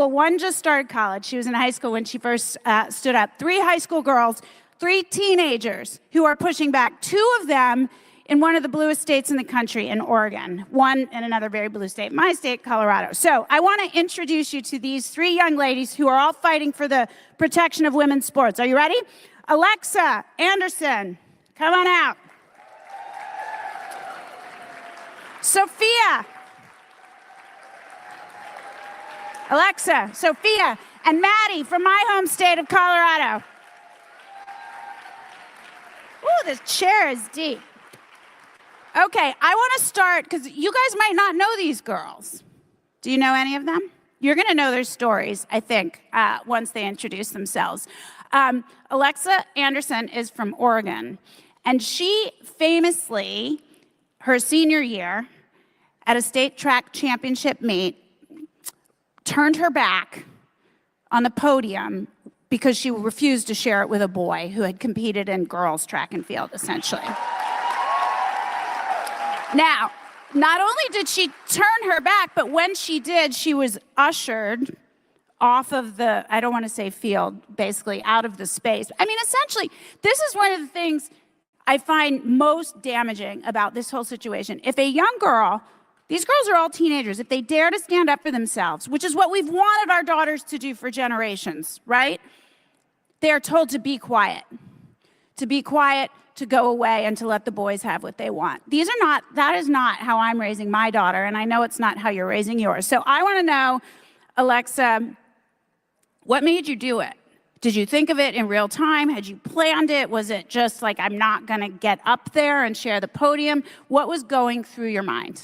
one just started college. She was in high school when she first stood up. 3 high school girls, 3 teenagers who are pushing back. 2 of them in one of the bluest states in the country, in Oregon. 1 in another very blue state, my state, Colorado. So I want to introduce you to these 3 young ladies who are all fighting for the protection of women's sports. Are you ready? Alexa Anderson, come on out. Sophia. Alexa, Sophia, and Maddie from my home state of Colorado. Ooh, this chair is deep. Okay, I want to start, because you guys might not know these girls. Do you know any of them? You're going to know their stories, I think, once they introduce themselves. Alexa Anderson is from Oregon, and she famously, her senior year, at a state track championship meet, turned her back on the podium because she refused to share it with a boy who had competed in girls' track and field, essentially. Now, not only did she turn her back, but when she did, she was ushered off of the, I don't want to say field, basically out of the space. I mean, essentially, this is one of the things I find most damaging about this whole situation. If a young girl, these girls are all teenagers, if they dare to stand up for themselves, which is what we've wanted our daughters to do for generations, right? They are told to be quiet, to go away, and to let the boys have what they want. That is not how I'm raising my daughter, and I know it's not how you're raising yours. So I want to know, Alexa, what made you do it? Did you think of it in real time? Had you planned it? Was it just like, I'm not going to get up there and share the podium? What was going through your mind?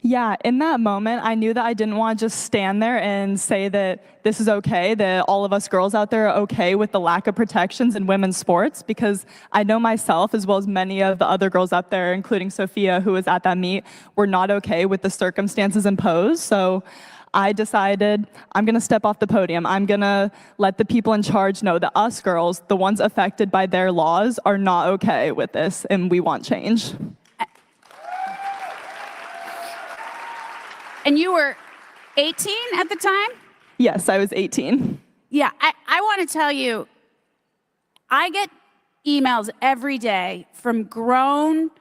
Yeah, in that moment, I knew that I didn't want to just stand there and say that this is okay, that all of us girls out there are okay with the lack of protections in women's sports, because I know myself, as well as many of the other girls out there, including Sophia, who was at that meet, were not okay with the circumstances imposed. So I decided I'm going to step off the podium. I'm going to let the people in charge know that us girls, the ones affected by their laws, are not okay with this, and we want change. And you were 18 at the time? Yes, I was 18. Yeah, I want to tell you, I get emails every day from grown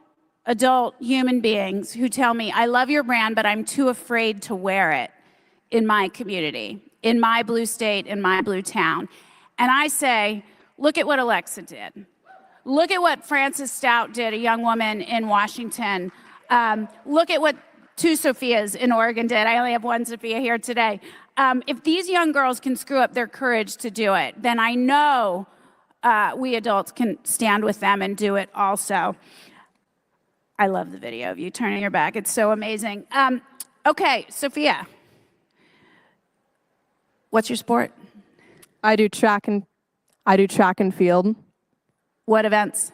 adult human beings who tell me, I love your brand, but I'm too afraid to wear it in my community, in my blue state, in my blue town. And I say, look at what Alexa did. Look at what Frances Stout did, a young woman in Washington. Look at what 2 Sophias in Oregon did. I only have 1 Sophia here today. If these young girls can screw up their courage to do it, then I know we adults can stand with them and do it also. I love the video of you turning your back. It's so amazing. Okay, Sophia, what's your sport? I do track and field. What events?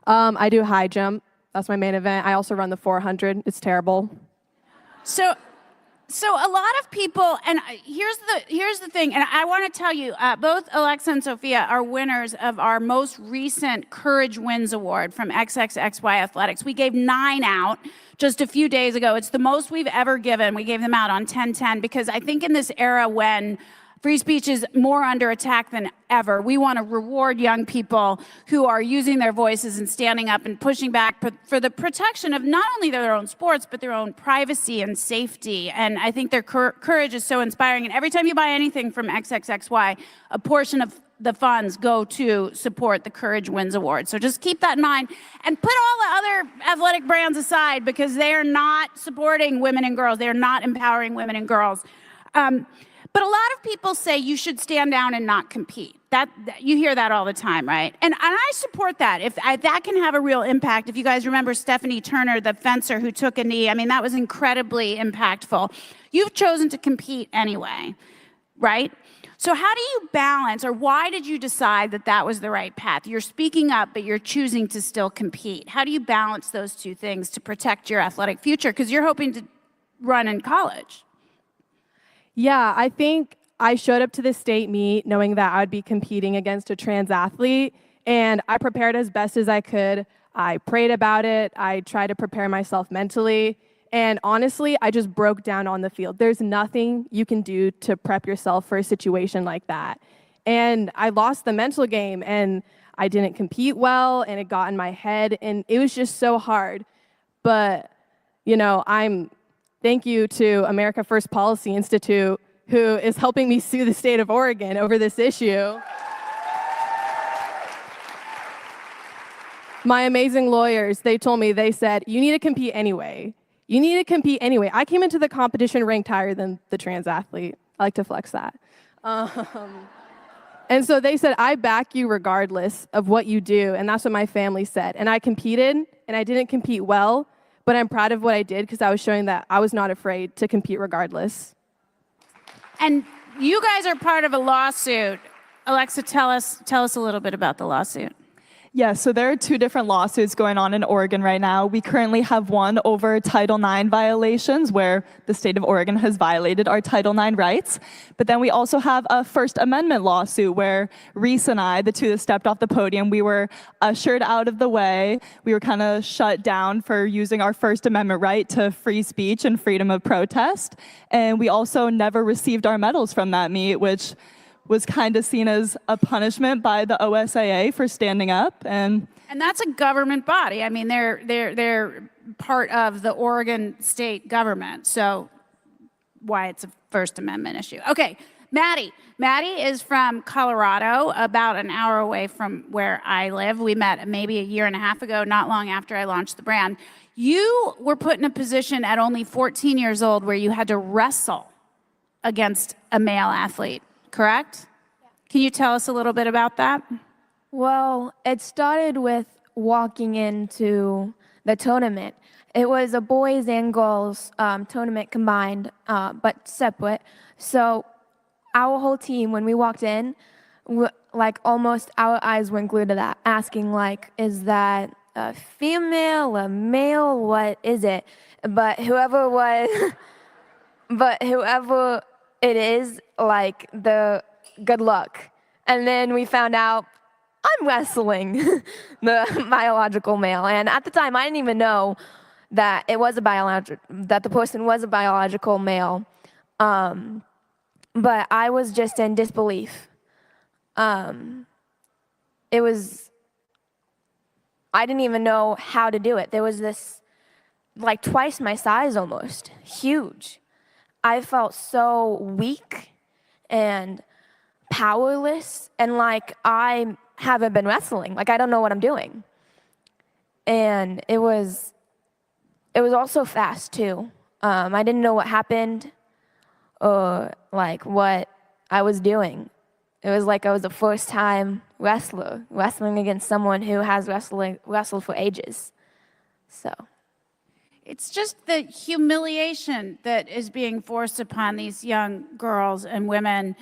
I do high jump. That's my main event. I also run the 400. It's terrible. So a lot of people, and here's the thing, and I want to tell you, both Alexa and Sophia are winners of our most recent Courage Wins Award from XXXY Athletics. We gave 9 out just a few days ago. It's the most we've ever given. We gave them out on 10/10 because I think in this era when free speech is more under attack than ever, we want to reward young people who are using their voices and standing up and pushing back for the protection of not only their own sports, but their own privacy and safety. And I think their courage is so inspiring. And every time you buy anything from XXXY, a portion of the funds go to support the Courage Wins Award. So just keep that in mind. And put all the other athletic brands aside, because they are not supporting women and girls. They are not empowering women and girls. But a lot of people say you should stand down and not compete. You hear that all the time, right? And I support that. If that can have a real impact. If you guys remember Stephanie Turner, the fencer who took a knee, I mean, that was incredibly impactful. You've chosen to compete anyway, right? So how do you balance, or why did you decide that that was the right path? You're speaking up, but you're choosing to still compete. How do you balance those 2 things to protect your athletic future? Because you're hoping to run in college. Yeah, I think I showed up to the state meet knowing that I'd be competing against a trans athlete, and I prepared as best as I could. I prayed about it. I tried to prepare myself mentally, And honestly, I just broke down on the field. There's nothing you can do to prep yourself for a situation like that. And I lost the mental game, and I didn't compete well, and it got in my head, and it was just so hard. But, thank you to America First Policy Institute, who is helping me sue the state of Oregon over this issue. My amazing lawyers, they said, you need to compete anyway. You need to compete anyway. I came into the competition ranked higher than the trans athlete. I like to flex that. And so they said, I back you regardless of what you do. And that's what my family said. And I competed, and I didn't compete well, but I'm proud of what I did because I was showing that I was not afraid to compete regardless. And you guys are part of a lawsuit. Alexa, tell us a little bit about the lawsuit. Yeah, so there are 2 different lawsuits going on in Oregon right now. We currently have one over Title IX violations, where the state of Oregon has violated our Title IX rights. But then we also have a First Amendment lawsuit where Reese and I, the 2 that stepped off the podium, we were ushered out of the way. We were kind of shut down for using our First Amendment right to free speech and freedom of protest. And we also never received our medals from that meet, which was kind of seen as a punishment by the OSAA for standing up. And that's a government body. I mean, they're part of the Oregon state government. So why it's a First Amendment issue. Okay, Maddie. Maddie is from Colorado, about an hour away from where I live. We met maybe a year and a half ago, not long after I launched the brand. You were put in a position at only 14 years old where you had to wrestle against a male athlete. Correct? Yeah. Can you tell us a little bit about that? Well, it started with walking into the tournament. It was a boys and girls tournament combined, but separate. So our whole team, when we walked in, almost our eyes were glued to that, asking is that a female, a male, what is it? But whoever it is, the good luck. And then we found out I'm wrestling the biological male. And at the time, I didn't even know that that the person was a biological male. But I was just in disbelief. I didn't even know how to do it. There was this, twice my size almost, huge. I felt so weak and powerless, and I haven't been wrestling. I don't know what I'm doing. And it was also fast too. I didn't know what happened or what I was doing. It was I was a first time wrestling against someone who has wrestled for ages. So it's just the humiliation that is being forced upon these young girls and women.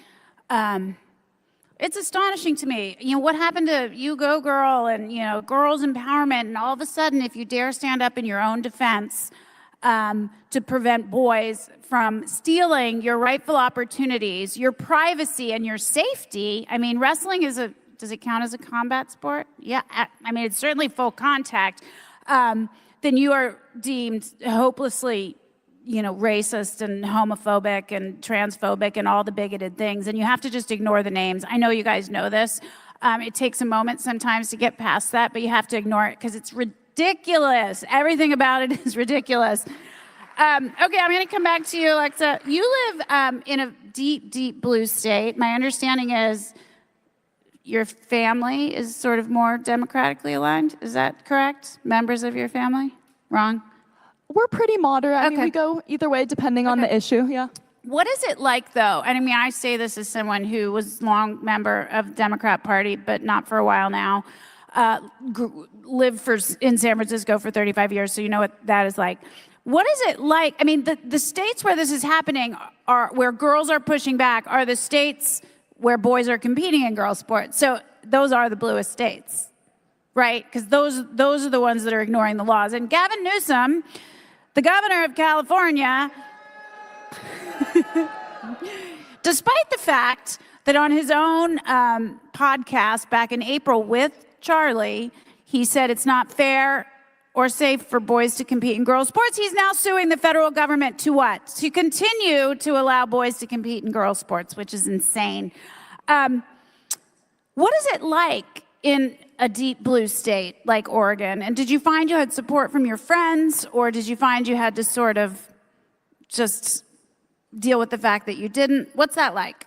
It's astonishing to me. What happened to You Go Girl and, girls empowerment, and all of a sudden, if you dare stand up in your own defense to prevent boys from stealing your rightful opportunities, your privacy, and your safety. I mean, wrestling does it count as a combat sport? Yeah, I mean, it's certainly full contact. Then you are deemed hopelessly, racist and homophobic and transphobic and all the bigoted things. And you have to just ignore the names. I know you guys know this. It takes a moment sometimes to get past that, but you have to ignore it because it's ridiculous. Everything about it is ridiculous. Okay, I'm going to come back to you, Alexa. You live in a deep, deep blue state. My understanding is your family is sort of more democratically aligned. Is that correct? Members of your family? Wrong? We're pretty moderate. I mean, Okay. we go either way depending on the issue, yeah. What is it like, though? And I mean, I say this as someone who was long member of the Democrat Party, but not for a while now. Lived in San Francisco for 35 years, so you know what that is like. What is it like? I mean, the states where this is happening are where girls are pushing back are the states where boys are competing in girls' sports. So those are the bluest states, right? Because those are the ones that are ignoring the laws. And Gavin Newsom, the governor of California, despite the fact that on his own podcast back in April with Charlie, he said it's not fair or safe for boys to compete in girls' sports. He's now suing the federal government to what? To continue to allow boys to compete in girls' sports, which is insane. What is it like in a deep blue state like Oregon? And did you find you had support from your friends, or did you find you had to sort of just deal with the fact that you didn't? What's that like?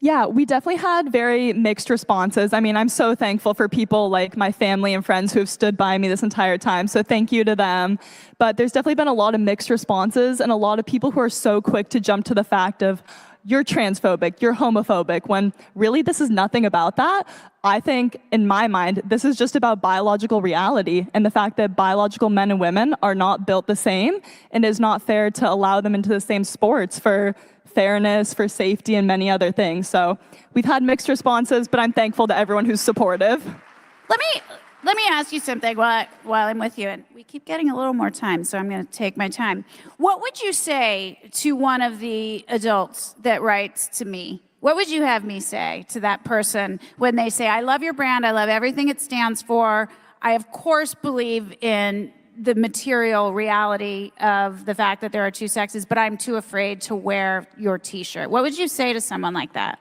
Yeah, we definitely had very mixed responses. I mean, I'm so thankful for people like my family and friends who have stood by me this entire time, so thank you to them. But there's definitely been a lot of mixed responses and a lot of people who are so quick to jump to the fact of, you're transphobic, you're homophobic, when really this is nothing about that. I think, in my mind, this is just about biological reality and the fact that biological men and women are not built the same, and it is not fair to allow them into the same sports for fairness, for safety, and many other things. So we've had mixed responses, but I'm thankful to everyone who's supportive. Let me ask you something while I'm with you, and we keep getting a little more time, so I'm going to take my time. What would you say to one of the adults that writes to me? What would you have me say to that person when they say, I love your brand, I love everything it stands for, I of course believe in the material reality of the fact that there are two sexes, but I'm too afraid to wear your t-shirt? What would you say to someone like that?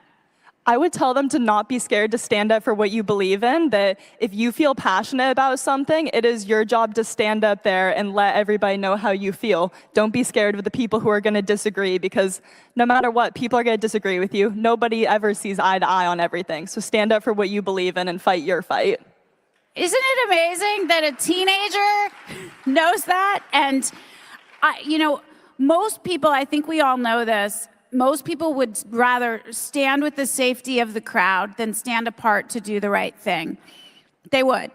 I would tell them to not be scared to stand up for what you believe in, that if you feel passionate about something, it is your job to stand up there and let everybody know how you feel. Don't be scared of the people who are going to disagree, because no matter what, people are going to disagree with you. Nobody ever sees eye to eye on everything. So stand up for what you believe in and fight your fight. Isn't it amazing that a teenager knows that? And, most people, I think we all know this, most people would rather stand with the safety of the crowd than stand apart to do the right thing. They would.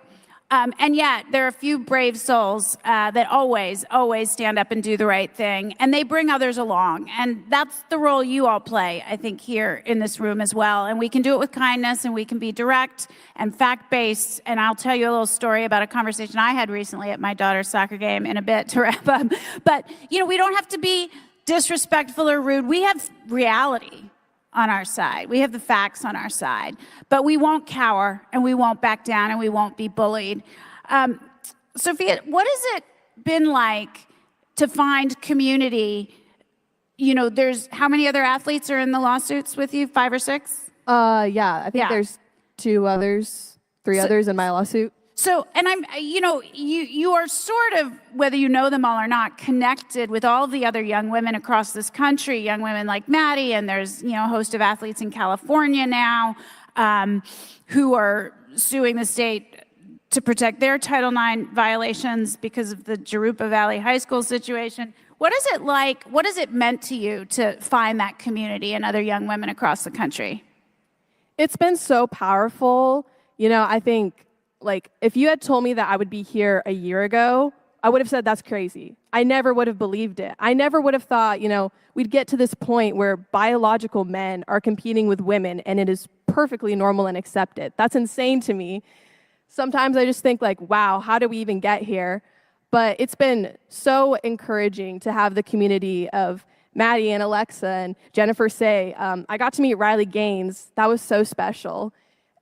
And yet, there are a few brave souls that always stand up and do the right thing, and they bring others along. And that's the role you all play, I think, here in this room as well. And we can do it with kindness, and we can be direct and fact-based. And I'll tell you a little story about a conversation I had recently at my daughter's soccer game in a bit to wrap up. But, we don't have to be disrespectful or rude. We have reality on our side. We have the facts on our side, but we won't cower, and we won't back down, and we won't be bullied. Sophia, what has it been like to find community? There's how many other athletes are in the lawsuits with you? 5 or 6? Yeah, I think there's 3 others in my lawsuit. So, and you are sort of, whether you know them all or not, connected with all of the other young women across this country, young women like Maddie, and there's, a host of athletes in California now who are suing the state to protect their Title IX violations because of the Jurupa Valley High School situation. What is it like? What has it meant to you to find that community and other young women across the country? It's been so powerful. I think, if you had told me that I would be here a year ago, I would have said that's crazy. I never would have believed it. I never would have thought, we'd get to this point where biological men are competing with women and it is perfectly normal and accepted. That's insane to me. Sometimes I just think wow, how did we even get here? But it's been so encouraging to have the community of Maddie and Alexa and Jennifer Say. I got to meet Riley Gaines. That was so special.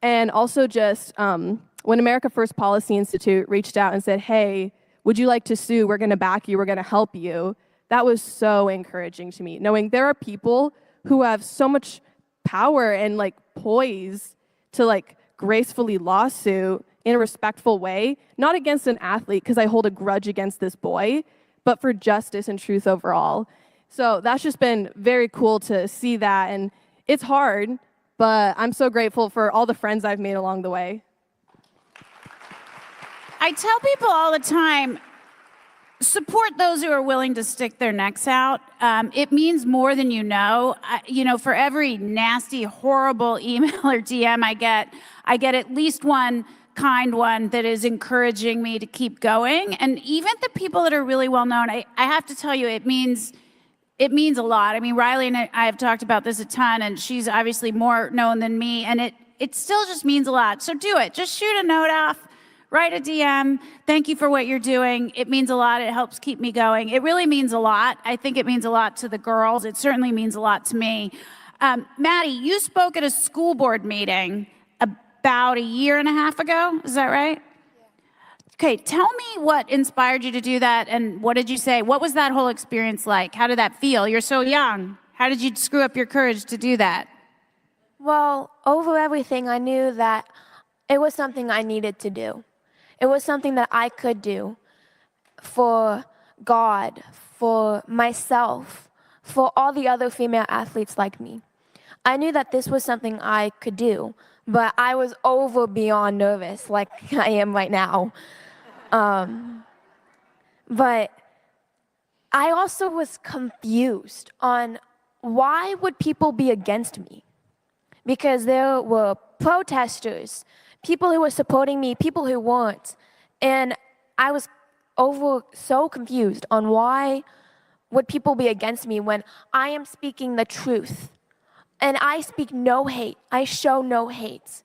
And also just when America First Policy Institute reached out and said, hey, would you like to sue? We're going to back you. We're going to help you. That was so encouraging to me, knowing there are people who have so much power and poise to gracefully lawsuit in a respectful way, not against an athlete because I hold a grudge against this boy, but for justice and truth overall. So that's just been very cool to see that. And it's hard, but I'm so grateful for all the friends I've made along the way. I tell people all the time, support those who are willing to stick their necks out. It means more than you know. For every nasty, horrible email or DM I get at least one kind one that is encouraging me to keep going. And even the people that are really well known, I have to tell you, it means a lot. I mean, Riley and I have talked about this a ton, and she's obviously more known than me, and it still just means a lot. So do it. Just shoot a note off. Write a DM. Thank you for what you're doing. It means a lot. It helps keep me going. It really means a lot. I think it means a lot to the girls. It certainly means a lot to me. Maddie, you spoke at a school board meeting about a year and a half ago. Is that right? Okay, tell me what inspired you to do that, and what did you say? What was that whole experience like? How did that feel? You're so young. How did you screw up your courage to do that? Well, over everything, I knew that it was something I needed to do. It was something that I could do for God, for myself, for all the other female athletes like me. I knew that this was something I could do, but I was over beyond nervous like I am right now. But I also was confused on why would people be against me? Because there were protesters, people who were supporting me, people who weren't. And I was so confused on why would people be against me when I am speaking the truth. And I speak no hate. I show no hate.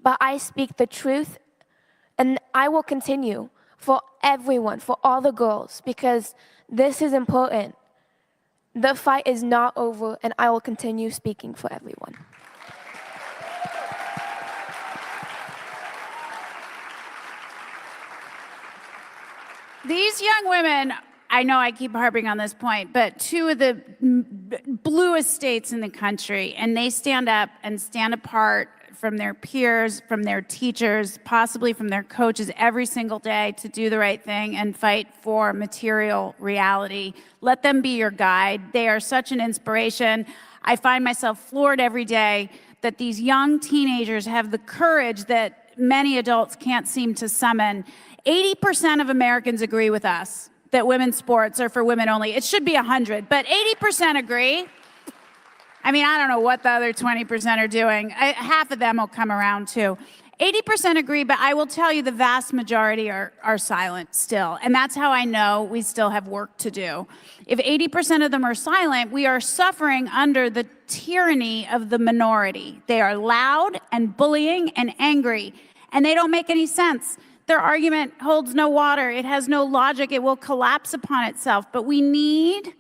But I speak the truth, and I will continue for everyone, for all the girls, because this is important. The fight is not over, and I will continue speaking for everyone. These young women, I know I keep harping on this point, but two of the bluest states in the country, and they stand up and stand apart from their peers, from their teachers, possibly from their coaches every single day to do the right thing and fight for material reality. Let them be your guide. They are such an inspiration. I find myself floored every day that these young teenagers have the courage that many adults can't seem to summon. 80% of Americans agree with us that women's sports are for women only. It should be 100, but 80% agree. I mean, I don't know what the other 20% are doing. Half of them will come around too. 80% agree, but I will tell you the vast majority are silent still. And that's how I know we still have work to do. If 80% of them are silent, we are suffering under the tyranny of the minority. They are loud and bullying and angry, and they don't make any sense. Their argument holds no water. It has no logic. It will collapse upon itself. But we need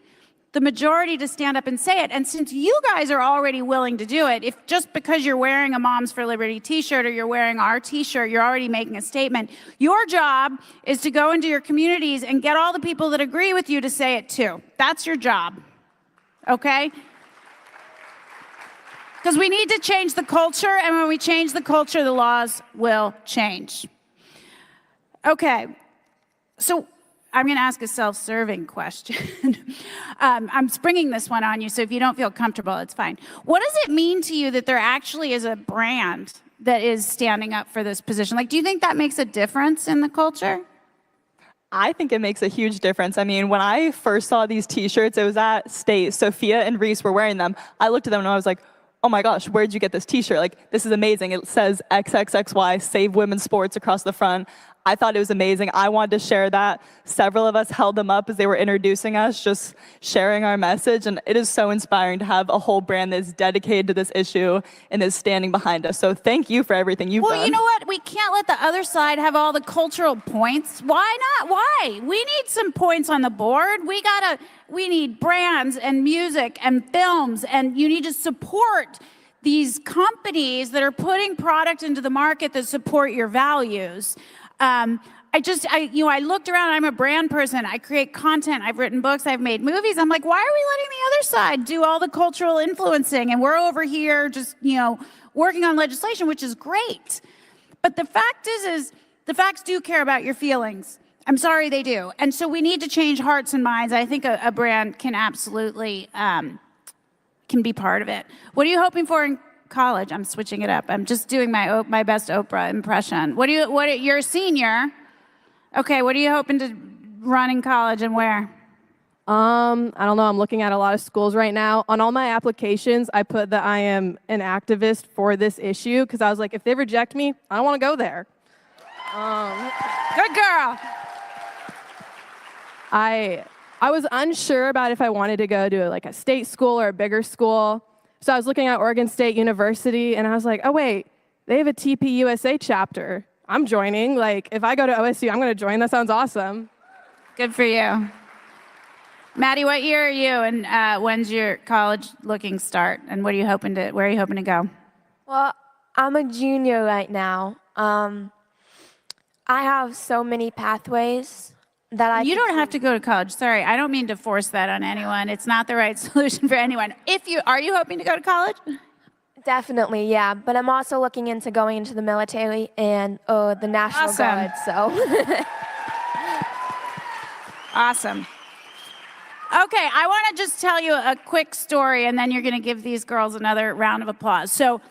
the majority to stand up and say it. And since you guys are already willing to do it, if just because you're wearing a Moms for Liberty t-shirt or you're wearing our t-shirt, you're already making a statement, your job is to go into your communities and get all the people that agree with you to say it too. That's your job, okay? Because we need to change the culture, and when we change the culture, the laws will change. Okay, so I'm going to ask a self-serving question. I'm springing this one on you, so if you don't feel comfortable, it's fine. What does it mean to you that there actually is a brand that is standing up for this position? Like, do you think that makes a difference in the culture? I think it makes a huge difference. I mean, when I first saw these t-shirts, it was at State. Sophia and Reese were wearing them. I looked at them and I was like, oh my gosh, where'd you get this t-shirt? Like, this is amazing. It says XXXY, Save Women's Sports across the front. I thought it was amazing. I wanted to share that. Several of us held them up as they were introducing us, just sharing our message. And it is so inspiring to have a whole brand that's dedicated to this issue and is standing behind us. So thank you for everything you've done. Well, you know what? We can't let the other side have all the cultural points. Why not? Why? We need some points on the board. We need brands and music and films, and you need to support these companies that are putting product into the market that support your values. I looked around. I'm a brand person. I create content. I've written books. I've made movies. I'm like, why are we letting the other side do all the cultural influencing? And we're over here just, working on legislation, which is great. But the fact is the facts do care about your feelings. I'm sorry, they do. And so we need to change hearts and minds. I think a brand can absolutely can be part of it. What are you hoping for in college? I'm switching it up. I'm just doing my best Oprah impression. You're a senior. Okay, what are you hoping to run in college and where? I don't know. I'm looking at a lot of schools right now. On all my applications, I put that I am an activist for this issue because I was like, if they reject me, I don't want to go there. Good girl. I was unsure about if I wanted to go to a state school or a bigger school. So I was looking at Oregon State University, and I was like, oh, wait, they have a TPUSA chapter. I'm joining. If I go to OSU, I'm going to join. That sounds awesome. Good for you. Maddie, what year are you, and when's your college looking start, and where are you hoping to go? Well, I'm a junior right now. I have so many pathways that I You could don't have to go to college. Sorry, I don't mean to force that on anyone. It's not the right solution for anyone. Are you hoping to go to college? Definitely, yeah. But I'm also looking into going into the military and the National Awesome. Guard. So Awesome. Okay, I want to just tell you a quick story, and then you're going to give these girls another round of applause. So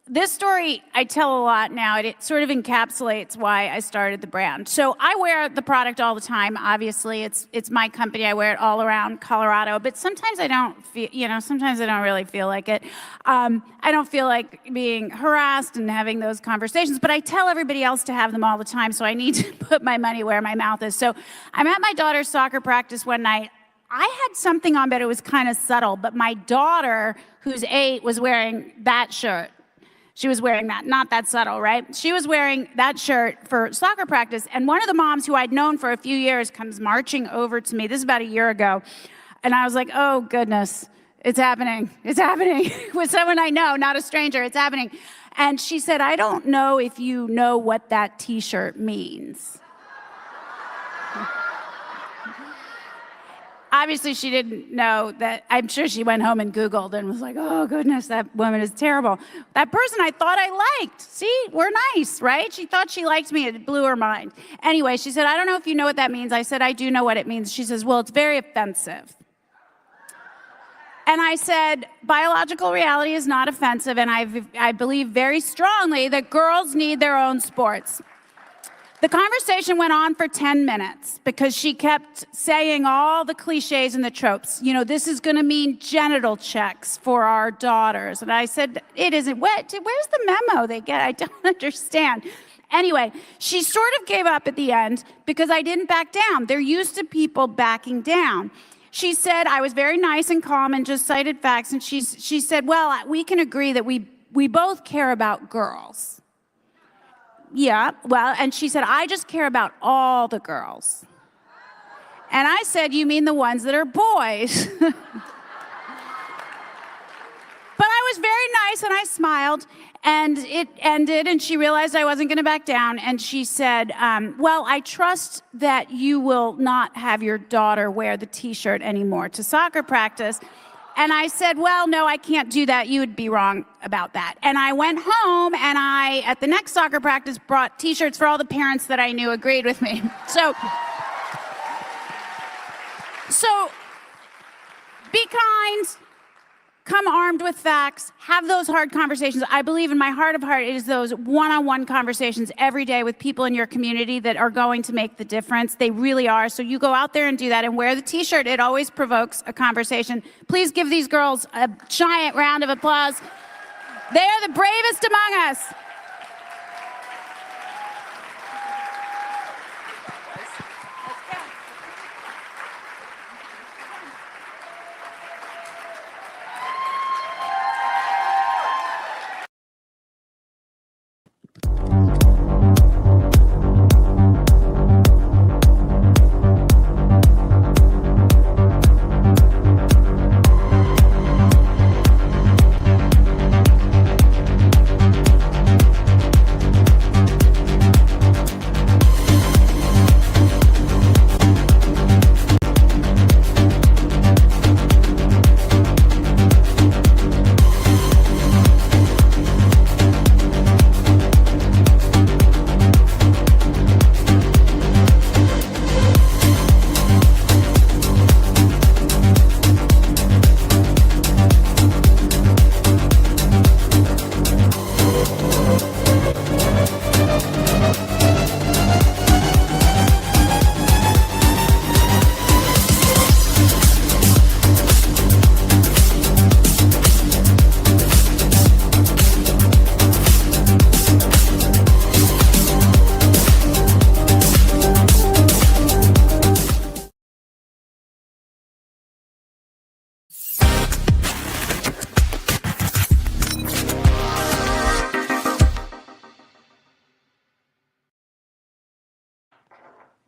this story I tell a lot now. It sort of encapsulates why I started the brand. So I wear the product all the time. Obviously, it's my company. I wear it all around Colorado. But sometimes I don't feel, sometimes I don't really feel like it. I don't feel like being harassed and having those conversations. But I tell everybody else to have them all the time. So I need to put my money where my mouth is. So I'm at my daughter's soccer practice one night. I had something on, but it was kind of subtle. But my daughter, who's 8, was wearing that shirt. She was wearing that, not that subtle, right? She was wearing that shirt for soccer practice. And one of the moms who I'd known for a few years comes marching over to me. This is about a year ago. And I was like, oh, goodness, it's happening. It's happening with someone I know, not a stranger. It's happening. And she said, I don't know if you know what that T-shirt means. Obviously, she didn't know that. I'm sure she went home and Googled and was like, oh, goodness, that woman is terrible. That person I thought I liked. See, we're nice, right? She thought she liked me. It blew her mind. Anyway, she said, I don't know if you know what that means. I said, I do know what it means. She says, well, it's very offensive. And I said, biological reality is not offensive, and I believe very strongly that girls need their own sports. The conversation went on for 10 minutes because she kept saying all the cliches and the tropes. This is going to mean genital checks for our daughters. And I said, it isn't. Where's the memo they get? I don't understand. Anyway, she sort of gave up at the end because I didn't back down. They're used to people backing down. She said, I was very nice and calm and just cited facts. And she said, well, we can agree that we both care about girls. Yeah, well, and she said, I just care about all the girls. And I said, you mean the ones that are boys? But I was very nice and I smiled, and it ended, and she realized I wasn't going to back down. And she said, well, I trust that you will not have your daughter wear the T-shirt anymore to soccer practice. And I said, well, no, I can't do that. You would be wrong about that. And I went home, and I, at the next soccer practice, brought T-shirts for all the parents that I knew agreed with me. So be kind, come armed with facts, have those hard conversations. I believe in my heart of heart, it is those one-on-one conversations every day with people in your community that are going to make the difference. They really are. So you go out there and do that and wear the T-shirt. It always provokes a conversation. Please give these girls a giant round of applause. They are the bravest among us.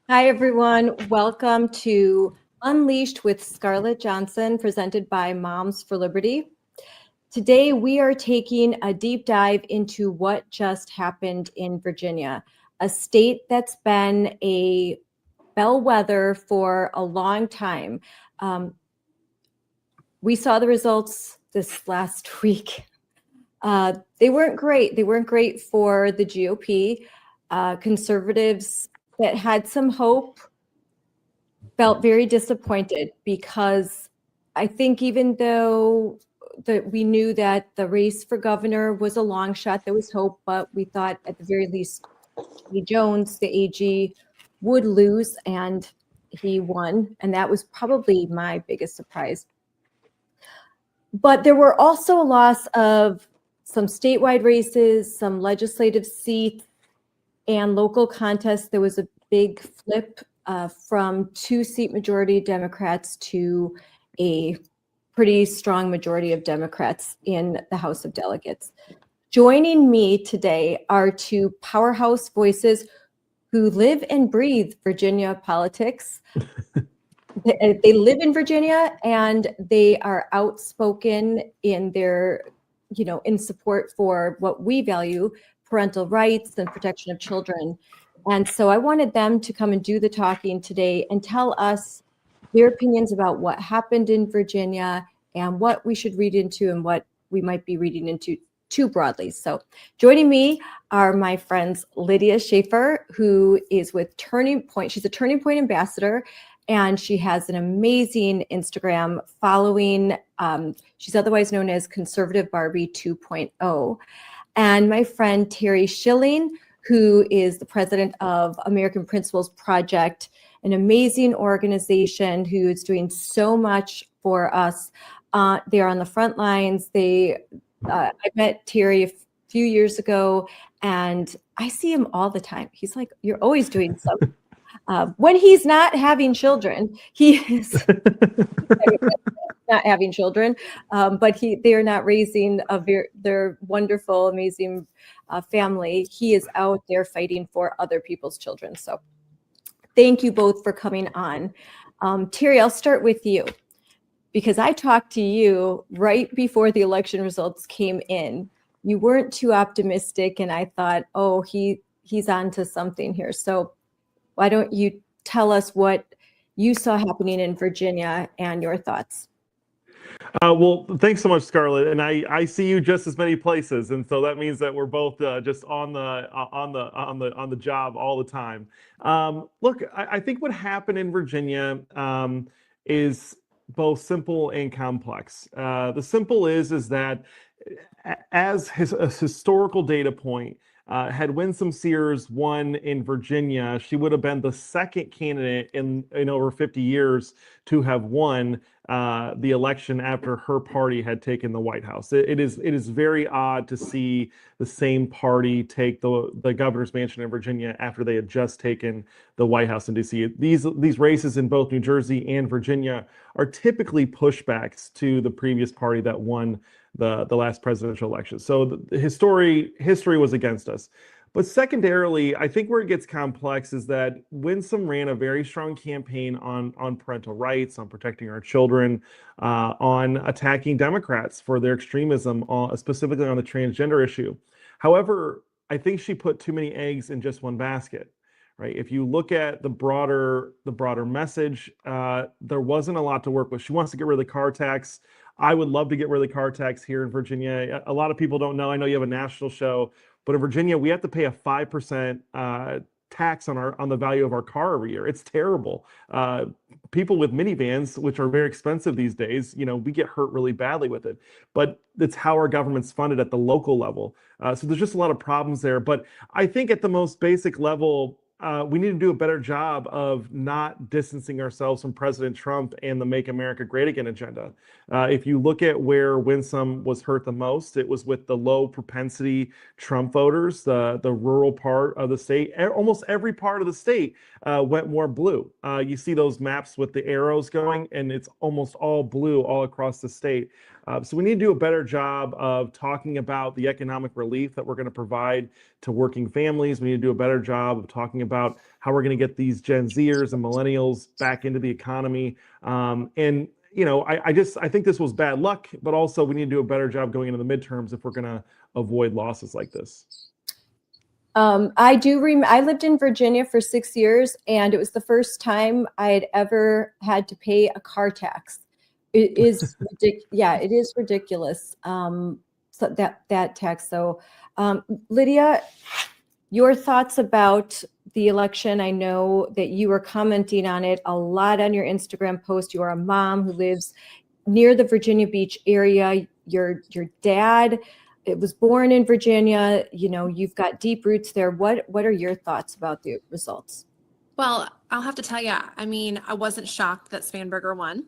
Hi, everyone. Welcome to Unleashed with Scarlett Johnson, presented by Moms for Liberty. Today, we are taking a deep dive into what just happened in Virginia. a state that's been a bellwether for a long time. We saw the results this last week. They weren't great. They weren't great for the GOP. Conservatives that had some hope felt very disappointed, because I think even though that we knew that the race for governor was a long shot, there was hope, but we thought at the very least Lee Jones, the AG, would lose, and he won. And that was probably my biggest surprise. But there were also a loss of some statewide races, some legislative seats, and local contests. There was a big flip from 2-seat majority Democrats to a pretty strong majority of Democrats in the House of Delegates. Joining me today are two powerhouse voices who live and breathe Virginia politics. They live in Virginia, and they are outspoken in their, in support for what we value, parental rights and protection of children. And so I wanted them to come and do the talking today and tell us their opinions about what happened in Virginia and what we should read into and what we might be reading into too broadly. So joining me are my friends Lydia Schaffer, who is with Turning Point. She's a Turning Point ambassador, and she has an amazing Instagram following. She's otherwise known as Conservative Barbie 2.0. And my friend Terry Schilling, who is the president of American Principles Project, an amazing organization who is doing so much for us. They are on the front lines. I met Terry a few years ago, and I see him all the time. He's like, "You're always doing something." When he's not having children, he is not having children, but they are not raising their wonderful, amazing family. He is out there fighting for other people's children. So thank you both for coming on. Terry, I'll start with you, because I talked to you right before the election results came in. You weren't too optimistic, and I thought, oh, he's on to something here. So why don't you tell us what you saw happening in Virginia and your thoughts? Well, thanks so much, Scarlett. And I see you just as many places, and so that means that we're both just on the job all the time. Look, I think what happened in Virginia is both simple and complex. The simple is that as a historical data point, had Winsome Sears won in Virginia, she would have been the second candidate in over 50 years to have won the election after her party had taken the White House. It is very odd to see the same party take the governor's mansion in Virginia after they had just taken the White House in DC. These races in both New Jersey and Virginia are typically pushbacks to the previous party that won the last presidential election. So the history was against us. But secondarily, I think where it gets complex is that Winsome ran a very strong campaign on parental rights, on protecting our children, on attacking Democrats for their extremism, specifically on the transgender issue. However, I think she put too many eggs in just one basket. Right? If you look at the broader message, there wasn't a lot to work with. She wants to get rid of the car tax. I would love to get rid of the car tax here in Virginia. A lot of people don't know. I know you have a national show, but in Virginia, we have to pay a 5% tax on the value of our car every year. It's terrible. People with minivans, which are very expensive these days, we get hurt really badly with it. But it's how our government's funded at the local level. So there's just a lot of problems there. But I think at the most basic level, we need to do a better job of not distancing ourselves from President Trump and the Make America Great Again agenda. If you look at where Winsome was hurt the most, it was with the low propensity Trump voters, the rural part of the state. Almost every part of the state went more blue. You see those maps with the arrows going, and it's almost all blue all across the state. So we need to do a better job of talking about the economic relief that we're going to provide to working families. We need to do a better job of talking about how we're going to get these Gen Zers and millennials back into the economy. I think this was bad luck, but also we need to do a better job going into the midterms if we're going to avoid losses like this. I lived in Virginia for 6 years, and it was the first time I had ever had to pay a car tax. It is it is ridiculous. So that tax. So, Lydia, your thoughts about the election? I know that you were commenting on it a lot on your Instagram post. You are a mom who lives near the Virginia Beach area. Your dad was born in Virginia. You know, you've got deep roots there. What are your thoughts about the results? Well, I'll have to tell you, I mean, I wasn't shocked that Spanberger won.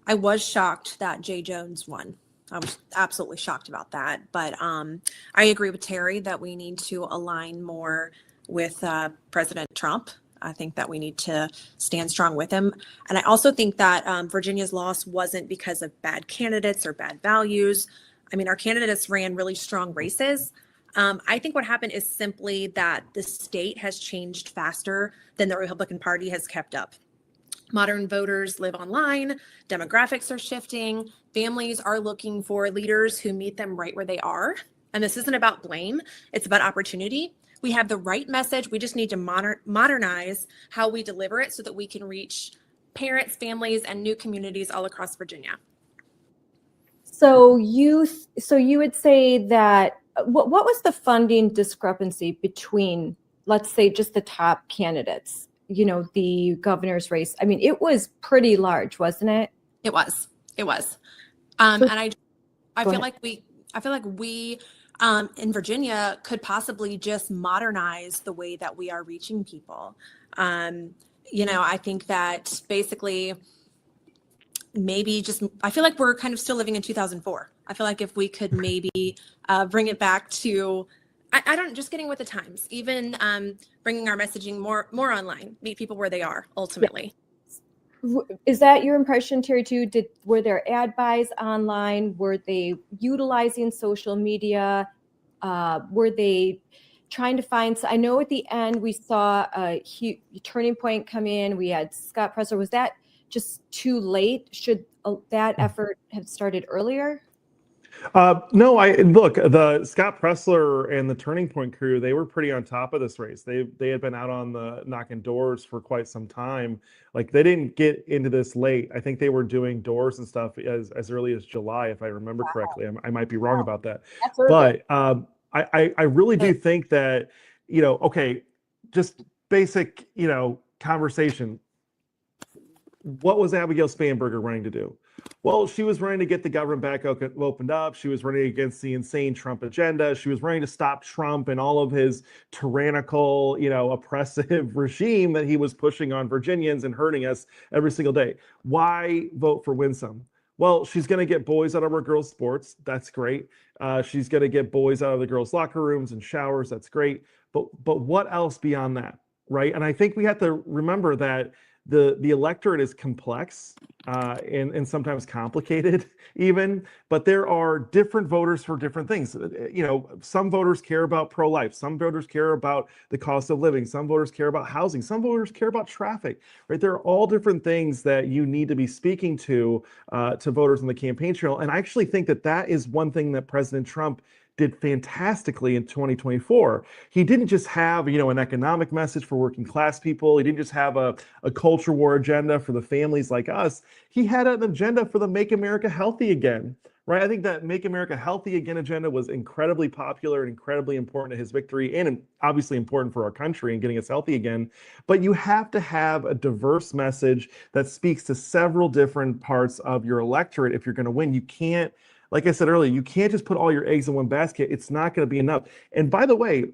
I was shocked that Jay Jones won. I was absolutely shocked about that. But I agree with Terry that we need to align more with President Trump. I think that we need to stand strong with him. And I also think that Virginia's loss wasn't because of bad candidates or bad values. I mean, our candidates ran really strong races. I think what happened is simply that the state has changed faster than the Republican Party has kept up. Modern voters live online, demographics are shifting, families are looking for leaders who meet them right where they are. And this isn't about blame, it's about opportunity. We have the right message, we just need to modernize how we deliver it so that we can reach parents, families, and new communities all across Virginia. So you would say that what was the funding discrepancy between, let's say, just the top candidates? You know, the governor's race. I mean, it was pretty large, wasn't it? It was. And I feel like we in Virginia could possibly just modernize the way that we are reaching people. You know, I think that basically I feel like we're kind of still living in 2004. I feel like if we could maybe bring it back to, just getting with the times, even bringing our messaging more online, meet people where they are ultimately. Yeah. Is that your impression, Terry, too? Were there ad buys online? Were they utilizing social media? Were they trying to find, I know at the end we saw a huge turning point come in. We had Scott Presler. Was that just too late? Should that effort have started earlier? No, look, the Scott Presler and the Turning Point crew, they were pretty on top of this race. They had been out on the knocking doors for quite some time. Like, they didn't get into this late. I think they were doing doors and stuff as early as July, if I remember correctly. I might be wrong about that. But I really do think that, you know, okay, just basic, you know, conversation. What was Abigail Spanberger running to do? Well, she was running to get the government back opened up. She was running against the insane Trump agenda. She was running to stop Trump and all of his tyrannical, you know, oppressive regime that he was pushing on Virginians and hurting us every single day. Why vote for Winsome? Well, she's going to get boys out of our girls' sports. That's great. She's going to get boys out of the girls' locker rooms and showers. That's great. But what else beyond that, right? And I think we have to remember that the electorate is complex and sometimes complicated even, but there are different voters for different things. You know, some voters care about pro-life, some voters care about the cost of living, some voters care about housing, some voters care about traffic, right? There are all different things that you need to be speaking to voters on the campaign trail. And I actually think that is one thing that President Trump did fantastically in 2024. He didn't just have, you know, an economic message for working class people. He didn't just have a culture war agenda for the families like us. He had an agenda for the Make America Healthy Again, right? I think that Make America Healthy Again agenda was incredibly popular and incredibly important to his victory, and obviously important for our country and getting us healthy again. But you have to have a diverse message that speaks to several different parts of your electorate if you're going to win. You can't, like I said earlier, you can't just put all your eggs in one basket. It's not going to be enough. And by the way,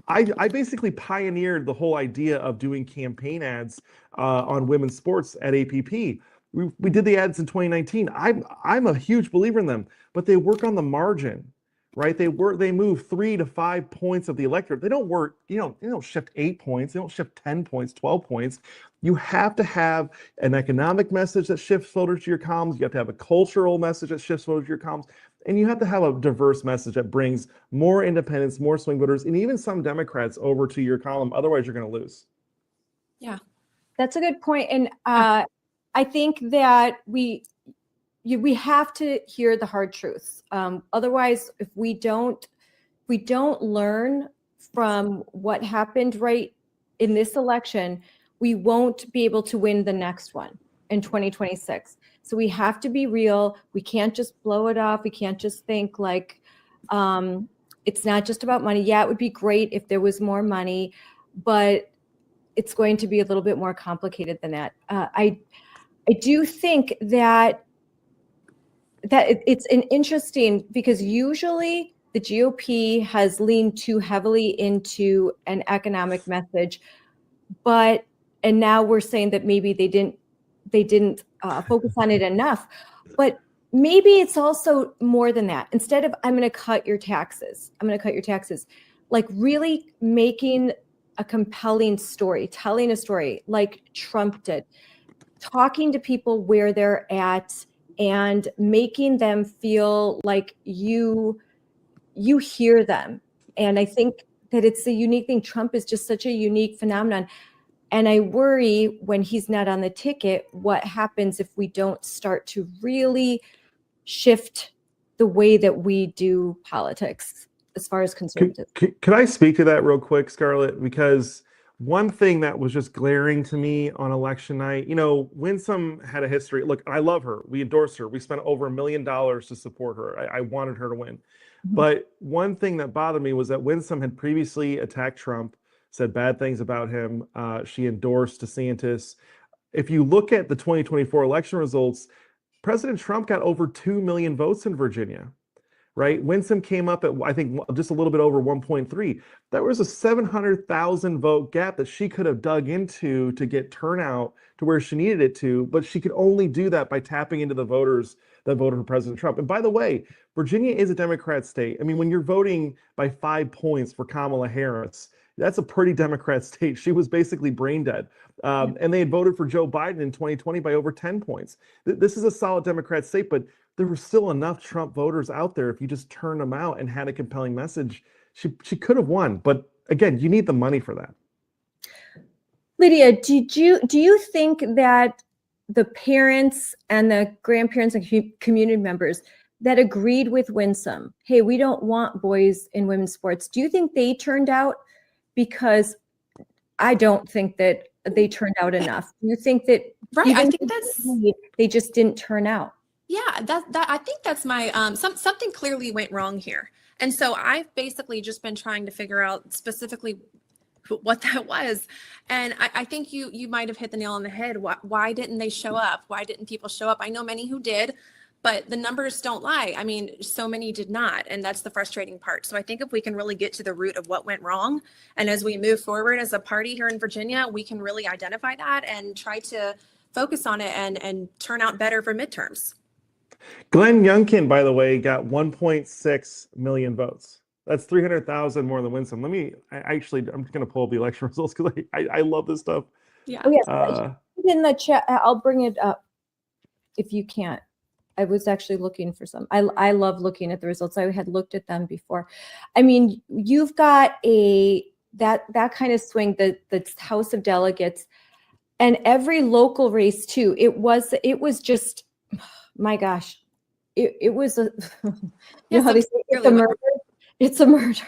I basically pioneered the whole idea of doing campaign ads on women's sports at APP. We did the ads in 2019. I'm a huge believer in them, but they work on the margin, right? They move 3 to 5 points of the electorate. They don't work, they don't shift 8 points. They don't shift 10 points, 12 points. You have to have an economic message that shifts voters to your columns. You have to have a cultural message that shifts voters to your columns. And you have to have a diverse message that brings more independents, more swing voters, and even some Democrats over to your column. Otherwise, you're going to lose. Yeah. That's a good point. And I think that we have to hear the hard truths. Otherwise, if we don't learn from what happened right in this election, we won't be able to win the next one in 2026. So we have to be real. We can't just blow it off. We can't just think like it's not just about money. Yeah, it would be great if there was more money, but it's going to be a little bit more complicated than that. I do think that it's an interesting, because usually the GOP has leaned too heavily into an economic message, and now we're saying that maybe they didn't focus on it enough. But maybe it's also more than that. Instead of I'm going to cut your taxes, like really making a compelling story, telling a story like Trump did, talking to people where they're at and making them feel like you hear them. And I think that it's a unique thing. Trump is just such a unique phenomenon. And I worry when he's not on the ticket, what happens if we don't start to really shift the way that we do politics as far as conservatives. Can I speak to that real quick, Scarlett? Because one thing that was just glaring to me on election night, Winsome had a history. Look, I love her. We endorse her. We spent over $1 million to support her. I wanted her to win. But one thing that bothered me was that Winsome had previously attacked Trump, said bad things about him. She endorsed DeSantis. If you look at the 2024 election results, President Trump got over 2 million votes in Virginia, right? Winsome came up at, I think, just a little bit over 1.3. That was a 700,000 vote gap that she could have dug into to get turnout to where she needed it to, but she could only do that by tapping into the voters that voted for President Trump. And by the way, Virginia is a Democrat state. I mean, when you're voting by 5 points for Kamala Harris, that's a pretty Democrat state. She was basically brain dead. And they had voted for Joe Biden in 2020 by over 10 points. This is a solid Democrat state, but there were still enough Trump voters out there. If you just turned them out and had a compelling message, she could have won. But again, you need the money for that. Lydia, do you think that the parents and the grandparents and community members that agreed with Winsome, hey, we don't want boys in women's sports, do you think they turned out? Because I don't think that they turned out enough. Do you think that I think that's they just didn't turn out? Yeah, I think that's my something clearly went wrong here. And so I've basically just been trying to figure out specifically what that was. And I think you might have hit the nail on the head. Why didn't they show up? Why didn't people show up? I know many who did, but the numbers don't lie. I mean, so many did not. And that's the frustrating part. So I think if we can really get to the root of what went wrong, and as we move forward as a party here in Virginia, we can really identify that and try to focus on it and turn out better for midterms. Glenn Youngkin, by the way, got 1.6 million votes. That's 300,000 more than Winsome. I'm just going to pull up the election results because I love this stuff. Yeah. Oh, yes. In the chat, I'll bring it up if you can't. I was actually looking for some. I love looking at the results. I had looked at them before. I mean, you've got that kind of swing, the House of Delegates, and every local race too. It was just, my gosh, it was a. You know how they say it's a murder. It's a murder.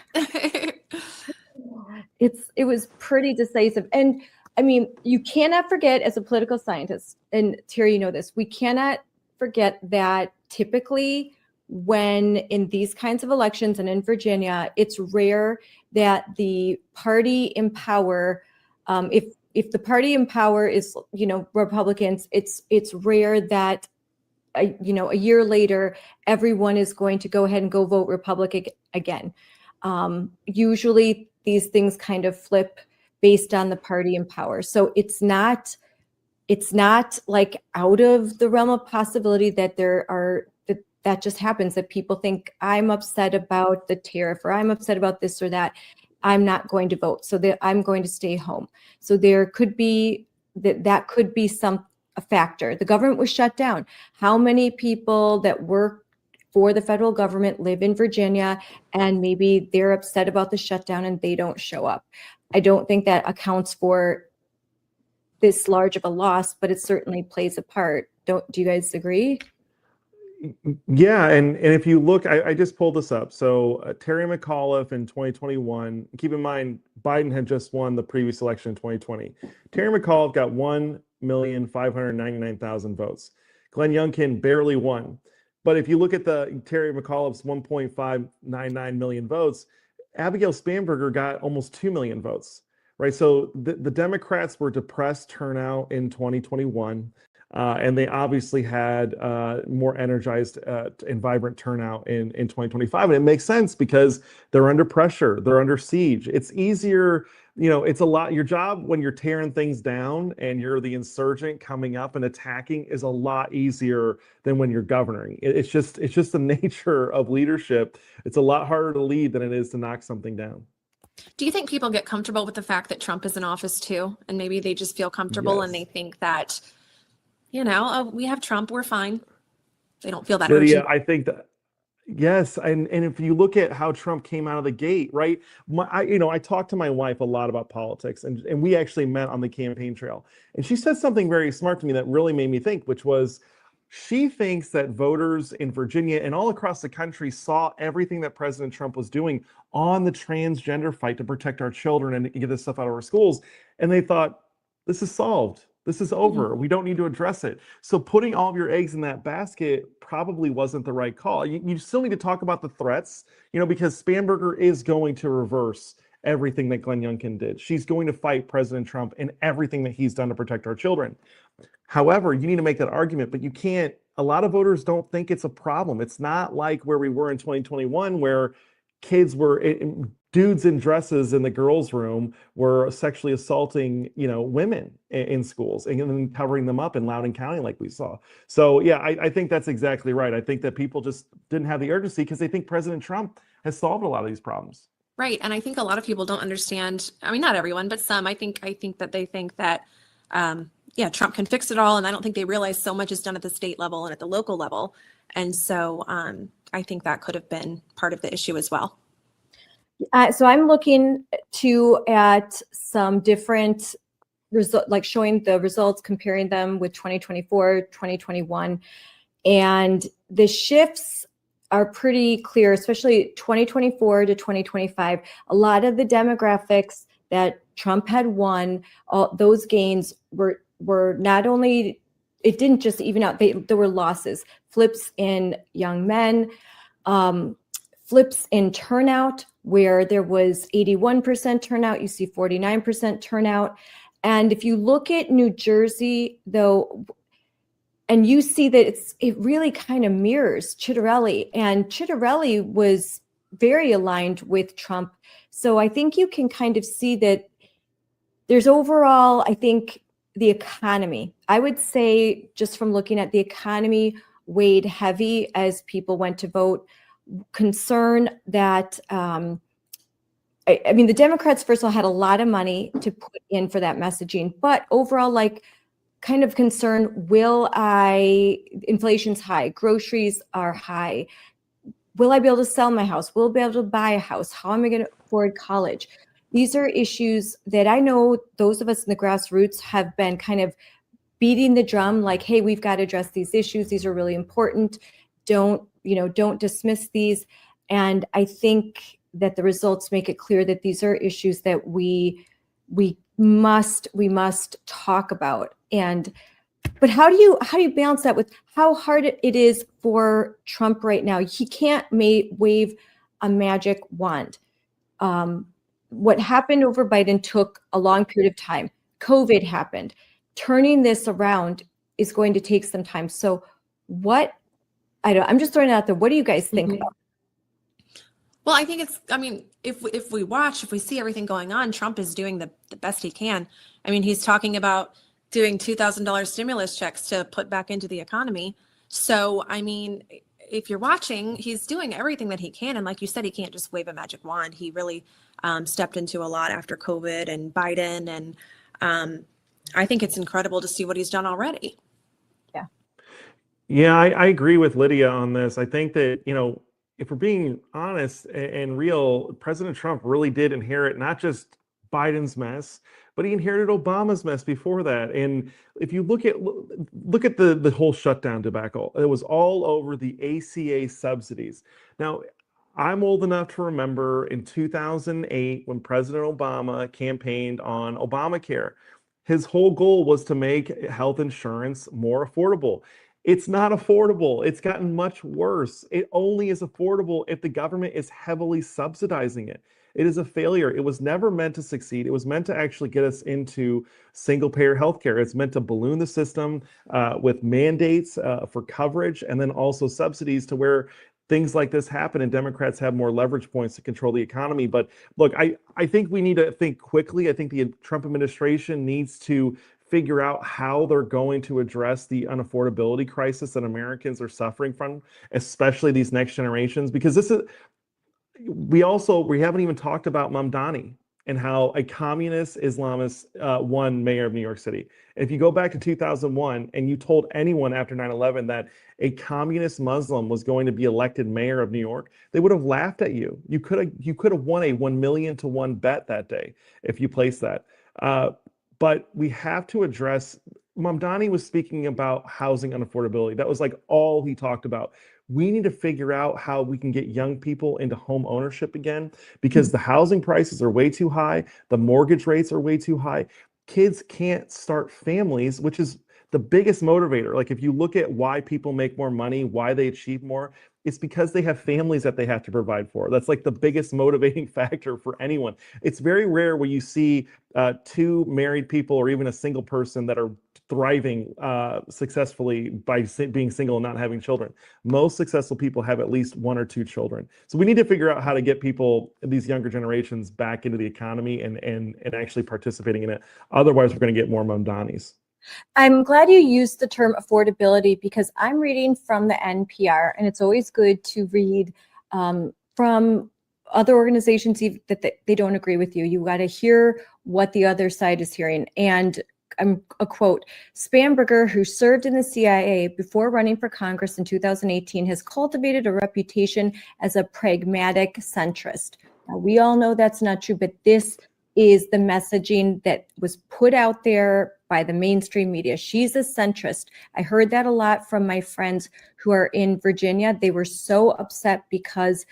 It was pretty decisive, and I mean, you cannot forget as a political scientist, and Terry, you know this. We cannot forget that typically when in these kinds of elections and in Virginia, it's rare that the party in power, if the party in power is, Republicans, it's rare that, a year later, everyone is going to go ahead and go vote Republican again. Usually these things kind of flip based on the party in power. So it's not like out of the realm of possibility that that just happens, that people think I'm upset about the tariff or I'm upset about this or that. I'm not going to vote, so that I'm going to stay home. So there could be that could be a factor. The government was shut down. How many people that work for the federal government live in Virginia and maybe they're upset about the shutdown and they don't show up? I don't think that accounts for this large of a loss, but it certainly plays a part. Do you guys agree? Yeah, and if you look, I just pulled this up. So Terry McAuliffe in 2021. Keep in mind, Biden had just won the previous election in 2020. Terry McAuliffe got 1,599,000 votes. Glenn Youngkin barely won. But if you look at the Terry McAuliffe's 1.599 million votes, Abigail Spanberger got almost 2 million votes, right? So the Democrats were depressed turnout in 2021. And they obviously had more energized and vibrant turnout in 2025. And it makes sense because they're under pressure, they're under siege. It's easier, it's a lot. Your job when you're tearing things down and you're the insurgent coming up and attacking is a lot easier than when you're governing. It's just the nature of leadership. It's a lot harder to lead than it is to knock something down. Do you think people get comfortable with the fact that Trump is in office too? And maybe they just feel comfortable and they think that, we have Trump, we're fine. They don't feel that Lydia, urgent. I think that, yes. And if you look at how Trump came out of the gate, right? I talked to my wife a lot about politics, and we actually met on the campaign trail. And she said something very smart to me that really made me think, which was she thinks that voters in Virginia and all across the country saw everything that President Trump was doing on the transgender fight to protect our children and get this stuff out of our schools. And they thought, this is solved. This is over. We don't need to address it. So putting all of your eggs in that basket probably wasn't the right call. You still need to talk about the threats, because Spanberger is going to reverse everything that Glenn Youngkin did. She's going to fight President Trump and everything that he's done to protect our children. However, you need to make that argument, but you can't. A lot of voters don't think it's a problem. It's not like where we were in 2021, where kids were dudes in dresses in the girls' room were sexually assaulting, women in schools and then covering them up in Loudoun County like we saw. So yeah, I think that's exactly right. I think that people just didn't have the urgency because they think President Trump has solved a lot of these problems. Right. And I think a lot of people don't understand. I mean, not everyone, but some. I think that they think that, Trump can fix it all. And I don't think they realize so much is done at the state level and at the local level. And so I think that could have been part of the issue as well. So I'm looking at some different results, like showing the results, comparing them with 2024, 2021. And the shifts are pretty clear, especially 2024 to 2025. A lot of the demographics that Trump had won, all those gains were not only, it didn't just even out, there were losses, flips in young men, flips in turnout, where there was 81% turnout, you see 49% turnout. And if you look at New Jersey, though, and you see that it really kind of mirrors Chitterelli, and Chitterelli was very aligned with Trump. So I think you can kind of see that there's overall, I think, the economy. I would say, just from looking at the economy, weighed heavy as people went to vote. Concern that, I mean, the Democrats, first of all, had a lot of money to put in for that messaging, but overall, kind of concern, inflation's high, groceries are high. Will I be able to sell my house? Will I be able to buy a house? How am I going to afford college? These are issues that I know those of us in the grassroots have been kind of beating the drum, like, hey, we've got to address these issues. These are really important. Don't dismiss these. And I think that the results make it clear that these are issues that we must talk about. But how do you balance that with how hard it is for Trump right now? He can't wave a magic wand. What happened over Biden took a long period of time. COVID happened. Turning this around is going to take some time. So I'm just throwing it out there. What do you guys think about? Well, I think if we see everything going on, Trump is doing the best he can. I mean, he's talking about doing $2,000 stimulus checks to put back into the economy. So, I mean, if you're watching, he's doing everything that he can. And like you said, he can't just wave a magic wand. He really stepped into a lot after COVID and Biden. And I think it's incredible to see what he's done already. Yeah, I agree with Lydia on this. I think that, if we're being honest and real, President Trump really did inherit not just Biden's mess, but he inherited Obama's mess before that. And if you look at the whole shutdown debacle, it was all over the ACA subsidies. Now, I'm old enough to remember in 2008 when President Obama campaigned on Obamacare. His whole goal was to make health insurance more affordable. It's not affordable. It's gotten much worse. It only is affordable if the government is heavily subsidizing it. It is a failure. It was never meant to succeed. It was meant to actually get us into single payer healthcare. It's meant to balloon the system with mandates for coverage and then also subsidies to where things like this happen and Democrats have more leverage points to control the economy. But look, I think we need to think quickly. I think the Trump administration needs to figure out how they're going to address the unaffordability crisis that Americans are suffering from, especially these next generations, because we haven't even talked about Mamdani and how a communist Islamist won mayor of New York City. And if you go back to 2001 and you told anyone after 9/11 that a communist Muslim was going to be elected mayor of New York, they would have laughed at you. You could have won a 1,000,000 to 1 bet that day if you placed that. But we have to address, Mamdani was speaking about housing unaffordability. That was like all he talked about. We need to figure out how we can get young people into home ownership again, because the housing prices are way too high. The mortgage rates are way too high. Kids can't start families, which is the biggest motivator. Like if you look at why people make more money, why they achieve more, it's because they have families that they have to provide for. That's like the biggest motivating factor for anyone. It's very rare where you see two married people or even a single person that are thriving successfully by being single and not having children. Most successful people have at least 1 or 2 children. So we need to figure out how to get people, these younger generations, back into the economy and actually participating in it. Otherwise, we're going to get more Mamdanis. I'm glad you used the term affordability because I'm reading from the NPR, and it's always good to read from other organizations that they don't agree with you. You got to hear what the other side is hearing. And a quote, Spanberger, who served in the CIA before running for Congress in 2018, has cultivated a reputation as a pragmatic centrist. Now, we all know that's not true, but this is the messaging that was put out there by the mainstream media. She's a centrist. I heard that a lot from my friends who are in Virginia. They were so upset because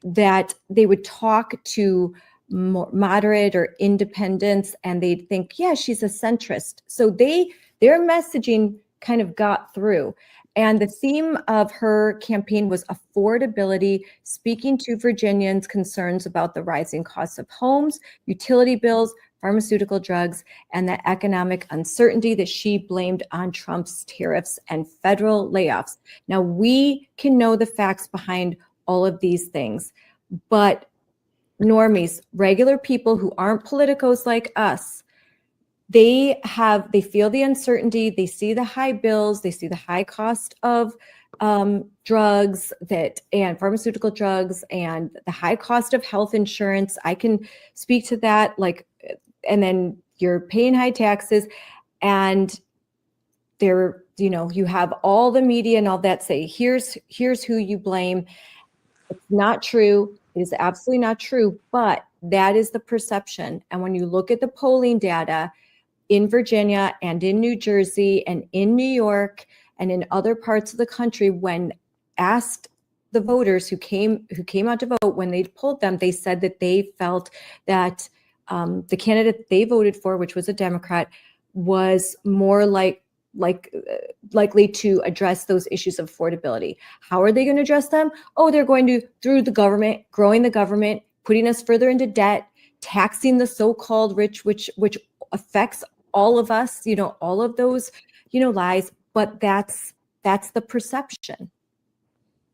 that they would talk to more moderate or independents and they'd think, yeah, she's a centrist. So their messaging kind of got through. And the theme of her campaign was affordability, speaking to Virginians' concerns about the rising costs of homes, utility bills, pharmaceutical drugs, and the economic uncertainty that she blamed on Trump's tariffs and federal layoffs. Now, we can know the facts behind all of these things, but normies, regular people who aren't politicos like us, they feel the uncertainty, they see the high bills, they see the high cost of drugs and pharmaceutical drugs and the high cost of health insurance. I can speak to that, and then you're paying high taxes and you have all the media and all that say, here's who you blame. It's not true. It is absolutely not true, but that is the perception. And when you look at the polling data in Virginia and in New Jersey and in New York and in other parts of the country, when asked the voters who came out to vote, when they polled them, they said that they felt that the candidate they voted for, which was a Democrat, was more likely to address those issues of affordability. How are they going to address them? Oh, they're going to, through the government, growing the government, putting us further into debt, taxing the so-called rich, which affects all of us, all of those, lies. But that's the perception.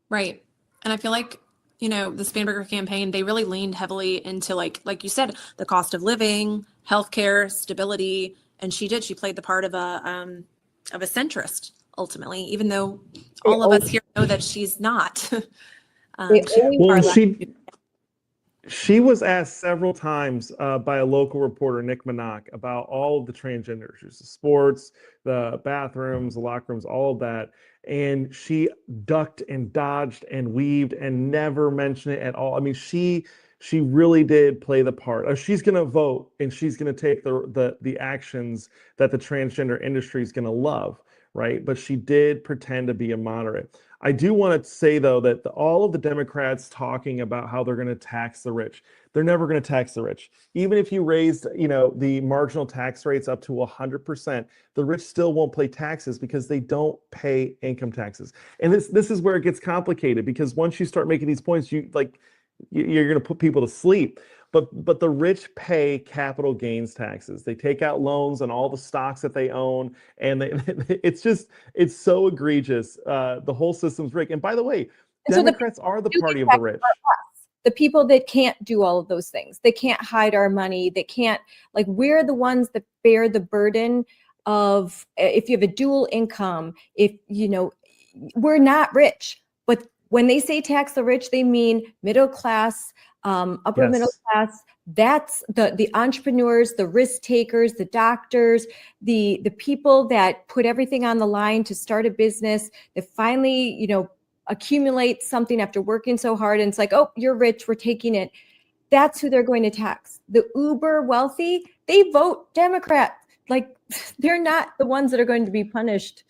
Right. And I feel like, the Spanberger campaign, they really leaned heavily into like you said, the cost of living, healthcare, stability. And she played the part of a centrist ultimately, even though all of us here know that she's not. She was asked several times by a local reporter, Nick Minock, about all of the transgenders, the sports, the bathrooms, the locker rooms, all of that. And she ducked and dodged and weaved and never mentioned it at all. I mean, she she really did play the part. Or she's going to vote and she's going to take the actions that the transgender industry is going to love, right? But she did pretend to be a moderate. I do want to say, though, that all of the Democrats talking about how they're going to tax the rich, they're never going to tax the rich. Even if you raised, the marginal tax rates up to 100%, the rich still won't pay taxes because they don't pay income taxes. And this is where it gets complicated, because once you start making these points, you're going to put people to sleep. But the rich pay capital gains taxes. They take out loans on all the stocks that they own, and it's so egregious. The whole system's rigged. And by the way, And so Democrats are the party of the rich. the people that can't do all of those things. They can't hide our money. They can't, we're the ones that bear the burden of, if you have a dual income, we're not rich. But when they say tax the rich, they mean middle class, upper middle class. That's the entrepreneurs, the risk takers, the doctors, the people that put everything on the line to start a business, that finally, accumulate something after working so hard. And it's like, oh, you're rich, we're taking it. That's who they're going to tax. The uber wealthy, they vote Democrat. They're not the ones that are going to be punished.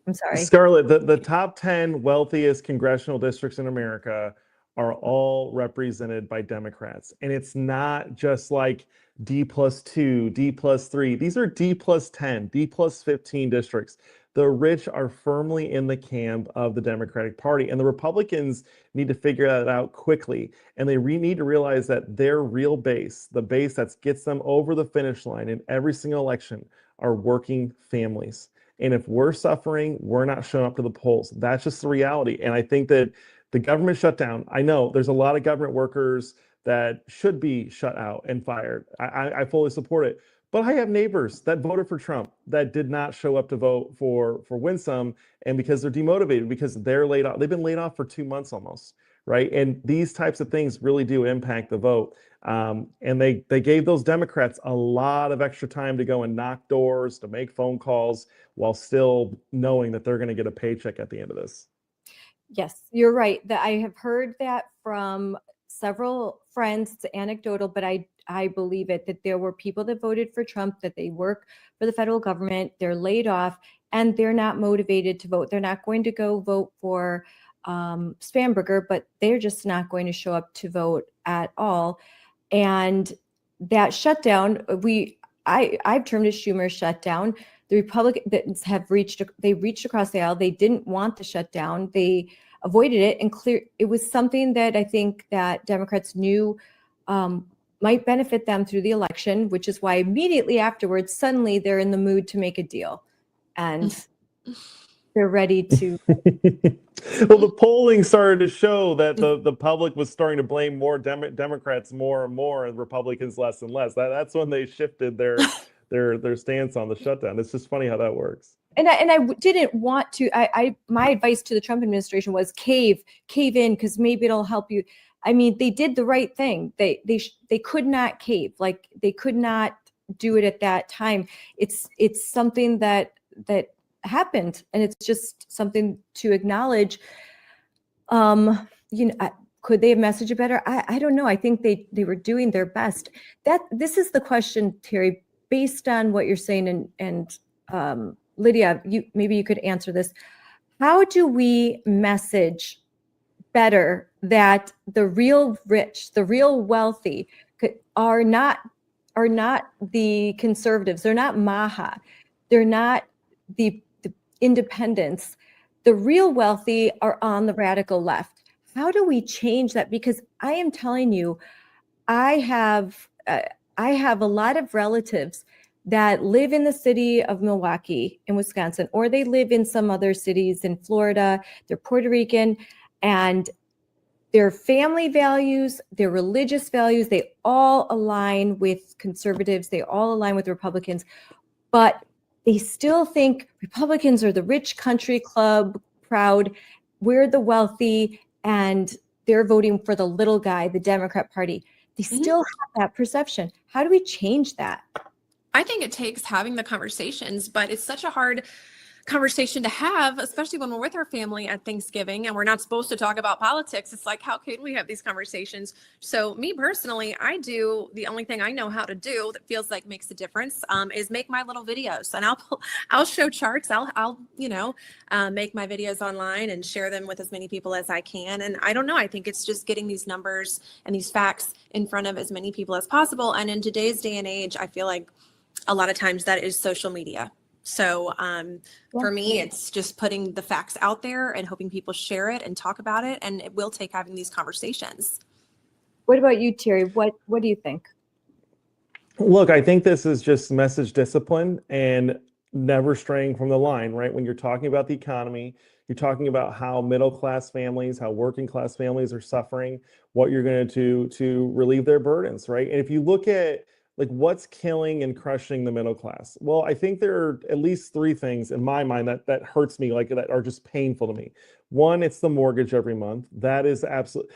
I'm sorry. Scarlett, the top 10 wealthiest congressional districts in America are all represented by Democrats. And it's not just like D+2, D+3. These are D+10, D+15 districts. The rich are firmly in the camp of the Democratic Party, and the Republicans need to figure that out quickly. And they need to realize that their real base, the base that gets them over the finish line in every single election, are working families. And if we're suffering, we're not showing up to the polls. That's just the reality. And I think that the government shutdown, I know there's a lot of government workers that should be shut out and fired. I fully support it. But I have neighbors that voted for Trump that did not show up to vote for Winsome, and because they're demotivated, because they're laid off. They've been laid off for 2 months almost, right? And these types of things really do impact the vote. And they gave those Democrats a lot of extra time to go and knock doors, to make phone calls, while still knowing that they're going to get a paycheck at the end of this. Yes, you're right. That I have heard that from several friends. It's anecdotal, but I believe it, that there were people that voted for Trump, that they work for the federal government, they're laid off, and they're not motivated to vote. They're not going to go vote for Spanberger, but they're just not going to show up to vote at all. And that shutdown, I've termed it Schumer's shutdown. The Republicans have reached across the aisle. They didn't want the shutdown. They avoided it, and it was something that I think that Democrats knew might benefit them through the election, which is why immediately afterwards, suddenly they're in the mood to make a deal, and they're ready to. Well, the polling started to show that the public was starting to blame more Democrats more and more, and Republicans less and less. That's when they shifted their stance on the shutdown. It's just funny how that works. And I didn't want to. My advice to the Trump administration was cave in, because maybe it'll help you. I mean, they did the right thing. They could not cave. They could not do it at that time. It's something that happened, and it's just something to acknowledge. Could they have messaged it better? I don't know. I think they were doing their best. This is the question, Terry, based on what you're saying, and Lydia, maybe you could answer this. How do we message better that the real rich, the real wealthy are not the conservatives? They're not Maha. They're not the independents. The real wealthy are on the radical left. How do we change that? Because I am telling you, I have a lot of relatives that live in the city of Milwaukee in Wisconsin, or they live in some other cities in Florida. They're Puerto Rican, and their family values, their religious values, they all align with conservatives. They all align with Republicans, but they still think Republicans are the rich country club crowd. We're the wealthy, and they're voting for the little guy, the Democrat Party. They still have that perception. How do we change that? I think it takes having the conversations, but it's such a hard conversation to have, especially when we're with our family at Thanksgiving and we're not supposed to talk about politics. It's like, how can we have these conversations? So me personally, I do the only thing I know how to do that feels like makes a difference is make my little videos, and I'll show charts. I'll make my videos online and share them with as many people as I can. And I don't know, I think it's just getting these numbers and these facts in front of as many people as possible. And in today's day and age, I feel like a lot of times that is social media. So for me, it's just putting the facts out there and hoping people share it and talk about it. And it will take having these conversations. What about you, Terry? What do you think? Look, I think this is just message discipline and never straying from the line, right? When you're talking about the economy, you're talking about how middle-class families, how working-class families are suffering, what you're going to do to relieve their burdens, right? And if you look at like what's killing and crushing the middle class, well, I think there are at least three things in my mind that hurts me, like that are just painful to me. One, it's the mortgage every month. That is absolute.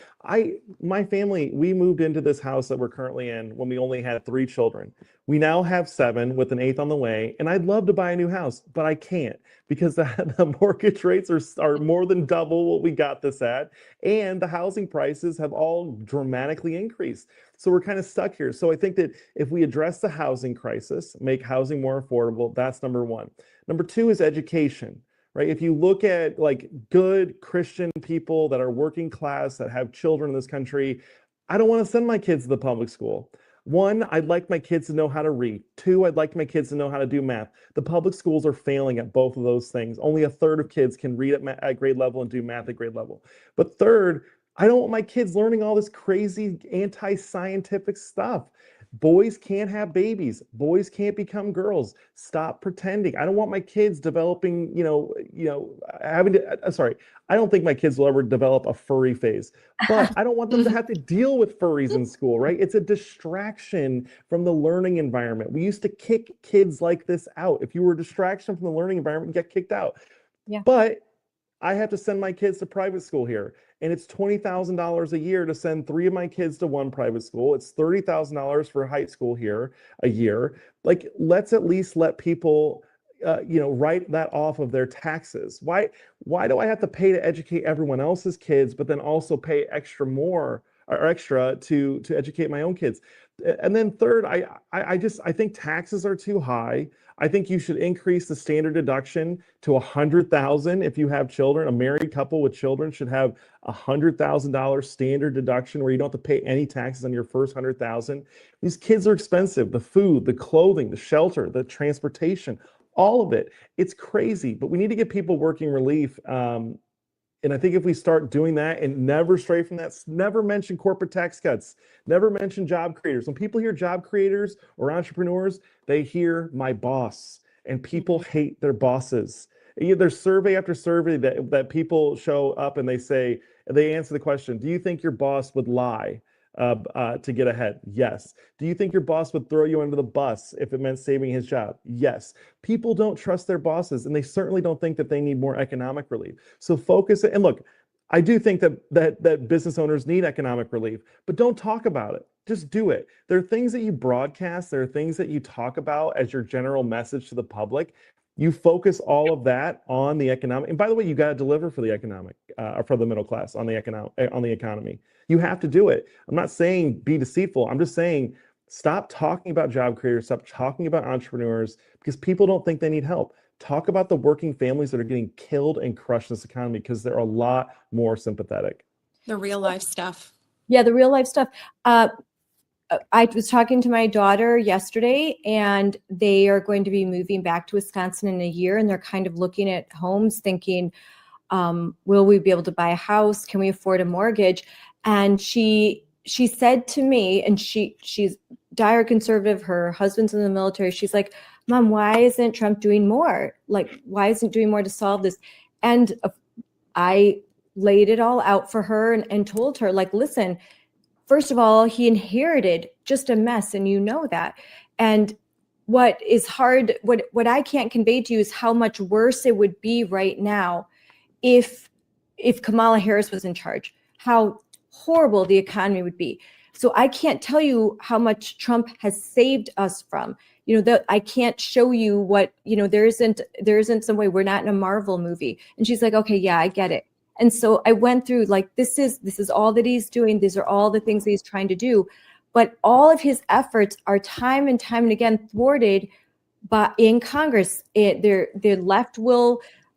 My family, we moved into this house that we're currently in when we only had 3 children. We now have 7 with an 8th on the way, and I'd love to buy a new house, but I can't because the mortgage rates are more than double what we got this at, and the housing prices have all dramatically increased. So we're kind of stuck here. So I think that if we address the housing crisis, make housing more affordable, that's number one. Number 2 is education. Right? If you look at like good Christian people that are working class, that have children in this country, I don't want to send my kids to the public school. 1, I'd like my kids to know how to read. 2, I'd like my kids to know how to do math. The public schools are failing at both of those things. Only a third of kids can read at grade level and do math at grade level. But third, I don't want my kids learning all this crazy anti-scientific stuff. Boys can't have babies. Boys can't become girls. Stop pretending. I don't want my kids developing, having to, sorry, I don't think my kids will ever develop a furry phase, but I don't want them to have to deal with furries in school, right? It's a distraction from the learning environment. We used to kick kids like this out. If you were a distraction from the learning environment, you get kicked out. Yeah. But I have to send my kids to private school here, and it's $20,000 a year to send 3 of my kids to one private school. It's $30,000 for high school here a year. Like, let's at least let people, write that off of their taxes. Why do I have to pay to educate everyone else's kids, but then also pay extra to educate my own kids? And then third, I think taxes are too high. I think you should increase the standard deduction to $100,000 if you have children. A married couple with children should have $100,000 standard deduction where you don't have to pay any taxes on your first $100,000. These kids are expensive. The food, the clothing, the shelter, the transportation, all of it. It's crazy, but we need to get people working relief. And I think if we start doing that and never stray from that, never mention corporate tax cuts, never mention job creators. When people hear job creators or entrepreneurs, they hear my boss, and people hate their bosses. There's survey after survey that people show up and they answer the question, do you think your boss would lie to get ahead? Yes. Do you think your boss would throw you under the bus if it meant saving his job? Yes. People don't trust their bosses, and they certainly don't think that they need more economic relief. So focus. And look, I do think that business owners need economic relief, but don't talk about it. Just do it. There are things that you broadcast. There are things that you talk about as your general message to the public. You focus all of that on the economic. And by the way, you got to deliver for the economic, for the middle class on the economy. You have to do it. I'm not saying be deceitful. I'm just saying stop talking about job creators, stop talking about entrepreneurs, because people don't think they need help. Talk about the working families that are getting killed and crushed in this economy, because they're a lot more sympathetic. The real life stuff. Yeah, the real life stuff. I was talking to my daughter yesterday, and they are going to be moving back to Wisconsin in a year, and they're kind of looking at homes thinking, will we be able to buy a house? Can we afford a mortgage? And she said to me, and she's dire conservative, her husband's in the military. She's like, Mom, why isn't Trump doing more? Like, why isn't doing more to solve this? And I laid it all out for her and told her, like, listen, first of all, he inherited just a mess, and you know that. And what is hard, what I can't convey to you is how much worse it would be right now if Kamala Harris was in charge, how horrible the economy would be. So I can't tell you how much Trump has saved us from. I can't show you what, there isn't some way, we're not in a Marvel movie. And she's like, okay, yeah, I get it. And so I went through like, this is all that he's doing. These are all the things that he's trying to do. But all of his efforts are time and again thwarted in Congress. The left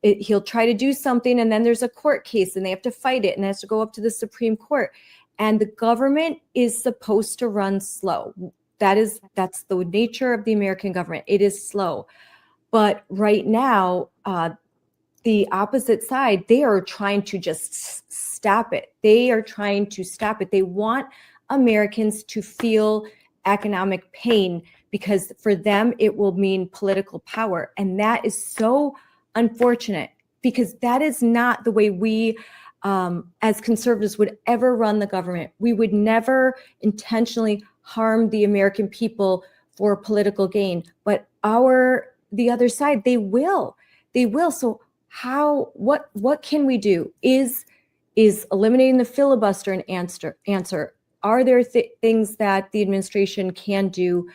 he'll try to do something, and then there's a court case and they have to fight it and it has to go up to the Supreme Court. And the government is supposed to run slow. That's the nature of the American government. It is slow. But right now, the opposite side, they are trying to just stop it. They are trying to stop it. They want Americans to feel economic pain because for them, it will mean political power. And that is so unfortunate because that is not the way we as conservatives would ever run the government. We would never intentionally harm the American people for political gain, but the other side, they will. So what can we do? Is eliminating the filibuster an answer? Are there things that the administration can do?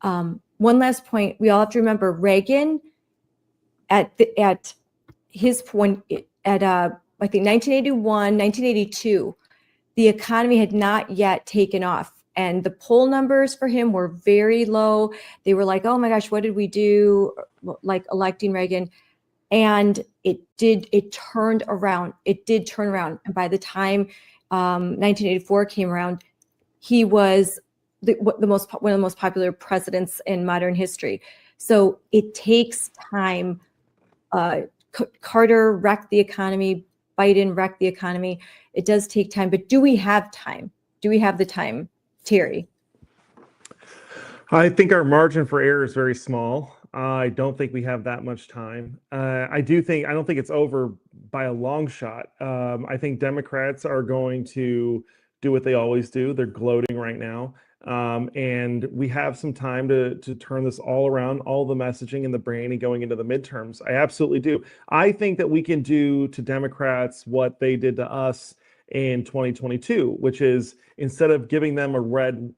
One last point, we all have to remember Reagan at his point I think 1981, 1982, the economy had not yet taken off. And the poll numbers for him were very low. They were like, oh my gosh, what did we do? Like electing Reagan. And it turned around. It did turn around. And by the time 1984 came around, he was one of the most popular presidents in modern history. So it takes time. Carter wrecked the economy. Biden wrecked the economy. It does take time, but do we have time? Do we have the time, Terry? I think our margin for error is very small. I don't think we have that much time. I don't think it's over by a long shot. I think Democrats are going to do what they always do. They're gloating right now. And we have some time to turn this all around, all the messaging and the branding going into the midterms. I absolutely do. I think that we can do to Democrats what they did to us in 2022, which is instead of getting a red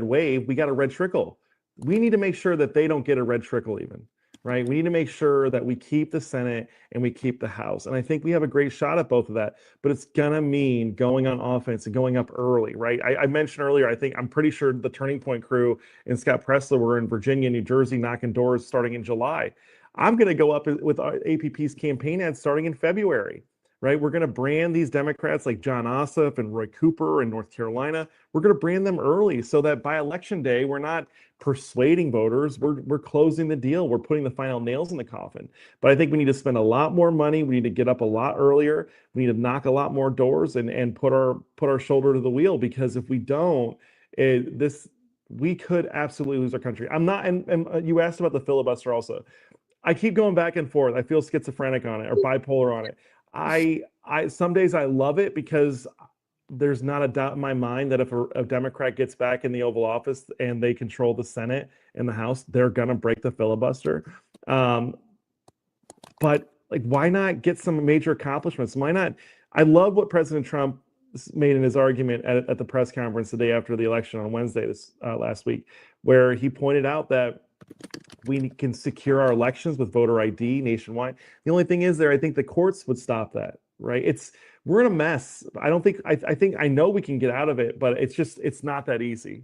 wave, we got a red trickle. We need to make sure that they don't get a red trickle even, right? We need to make sure that we keep the Senate and we keep the House. And I think we have a great shot at both of that, but it's gonna mean going on offense and going up early, right? I mentioned earlier, I'm pretty sure the Turning Point crew and Scott Pressler were in Virginia, New Jersey, knocking doors starting in July. I'm gonna go up with APP's campaign ads starting in February. Right? We're going to brand these Democrats like John Ossoff and Roy Cooper in North Carolina. We're going to brand them early so that by election day, we're not persuading voters. We're closing the deal. We're putting the final nails in the coffin. But I think we need to spend a lot more money. We need to get up a lot earlier. We need to knock a lot more doors and put our shoulder to the wheel, because if we don't, we could absolutely lose our country. And you asked about the filibuster also. I keep going back and forth. I feel schizophrenic on it or bipolar on it. Some days I love it because there's not a doubt in my mind that if a Democrat gets back in the Oval Office and they control the Senate and the House, they're gonna break the filibuster. But like, why not get some major accomplishments? Why not? I love what President Trump made in his argument at the press conference the day after the election on Wednesday last week, where he pointed out that we can secure our elections with voter ID nationwide. The only thing is I think the courts would stop that, right? We're in a mess. I know we can get out of it, but it's not that easy.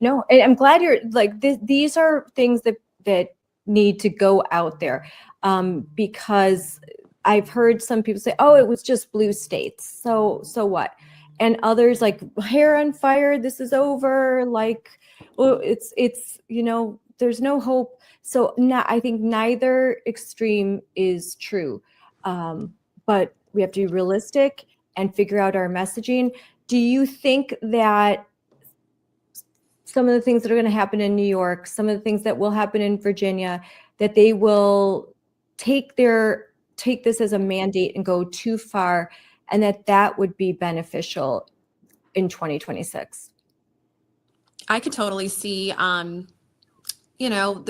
No, and I'm glad you're like, these are things that need to go out there, because I've heard some people say, oh, it was just blue states. So what? And others like, hair on fire, this is over. Like, well, it's there's no hope. So I think neither extreme is true. But we have to be realistic and figure out our messaging. Do you think that some of the things that are going to happen in New York, some of the things that will happen in Virginia, that they will take this as a mandate and go too far, and that would be beneficial in 2026? I could totally see, the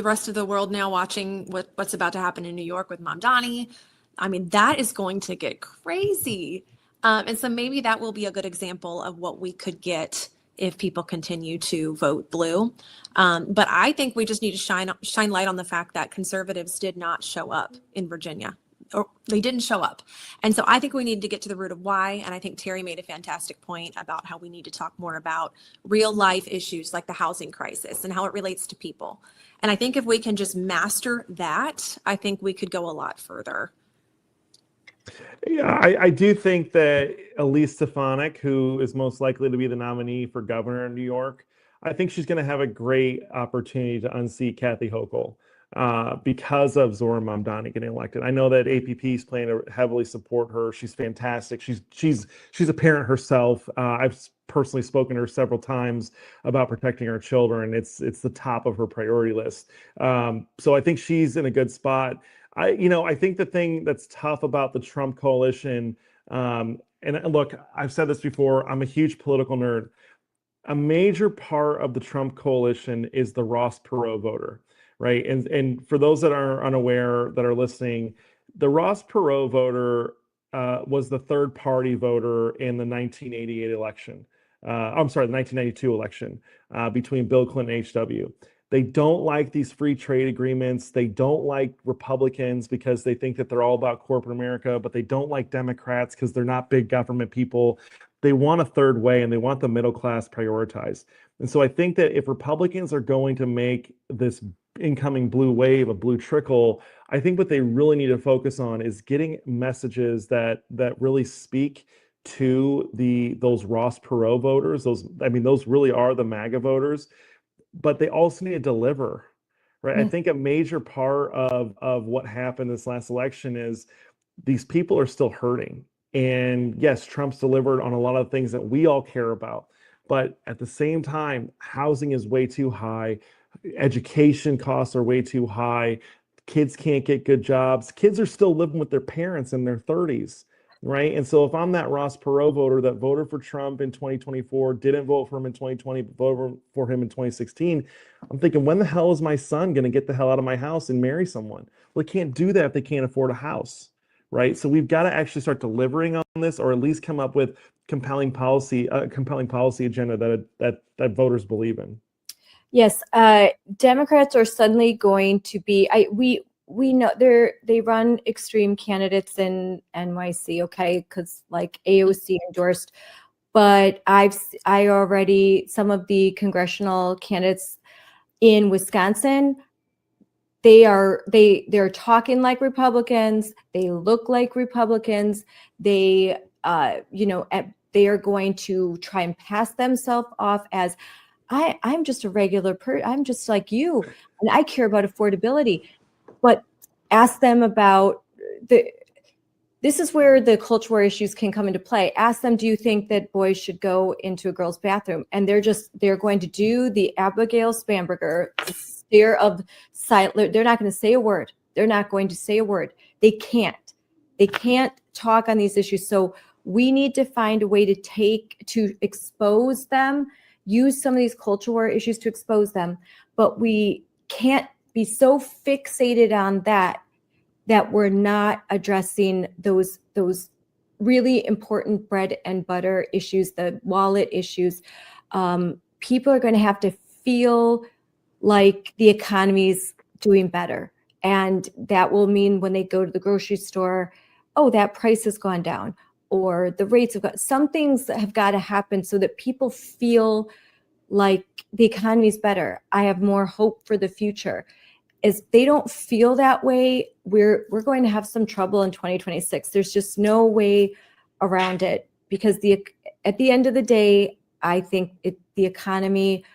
rest of the world now watching what's about to happen in New York with Mamdani. I mean, that is going to get crazy. And so maybe that will be a good example of what we could get if people continue to vote blue. But I think we just need to shine light on the fact that conservatives did not show up in Virginia, or they didn't show up. And so I think we need to get to the root of why. And I think Terry made a fantastic point about how we need to talk more about real life issues like the housing crisis and how it relates to people. And I think if we can just master that, I think we could go a lot further. Yeah, I do think that Elise Stefanik, who is most likely to be the nominee for governor in New York, I think she's going to have a great opportunity to unseat Kathy Hochul because of Zohran Mamdani getting elected. I know that APP is planning to heavily support her. She's fantastic. She's a parent herself. I've personally spoken to her several times about protecting our children. It's the top of her priority list. So I think she's in a good spot. I think the thing that's tough about the Trump coalition, and look, I've said this before, I'm a huge political nerd. A major part of the Trump coalition is the Ross Perot voter, right? And for those that are unaware, that are listening, the Ross Perot voter was the third party voter in the 1988 election. I'm sorry, the 1992 election between Bill Clinton and H.W. They don't like these free trade agreements. They don't like Republicans because they think that they're all about corporate America, but they don't like Democrats because they're not big government people. They want a third way and they want the middle class prioritized. And so I think that if Republicans are going to make this incoming blue wave a blue trickle, I think what they really need to focus on is getting messages that really speak to those Ross Perot voters. Those really are the MAGA voters. But they also need to deliver, right? I think a major part of what happened this last election is these people are still hurting. And yes, Trump's delivered on a lot of things that we all care about. But at the same time, housing is way too high. Education costs are way too high. Kids can't get good jobs. Kids are still living with their parents in their 30s. Right. And so if I'm that Ross Perot voter that voted for Trump in 2024, didn't vote for him in 2020, but voted for him in 2016, I'm thinking, when the hell is my son going to get the hell out of my house and marry someone? Well, they can't do that if they can't afford a house. Right. So we've got to actually start delivering on this, or at least come up with compelling policy agenda that voters believe in. Yes. Democrats are suddenly going to be, we know they run extreme candidates in NYC, okay, because like AOC endorsed, but I already, some of the congressional candidates in Wisconsin, they're talking like Republicans, they look like Republicans, they they are going to try and pass themselves off as I'm just a regular person, I'm just like you, and I care about affordability. But ask them about this is where the culture war issues can come into play. Ask them, do you think that boys should go into a girl's bathroom? And they're going to do the Abigail Spanberger stare of silence. They're not going to say a word. They're not going to say a word. They can't talk on these issues. So we need to find a way to expose them, use some of these culture war issues to expose them, but we can't be so fixated on that we're not addressing those really important bread and butter issues, the wallet issues. People are going to have to feel like the economy's doing better. And that will mean when they go to the grocery store, oh, that price has gone down, or the rates have got, some things have got to happen so that people feel like the economy's better. I have more hope for the future. If they don't feel that way, we're going to have some trouble in 2026. There's just no way around it, because at the end of the day, I think the economy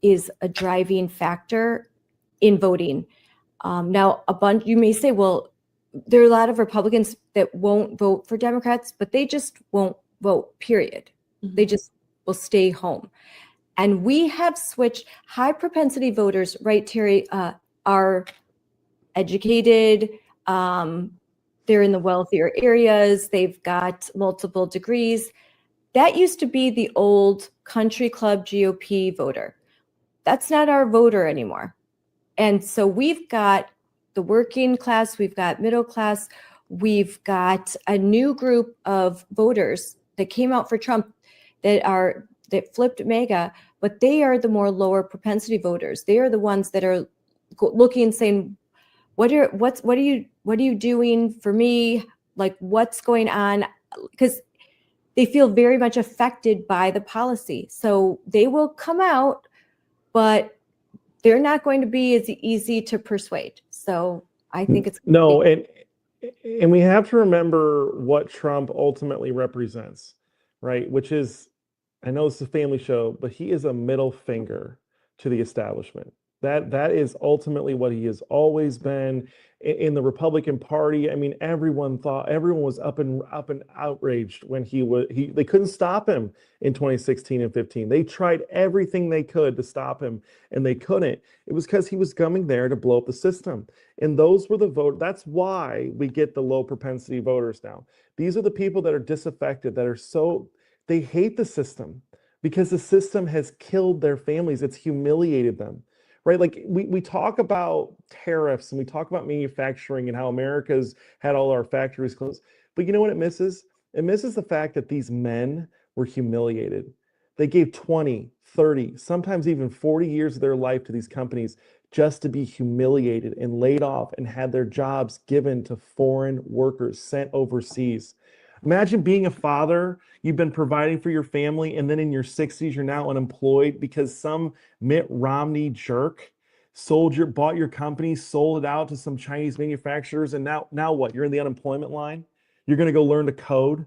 is a driving factor in voting. Now, you may say, well, there are a lot of Republicans that won't vote for Democrats, but they just won't vote, period. Mm-hmm. They just will stay home. And we have switched high propensity voters, right, Terry, are educated, they're in the wealthier areas, they've got multiple degrees. That used to be the old country club GOP voter. That's not our voter anymore. And so we've got the working class, we've got middle class, we've got a new group of voters that came out for Trump that are that flipped MAGA, but they are the more lower propensity voters. They are the ones that are looking and saying, what are you doing for me? Like, what's going on? Because they feel very much affected by the policy. So they will come out, but they're not going to be as easy to persuade. So I think it's no, and we have to remember what Trump ultimately represents, right? Which is, I know it's a family show, but he is a middle finger to the establishment. That is ultimately what he has always been in the Republican Party. I mean, everyone was up and outraged when they couldn't stop him in 2016 and 15. They tried everything they could to stop him, and they couldn't. It was because he was coming there to blow up the system. And those were the vote. That's why we get the low propensity voters now. These are the people that are disaffected, they hate the system because the system has killed their families. It's humiliated them. Right? Like we talk about tariffs and we talk about manufacturing and how America's had all our factories closed. But you know what it misses? It misses the fact that these men were humiliated. They gave 20, 30, sometimes even 40 years of their life to these companies just to be humiliated and laid off and had their jobs given to foreign workers sent overseas. Imagine being a father, you've been providing for your family, and then in your 60s, you're now unemployed because some Mitt Romney jerk bought your company, sold it out to some Chinese manufacturers, and now what? You're in the unemployment line? You're going to go learn to code,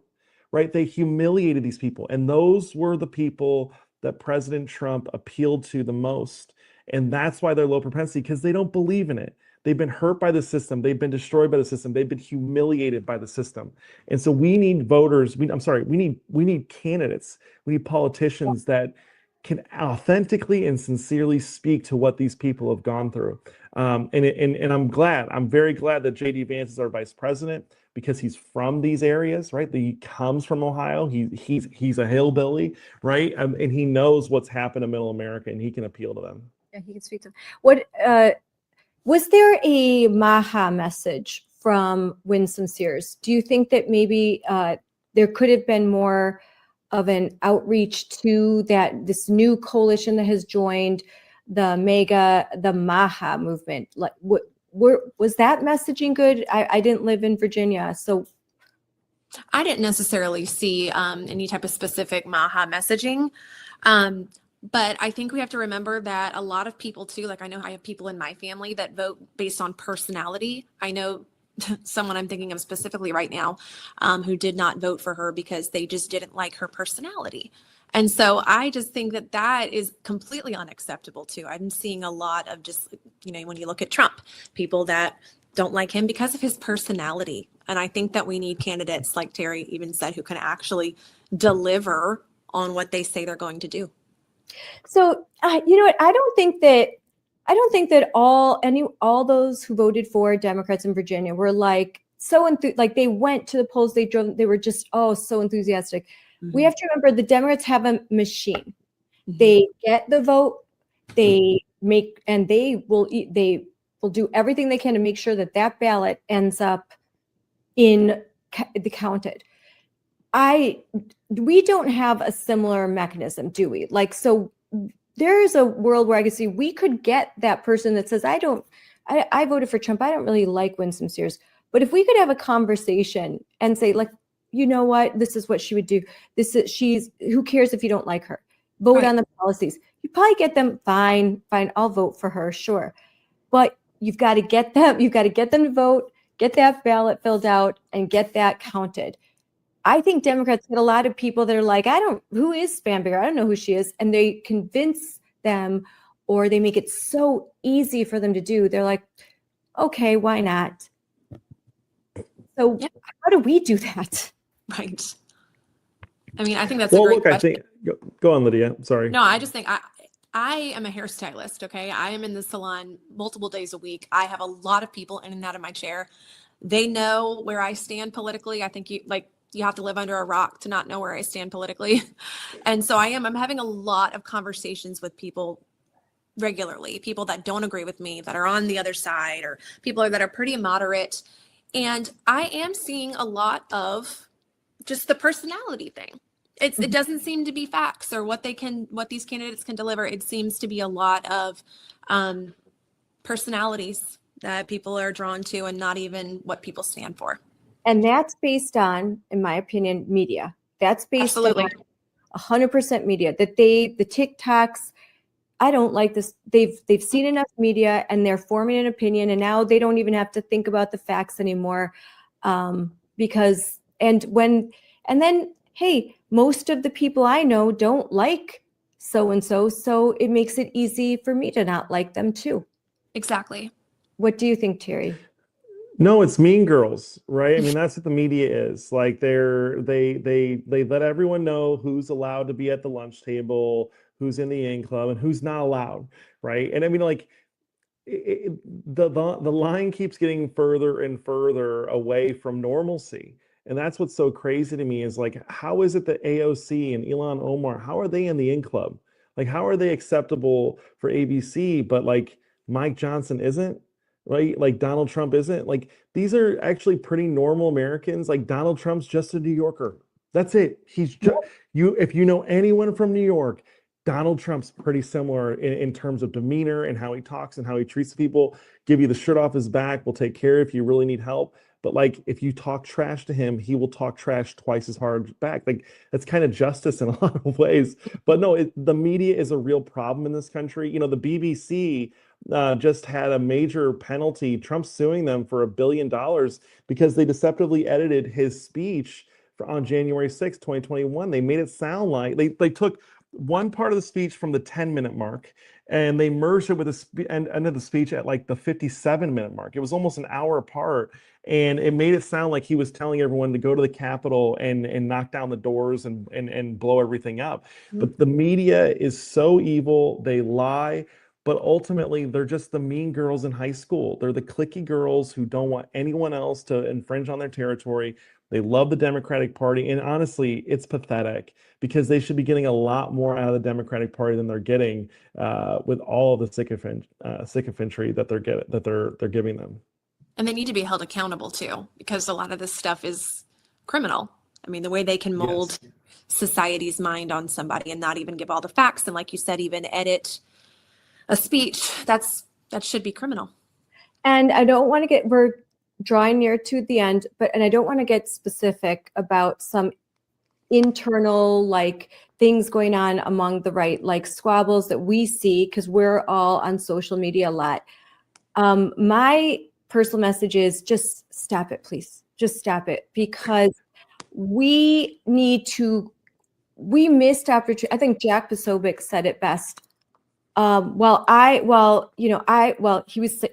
right? They humiliated these people, and those were the people that President Trump appealed to the most. And that's why they're low propensity, because they don't believe in it. They've been hurt by the system. They've been destroyed by the system. They've been humiliated by the system. And so we need voters. We need candidates. We need politicians that can authentically and sincerely speak to what these people have gone through. And I'm very glad that J.D. Vance is our vice president because he's from these areas, right? He comes from Ohio. He's a hillbilly, right? And he knows what's happened in Middle America, and he can appeal to them. Yeah, he can speak to them. What was there a Maha message from Winsome Sears? Do you think that maybe there could have been more of an outreach to this new coalition that has joined the Maha movement? Like, was that messaging good? I didn't live in Virginia, so I didn't necessarily see any type of specific Maha messaging. But I think we have to remember that a lot of people too, like I know I have people in my family that vote based on personality. I know someone I'm thinking of specifically right now who did not vote for her because they just didn't like her personality. And so I just think that is completely unacceptable too. I'm seeing a lot of just, when you look at Trump, people that don't like him because of his personality. And I think that we need candidates, like Terry even said, who can actually deliver on what they say they're going to do. So, you know what? I don't think that all those who voted for Democrats in Virginia were like like they went to the polls, they drove, they were just so enthusiastic. Mm-hmm. We have to remember the Democrats have a machine. Mm-hmm. They get the vote, they will do everything they can to make sure that ballot ends up in the counted. We don't have a similar mechanism, do we? Like, so there's a world where I could see we could get that person that says, I voted for Trump. I don't really like Winsome Sears. But if we could have a conversation and say, like, you know what, this is what she would do. Who cares if you don't like her? Vote right on the policies. You probably get them, fine, I'll vote for her, sure. But you've got to get them to vote, get that ballot filled out, and get that counted. I think Democrats get a lot of people that are like, who is Spanberger? I don't know who she is. And they convince them, or they make it so easy for them to do. They're like, okay, why not? So How do we do that? Right. I mean, I think that's a great question. Go on, Lydia. Sorry. No, I just think I am a hairstylist. Okay. I am in the salon multiple days a week. I have a lot of people in and out of my chair. They know where I stand politically. I think you have to live under a rock to not know where I stand politically. And so I'm having a lot of conversations with people regularly, people that don't agree with me, that are on the other side, or people that are pretty moderate. And I am seeing a lot of just the personality thing. It doesn't seem to be facts or what these candidates can deliver. It seems to be a lot of personalities that people are drawn to and not even what people stand for. And that's based on, in my opinion, media. That's based Absolutely. on 100% media. That the TikToks, I don't like this. They've seen enough media and they're forming an opinion, and now they don't even have to think about the facts anymore. Because then hey, most of the people I know don't like so and so it makes it easy for me to not like them too. Exactly. What do you think, Terry? No, it's Mean Girls, right? I mean, that's what the media is. Like they let everyone know who's allowed to be at the lunch table, who's in the in club, and who's not allowed, right? And I mean, like the line keeps getting further and further away from normalcy. And that's what's so crazy to me is like, how is it that AOC and Elon Omar, how are they in the in club? Like, how are they acceptable for ABC, but like Mike Johnson isn't? Right? Like Donald Trump isn't. Like these are actually pretty normal Americans. Like Donald Trump's just a New Yorker. That's it. He's just you. If you know anyone from New York, Donald Trump's pretty similar in terms of demeanor and how he talks and how he treats people. Give you the shirt off his back. Will take care if you really need help. But like if you talk trash to him, he will talk trash twice as hard back. Like that's kind of justice in a lot of ways. But no, the media is a real problem in this country. You know, the BBC just had a major penalty. Trump's suing them for $1 billion because they deceptively edited his speech on January 6, 2021. They made it sound like they took one part of the speech from the 10-minute mark and they merged it with the end of the speech at like the 57-minute mark. It was almost an hour apart. And it made it sound like he was telling everyone to go to the Capitol and knock down the doors and blow everything up. But the media is so evil. They lie. But ultimately, they're just the mean girls in high school. They're the cliquey girls who don't want anyone else to infringe on their territory. They love the Democratic Party. And honestly, it's pathetic because they should be getting a lot more out of the Democratic Party than they're getting with all of the sycophantry that they're giving them. And they need to be held accountable too, because a lot of this stuff is criminal. I mean, the way they can mold society's mind on somebody and not even give all the facts. And like you said, even edit a speech, that should be criminal. And I don't want to we're drawing near to the end, and I don't want to get specific about some internal like things going on among the right, like squabbles that we see because we're all on social media a lot. My personal message is just stop it, please. Just stop it, because we missed opportunity. I think Jack Posobiec said it best. He was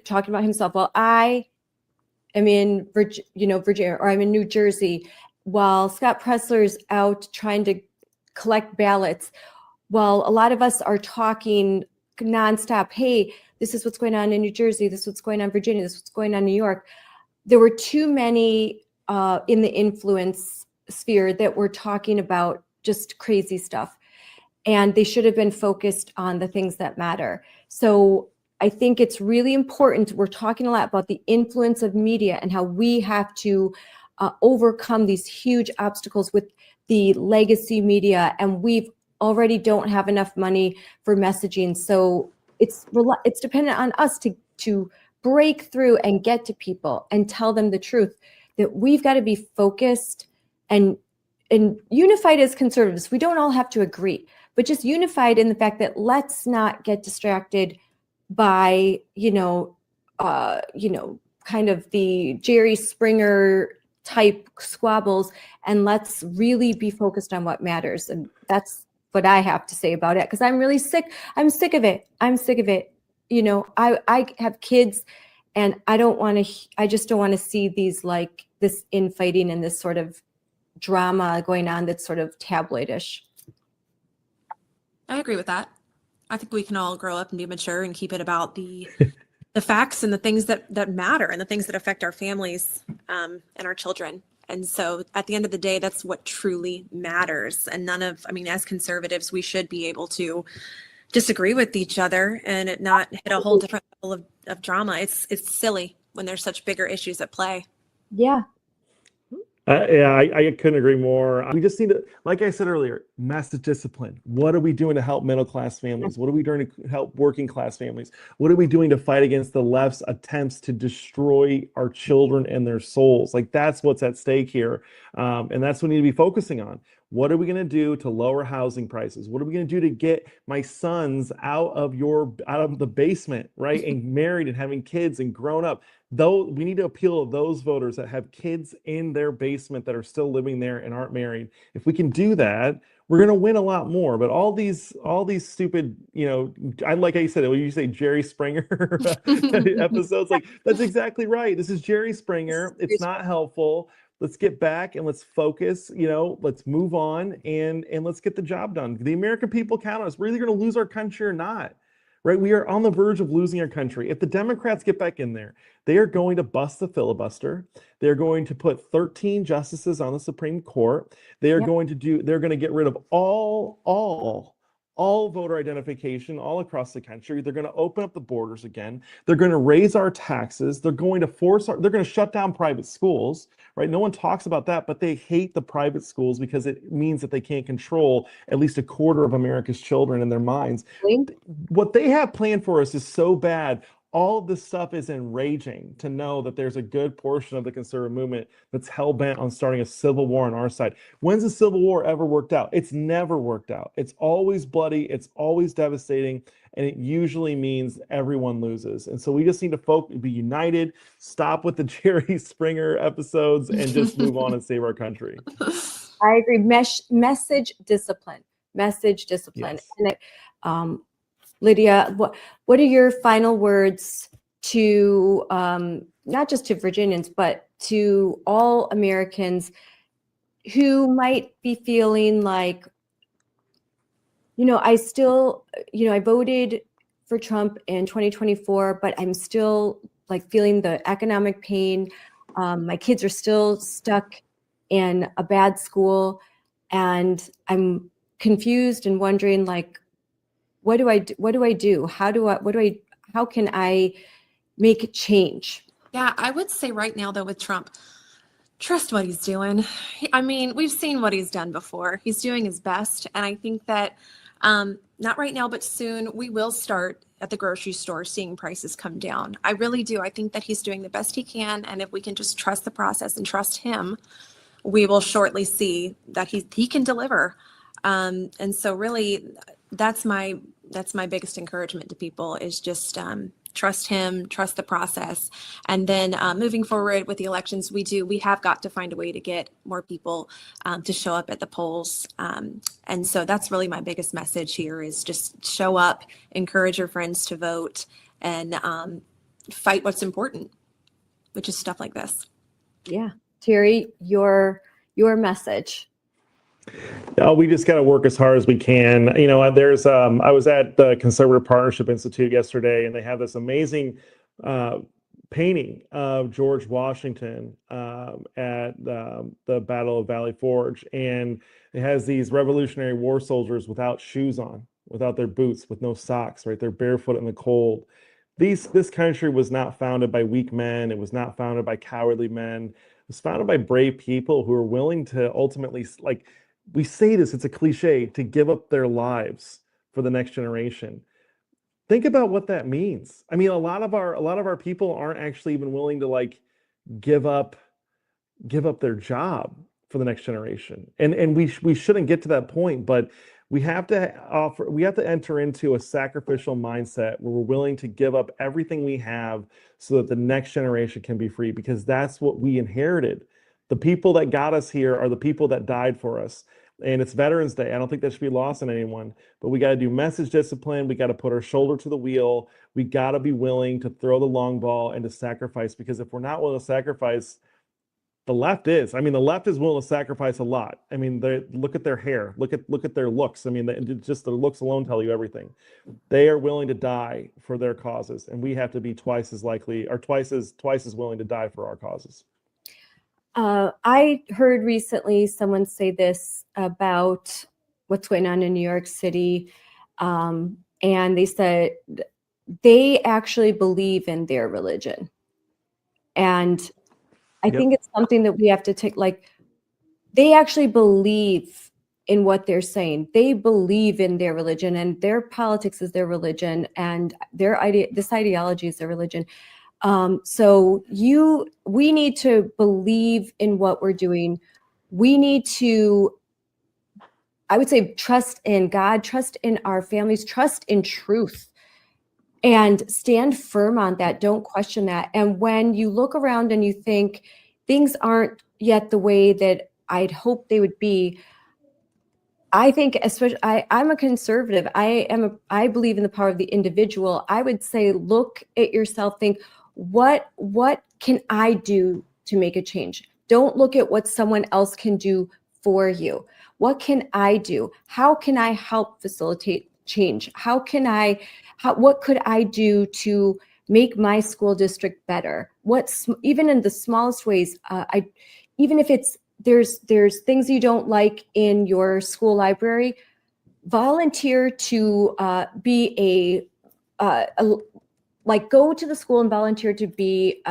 talking about himself. Well, I am in Virginia, or I'm in New Jersey, while Scott Pressler's out trying to collect ballots. Well, a lot of us are talking nonstop. Hey, this is what's going on in New Jersey. This is what's going on in Virginia. This is what's going on in New York. There were too many in the influence sphere that were talking about just crazy stuff. And they should have been focused on the things that matter. So I think it's really important. We're talking a lot about the influence of media and how we have to overcome these huge obstacles with the legacy media. And we've already don't have enough money for messaging. So it's dependent on us to break through and get to people and tell them the truth, that we've got to be focused and unified as conservatives. We don't all have to agree, but just unified in the fact that let's not get distracted by, kind of the Jerry Springer type squabbles, and let's really be focused on what matters. And that's what I have to say about it, because I'm really sick. I'm sick of it. I have kids, and I just don't want to see these like this infighting and this sort of drama going on that's sort of tabloidish. I agree with that. I think we can all grow up and be mature and keep it about the facts and the things that matter and the things that affect our families and our children. And so at the end of the day, that's what truly matters. And as conservatives, we should be able to disagree with each other and it not hit a whole different level of drama. It's silly when there's such bigger issues at play. Yeah. I couldn't agree more. We just need to, like I said earlier, massive discipline. What are we doing to help middle class families? What are we doing to help working class families? What are we doing to fight against the left's attempts to destroy our children and their souls? Like that's what's at stake here, and that's what we need to be focusing on. What are we going to do to lower housing prices? What are we going to do to get my sons out of the basement, right, and married and having kids and grown up? Though we need to appeal to those voters that have kids in their basement that are still living there and aren't married. If we can do that, we're going to win a lot more. But all these stupid, I like how you said it. When you say Jerry Springer episodes, like that's exactly right. This is Jerry Springer. It's not helpful. Let's get back and let's focus. Let's move on and let's get the job done. The American people count on us. We're either going to lose our country or not. Right? We are on the verge of losing our country. If the Democrats get back in there, they are going to bust the filibuster. They're going to put 13 justices on the Supreme Court. They are going to they're going to get rid of all voter identification all across the country. They're going to open up the borders again. They're going to raise our taxes. They're going to they're going to shut down private schools, right? No one talks about that, but they hate the private schools because it means that they can't control at least a quarter of America's children in their minds. What they have planned for us is so bad. All of this stuff is enraging to know that there's a good portion of the conservative movement that's hell-bent on starting a civil war on our side. When's a civil war ever worked out? It's never worked out. It's always bloody, it's always devastating, and it usually means everyone loses. And so we just need to be united, stop with the Jerry Springer episodes, and just move on and save our country. I agree. Message discipline. Message discipline. Yes. And Lydia, what are your final words to not just to Virginians, but to all Americans who might be feeling like, I still, I voted for Trump in 2024, but I'm still like feeling the economic pain. My kids are still stuck in a bad school, and I'm confused and wondering, like, what do I do? How can I make a change? Yeah, I would say right now, though, with Trump, trust what he's doing. I mean, we've seen what he's done before. He's doing his best. And I think that not right now, but soon we will start at the grocery store seeing prices come down. I really do. I think that he's doing the best he can. And if we can just trust the process and trust him, we will shortly see that he can deliver. And so really, that's my biggest encouragement to people is just trust him, trust the process. And then moving forward with the elections, we have got to find a way to get more people to show up at the polls. And so that's really my biggest message here is just show up, encourage your friends to vote, and fight what's important, which is stuff like this. Yeah. Terry, your message. We just got to work as hard as we can. There's I was at the Conservative Partnership Institute yesterday, and they have this amazing painting of George Washington at the Battle of Valley Forge, and it has these Revolutionary War soldiers without shoes on, without their boots, with no socks. Right, they're barefoot in the cold. This country was not founded by weak men. It was not founded by cowardly men. It was founded by brave people who are willing to ultimately, like, we say this, it's a cliche, to give up their lives for the next generation. Think about what that means. I mean, a lot of our people aren't actually even willing to like give up their job for the next generation. And we shouldn't get to that point, but we have to enter into a sacrificial mindset where we're willing to give up everything we have so that the next generation can be free, because that's what we inherited. The people that got us here are the people that died for us. And it's Veterans Day. I don't think that should be lost on anyone, but we got to do message discipline. We got to put our shoulder to the wheel. We got to be willing to throw the long ball and to sacrifice, because if we're not willing to sacrifice, the left is. I mean, the left is willing to sacrifice a lot. I mean, look at their hair. Look at their looks. I mean, just the looks alone tell you everything. They are willing to die for their causes, and we have to be twice as likely, or twice as willing to die for our causes. I heard recently someone say this about what's going on in New York City, and they said they actually believe in their religion, and I think it's something that we have to take, like, they actually believe in what they're saying. They believe in their religion, and their politics is their religion, and this ideology is their religion. So we need to believe in what we're doing. We need to, I would say, trust in God, trust in our families, trust in truth, and stand firm on that. Don't question that. And when you look around and you think things aren't yet the way that I'd hope they would be, I think, especially, I'm a conservative. I believe in the power of the individual. I would say, look at yourself, think, what can I do to make a change? Don't look at what someone else can do for you. What can I do? How can I help facilitate change? What could I do to make my school district better? Even in the smallest ways, even if it's, there's things you don't like in your school library, volunteer to go to the school and volunteer to be,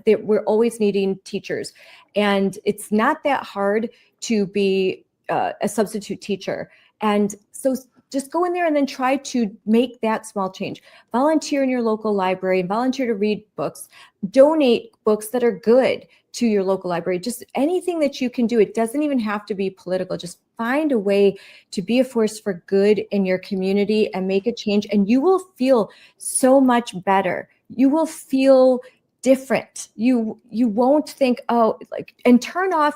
we're always needing teachers. And it's not that hard to be a substitute teacher. And so just go in there and then try to make that small change. Volunteer in your local library and volunteer to read books. Donate books that are good to your local library. Just anything that you can do. It doesn't even have to be political. Just find a way to be a force for good in your community and make a change. And you will feel so much better. You will feel different. You won't think, oh, and turn off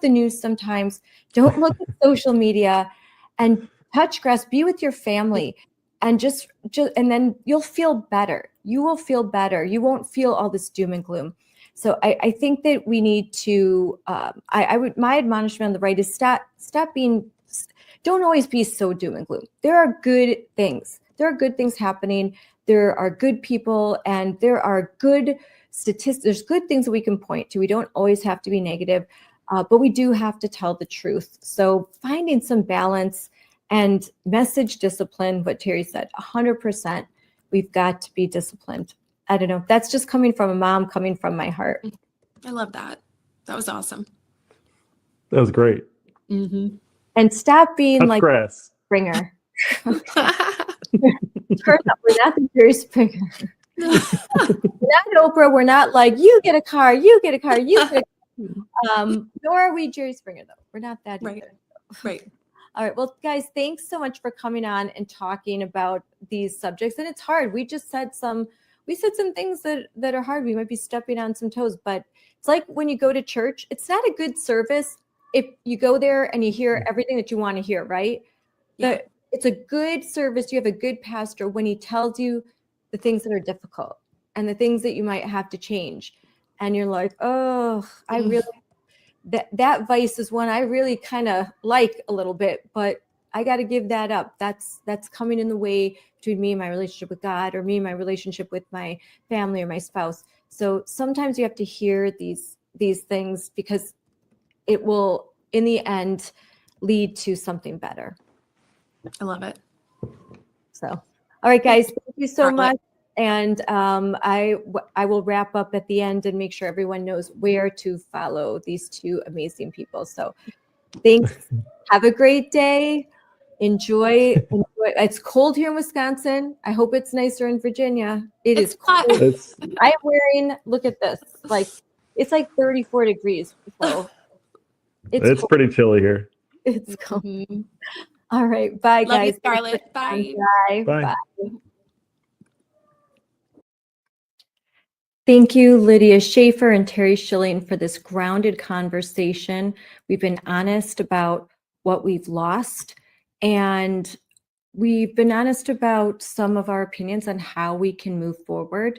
the news sometimes. Don't look at social media, and touch grass, be with your family, and just and then you'll feel better. You will feel better. You won't feel all this doom and gloom. So I think that we need to, my admonishment on the right is stop being, don't always be so doom and gloom. There are good things. There are good things happening. There are good people, and there are good statistics. There's good things that we can point to. We don't always have to be negative, but we do have to tell the truth. So finding some balance and message discipline, what Terry said, 100%, we've got to be disciplined. I don't know. That's just coming from a mom, coming from my heart. I love that. That was awesome. That was great. Mm-hmm. And stop being Touch like grass. Springer. We're not the Jerry Springer. We're not Oprah. We're not like, you get a car, you get a car, you get a car. Nor are we Jerry Springer, though. We're not that either. Right. All right. Well, guys, thanks so much for coming on and talking about these subjects. And it's hard. We said some things that are hard. We might be stepping on some toes, but it's like when you go to church, it's not a good service if you go there and you hear everything that you want to hear, right? Yeah. It's a good service. You have a good pastor when he tells you the things that are difficult and the things that you might have to change. And you're like, oh, I really, that vice is one I really kind of like a little bit, but I got to give that up. That's coming in the way between me and my relationship with God, or me and my relationship with my family or my spouse. So sometimes you have to hear these things, because it will, in the end, lead to something better. I love it. So, all right, guys, thank you so much. And I will wrap up at the end and make sure everyone knows where to follow these two amazing people. So thanks. Have a great day. Enjoy. It's cold here in Wisconsin. I hope it's nicer in Virginia. It's cold. I am wearing, look at this, it's like 34 degrees. So it's pretty chilly here. It's cold. Mm-hmm. All right. Bye, Love guys. you, Scarlett. Bye. Bye. Bye. Bye. Thank you, Lydia Schaffer and Terry Schilling, for this grounded conversation. We've been honest about what we've lost, and we've been honest about some of our opinions on how we can move forward,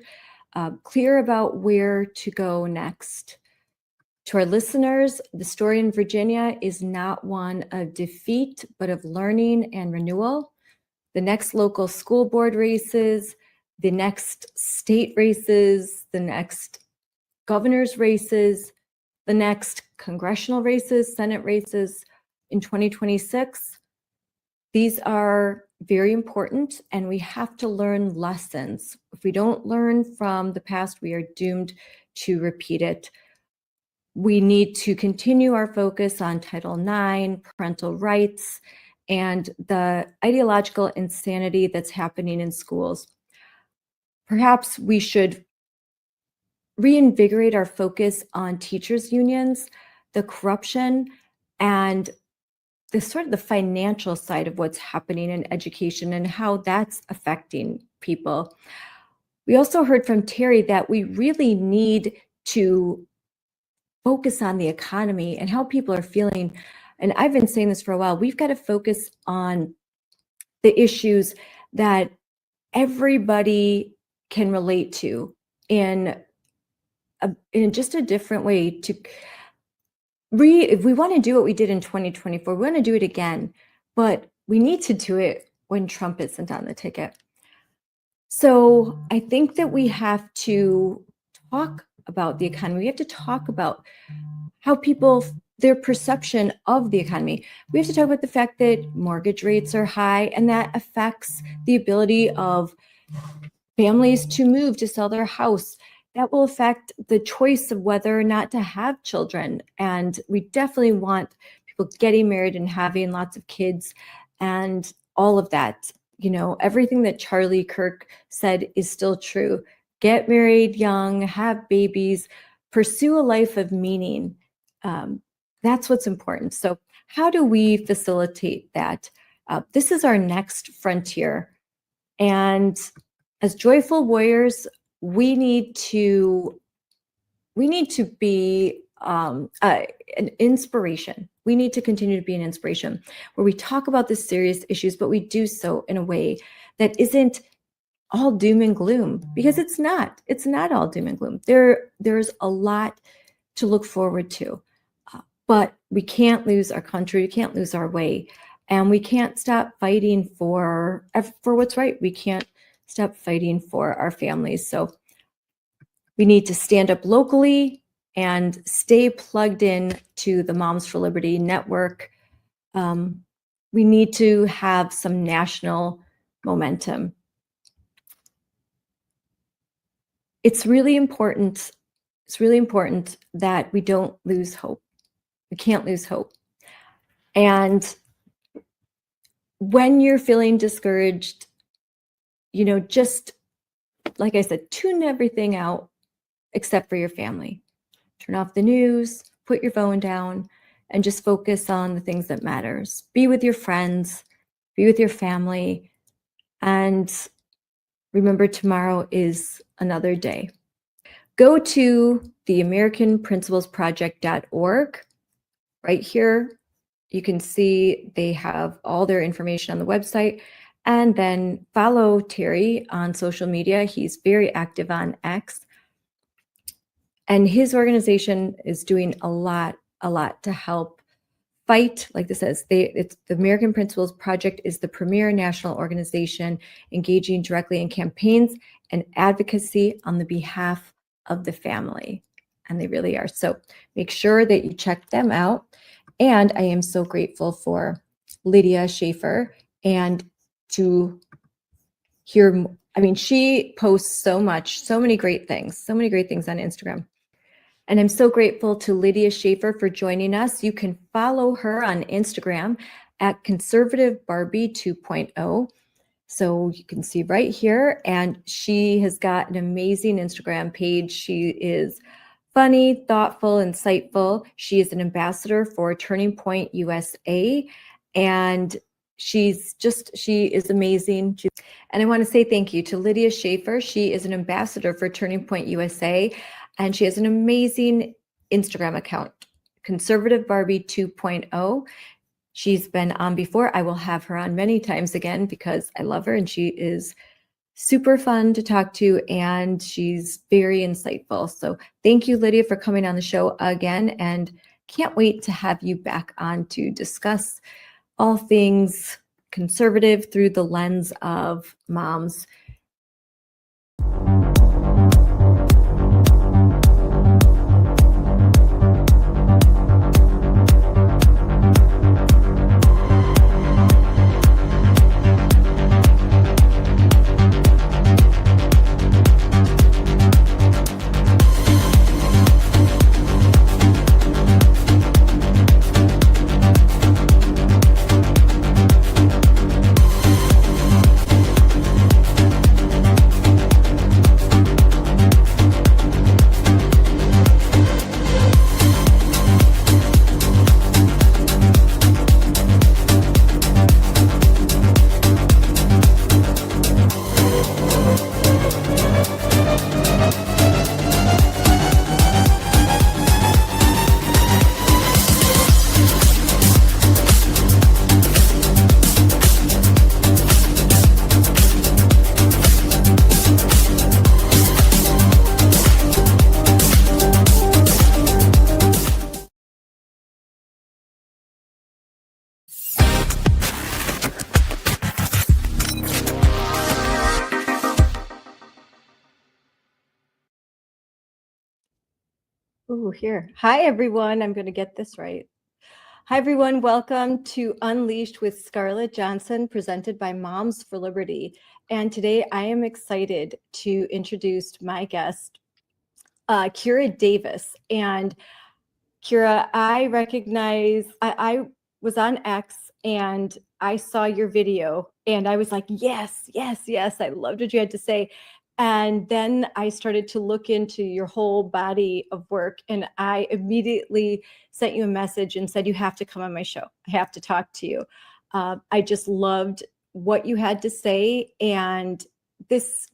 clear about where to go next. To our listeners, the story in Virginia is not one of defeat, but of learning and renewal. The next local school board races, the next state races, the next governor's races, the next congressional races, Senate races in 2026. These are very important, and we have to learn lessons. If we don't learn from the past, we are doomed to repeat it. We need to continue our focus on Title IX, parental rights, and the ideological insanity that's happening in schools. Perhaps we should reinvigorate our focus on teachers' unions, the corruption, and the sort of the financial side of what's happening in education and how that's affecting people. We also heard from Terry that we really need to focus on the economy and how people are feeling. And I've been saying this for a while. We've got to focus on the issues that everybody can relate to in just a different way. If we want to do what we did in 2024, we want to do it again, but we need to do it when Trump isn't on the ticket. So I think that we have to talk about the economy. We have to talk about how people, their perception of the economy. We have to talk about the fact that mortgage rates are high, and that affects the ability of families to move, to sell their house. That will affect the choice of whether or not to have children. And we definitely want people getting married and having lots of kids and all of that. You know, everything that Charlie Kirk said is still true. Get married young, have babies, pursue a life of meaning. That's what's important. So how do we facilitate that? This is our next frontier. And as joyful warriors, we need to be an inspiration. We need to continue to be an inspiration where we talk about the serious issues, but we do so in a way that isn't all doom and gloom, because it's not all doom and gloom. There's a lot to look forward to, but we can't lose our country. We can't lose our way, and we can't stop fighting for what's right. We can't stop fighting for our families. So we need to stand up locally and stay plugged in to the Moms for Liberty network. We need to have some national momentum. It's really important. It's really important that we don't lose hope. We can't lose hope. And when you're feeling discouraged, you know, just like I said, tune everything out except for your family. Turn off the news, put your phone down, and just focus on the things that matters. Be with your friends, be with your family, and remember, tomorrow is another day. Go to the AmericanPrinciplesProject.org. Right here, you can see they have all their information on the website. And then follow Terry on social media. He's very active on X. And his organization is doing a lot to help fight. Like this says, the American Principles Project is the premier national organization engaging directly in campaigns and advocacy on the behalf of the family. And they really are. So make sure that you check them out. And I am so grateful for Lydia Schaffer and to hear, I mean, she posts so many great things on Instagram. And I'm so grateful to Lydia Schaffer for joining us. You can follow her on Instagram at Conservative Barbie 2.0. So you can see right here. And she has got an amazing Instagram page. She is funny, thoughtful, insightful. She is an ambassador for Turning Point USA. And she is amazing. And I want to say thank you to Lydia Schaffer. She is an ambassador for Turning Point USA. And she has an amazing Instagram account, Conservative Barbie 2.0. She's been on before. I will have her on many times again because I love her and she is super fun to talk to and she's very insightful. So thank you, Lydia, for coming on the show again, and can't wait to have you back on to discuss all things conservative through the lens of moms. Ooh, here. Hi, everyone. I'm going to get this right. Hi, everyone. Welcome to Unleashed with Scarlett Johnson, presented by Moms for Liberty. And today I am excited to introduce my guest, Kira Davis. And Kira, I recognize, I was on X and I saw your video and I was like, yes, yes, yes. I loved what you had to say. And then I started to look into your whole body of work and I immediately sent you a message and said, you have to come on my show. I have to talk to you. I just loved what you had to say. And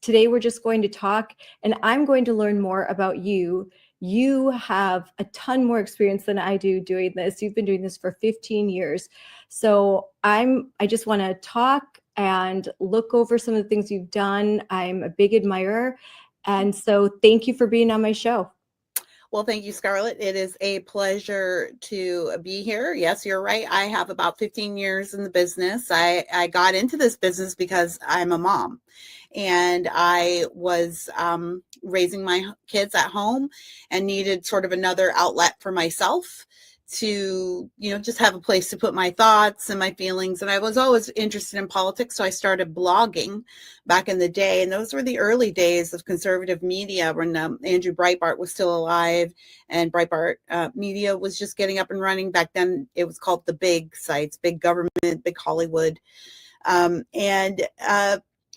today we're just going to talk and I'm going to learn more about you. You have a ton more experience than I do doing this. You've been doing this for 15 years. So I just want to talk and look over some of the things you've done. I'm a big admirer. And so thank you for being on my show. Well, thank you, Scarlett. It is a pleasure to be here. Yes, you're right. I have about 15 years in the business. I got into this business because I'm a mom and I was raising my kids at home and needed sort of another outlet for myself to, just have a place to put my thoughts and my feelings. And I was always interested in politics. So I started blogging back in the day. And those were the early days of conservative media when Andrew Breitbart was still alive and Breitbart media was just getting up and running. Back then it was called the big sites, big government, big Hollywood.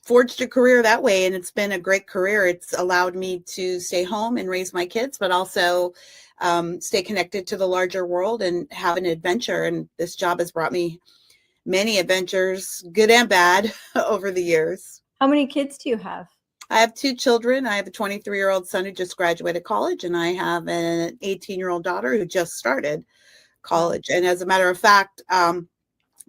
Forged a career that way. And it's been a great career. It's allowed me to stay home and raise my kids, but also stay connected to the larger world and have an adventure. And this job has brought me many adventures, good and bad, over the years. How many kids do you have? I have 2 children. I have a 23-year-old son who just graduated college, and I have an 18-year-old daughter who just started college. And as a matter of fact,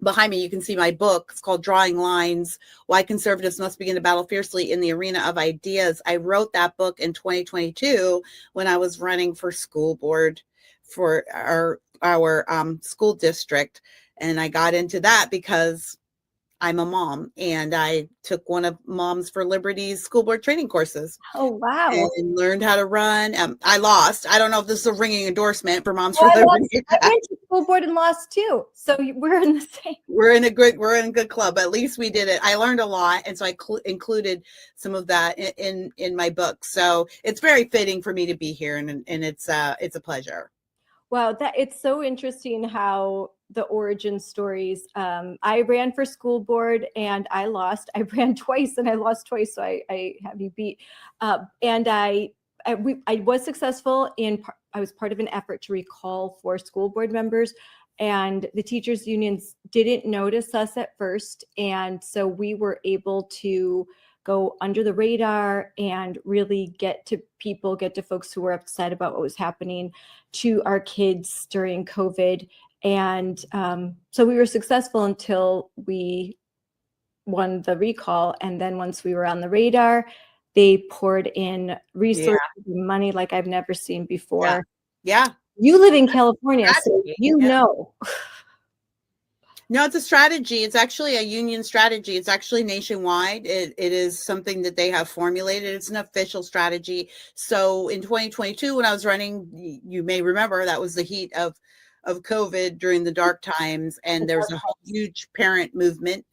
behind me, you can see my book. It's called Drawing Lines, Why Conservatives Must Begin to Battle Fiercely in the Arena of Ideas. I wrote that book in 2022 when I was running for school board for our school district. And I got into that because I'm a mom and I took one of Moms for Liberty's school board training courses. Oh, wow. And learned how to run. I lost. I don't know if this is a ringing endorsement for Moms for Liberty. I went to school board and lost too. So we're in the same. We're in a good club. At least we did it. I learned a lot. And so I included some of that in my book. So it's very fitting for me to be here. And it's a pleasure. Wow, it's so interesting how the origin stories. I ran for school board and I lost. I ran twice and I lost twice, so I have you beat. And I was successful I was part of an effort to recall 4 school board members, and the teachers unions didn't notice us at first, and so we were able to go under the radar and really get to folks who were upset about what was happening to our kids during COVID. And so we were successful until we won the recall. And then once we were on the radar, they poured in resources and money like I've never seen before. Yeah. You live in California, so you know. No, it's a strategy. It's actually a union strategy. It's actually nationwide. It is something that they have formulated. It's an official strategy. So in 2022, when I was running, you may remember that was the heat of COVID during the dark times. And there was a huge parent movement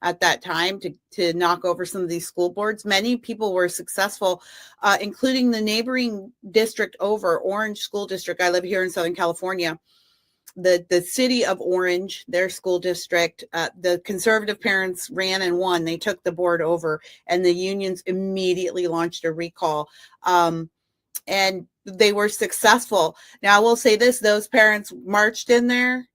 at that time to knock over some of these school boards. Many people were successful, including the neighboring district over, Orange School District. I live here in Southern California. The city of Orange, their school district, the conservative parents ran and won. They took the board over and the unions immediately launched a recall. And they were successful. Now, I will say this, those parents marched in there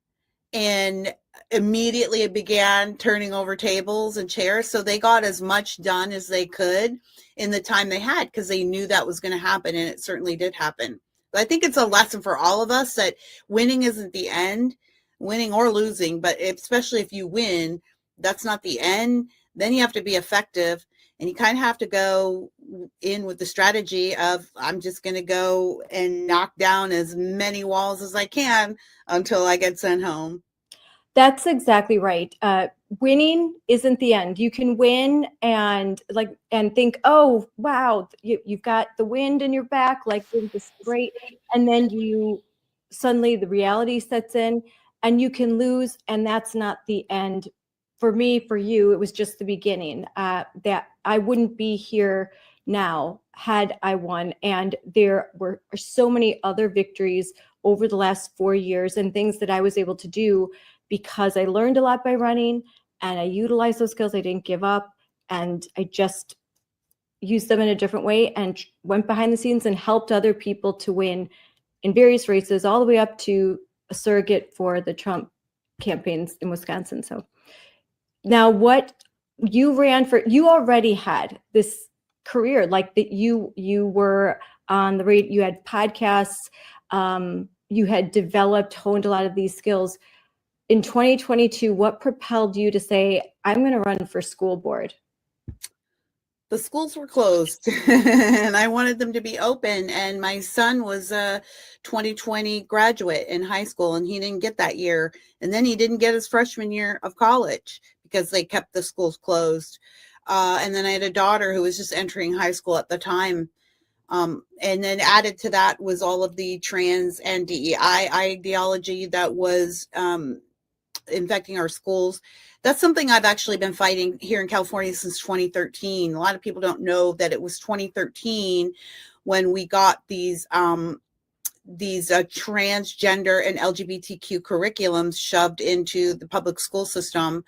and immediately it began turning over tables and chairs. So they got as much done as they could in the time they had because they knew that was going to happen. And it certainly did happen. I think it's a lesson for all of us that winning isn't the end, winning or losing, but especially if you win, that's not the end. Then you have to be effective and you kind of have to go in with the strategy of I'm just going to go and knock down as many walls as I can until I get sent home. That's exactly right. Winning isn't the end. You can win and think, oh wow, you've got the wind in your back, like this is great, and then suddenly the reality sets in, and you can lose, and that's not the end. For me, for you, it was just the beginning. That I wouldn't be here now had I won, and there were so many other victories over the last 4 years and things that I was able to do because I learned a lot by running and I utilized those skills. I didn't give up, and I just used them in a different way and went behind the scenes and helped other people to win in various races, all the way up to a surrogate for the Trump campaigns in Wisconsin. So now what you ran for, you already had this career, like that you were on the radio, you had podcasts, you had honed a lot of these skills. In 2022, what propelled you to say, I'm going to run for school board? The schools were closed and I wanted them to be open. And my son was a 2020 graduate in high school and he didn't get that year. And then he didn't get his freshman year of college because they kept the schools closed. And then I had a daughter who was just entering high school at the time. And then added to that was all of the trans and DEI ideology that was infecting our schools. That's something I've actually been fighting here in California since 2013. A lot of people don't know that it was 2013 when we got these transgender and LGBTQ curriculums shoved into the public school system,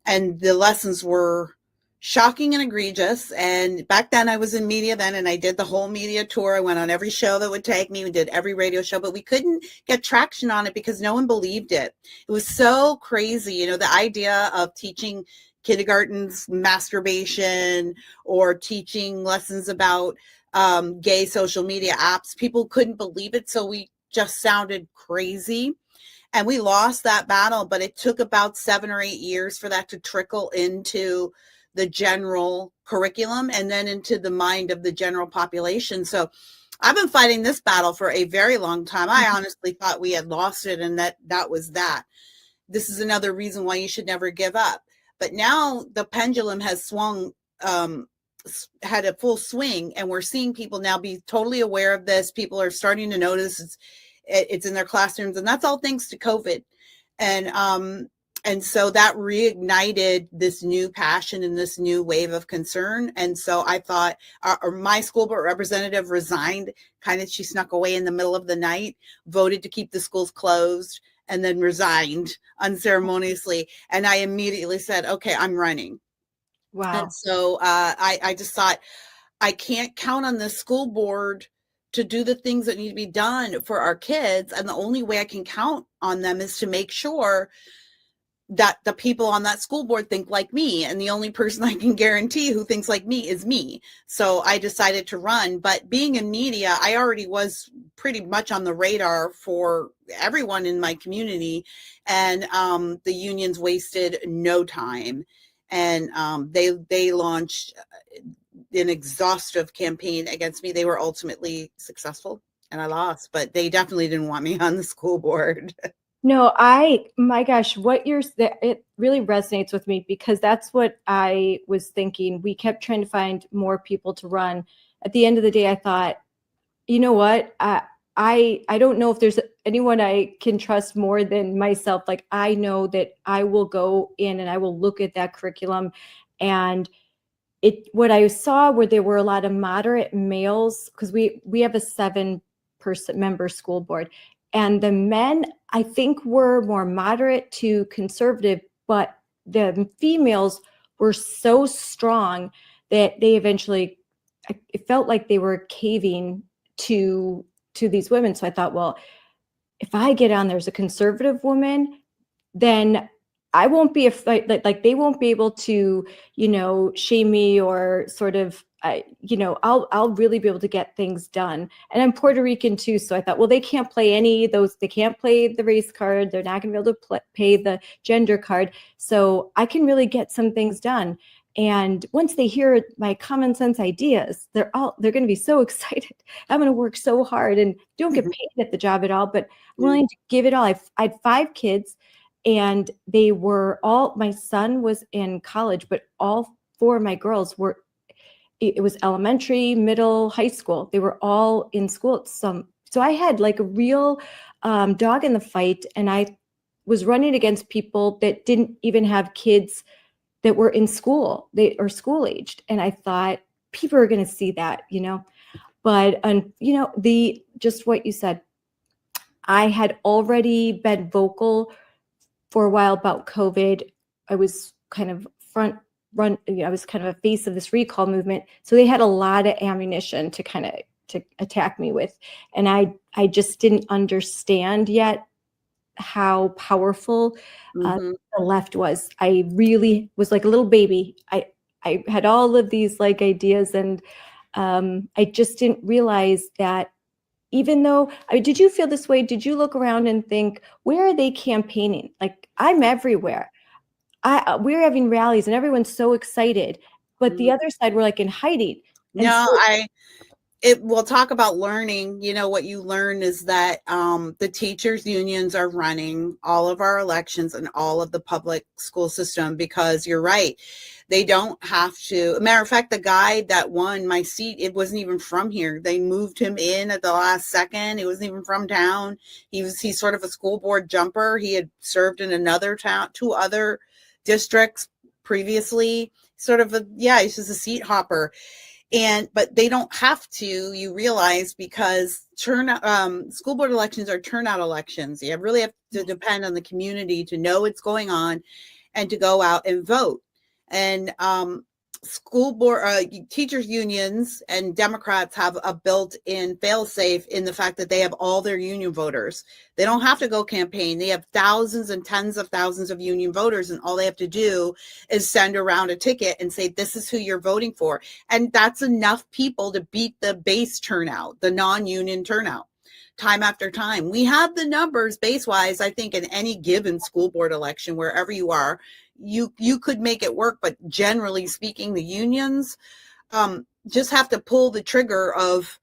and the lessons were shocking and egregious. And back then I was in media then, and I did the whole media tour. I went on every show that would take me. We did every radio show, but we couldn't get traction on it because no one believed it. It was so crazy. The idea of teaching kindergartens masturbation or teaching lessons about gay social media apps, people couldn't believe it. So we just sounded crazy. And we lost that battle, but it took about 7 or 8 years for that to trickle into the general curriculum and then into the mind of the general population. So I've been fighting this battle for a very long time. I honestly thought we had lost it and that was that. This is another reason why you should never give up. But now the pendulum has swung, had a full swing, and we're seeing people now be totally aware of this. People are starting to notice it's in their classrooms, and that's all thanks to COVID. And so that reignited this new passion and this new wave of concern. And so I thought my school board representative resigned, she snuck away in the middle of the night, voted to keep the schools closed, and then resigned unceremoniously. And I immediately said, okay, I'm running. Wow. And so I just thought, I can't count on the school board to do the things that need to be done for our kids. And the only way I can count on them is to make sure that the people on that school board think like me. And the only person I can guarantee who thinks like me is me. So I decided to run. But being in media, I already was pretty much on the radar for everyone in my community. And the unions wasted no time. And they launched an exhaustive campaign against me. They were ultimately successful and I lost, but they definitely didn't want me on the school board. No, my gosh, it really resonates with me because that's what I was thinking. We kept trying to find more people to run. At the end of the day, I thought, you know what? I don't know if there's anyone I can trust more than myself. Like, I know that I will go in and I will look at that curriculum, and what I saw where there were a lot of moderate males, because we have a 7-person member school board, and the men, I think, were more moderate to conservative, but the females were so strong that they eventually, it felt like they were caving to these women. So I thought, well, if I get on there as a conservative woman, then I won't be like they won't be able to, shame me or sort of, I'll really be able to get things done. And I'm Puerto Rican too. So I thought, well, they can't play any of those. They can't play the race card. They're not going to be able to play the gender card. So I can really get some things done. And once they hear my common sense ideas, they're going to be so excited. I'm going to work so hard and don't get paid at the job at all, but I'm willing to give it all. I had 5 kids. And they were all, my son was in college, but all 4 of my girls were, it was elementary, middle, high school. They were all in school. So I had like a real dog in the fight, and I was running against people that didn't even have kids that were in school, they are school aged. And I thought people are going to see that, but, just what you said, I had already been vocal for a while about COVID. I was kind of I was kind of a face of this recall movement. So they had a lot of ammunition to attack me with. And I just didn't understand yet how powerful the left was. I really was like a little baby. I had all of these like ideas, and I just didn't realize that even though, did you feel this way? Did you look around and think, where are they campaigning? Like, I'm everywhere. We're having rallies and everyone's so excited, but the other side, we're like in hiding. And No, so, we'll talk about learning. What you learn is that the teachers unions are running all of our elections and all of the public school system, because you're right. They don't have to. Matter of fact, the guy that won my seat, it wasn't even from here. They moved him in at the last second. He wasn't even from town. He's sort of a school board jumper. He had served in another town, 2 other districts previously. He's just a seat hopper. But they don't have to, you realize, because school board elections are turnout elections. You really have to depend on the community to know what's going on and to go out and vote. And school board teachers unions and Democrats have a built-in fail-safe in the fact that they have all their union voters. They don't have to go campaign. They have thousands and tens of thousands of union voters, and all they have to do is send around a ticket and say, this is who you're voting for. And that's enough people to beat the base turnout, the non-union turnout, time after time. We have the numbers base-wise, I think, in any given school board election, wherever you are, you could make it work. But generally speaking, the unions just have to pull the trigger of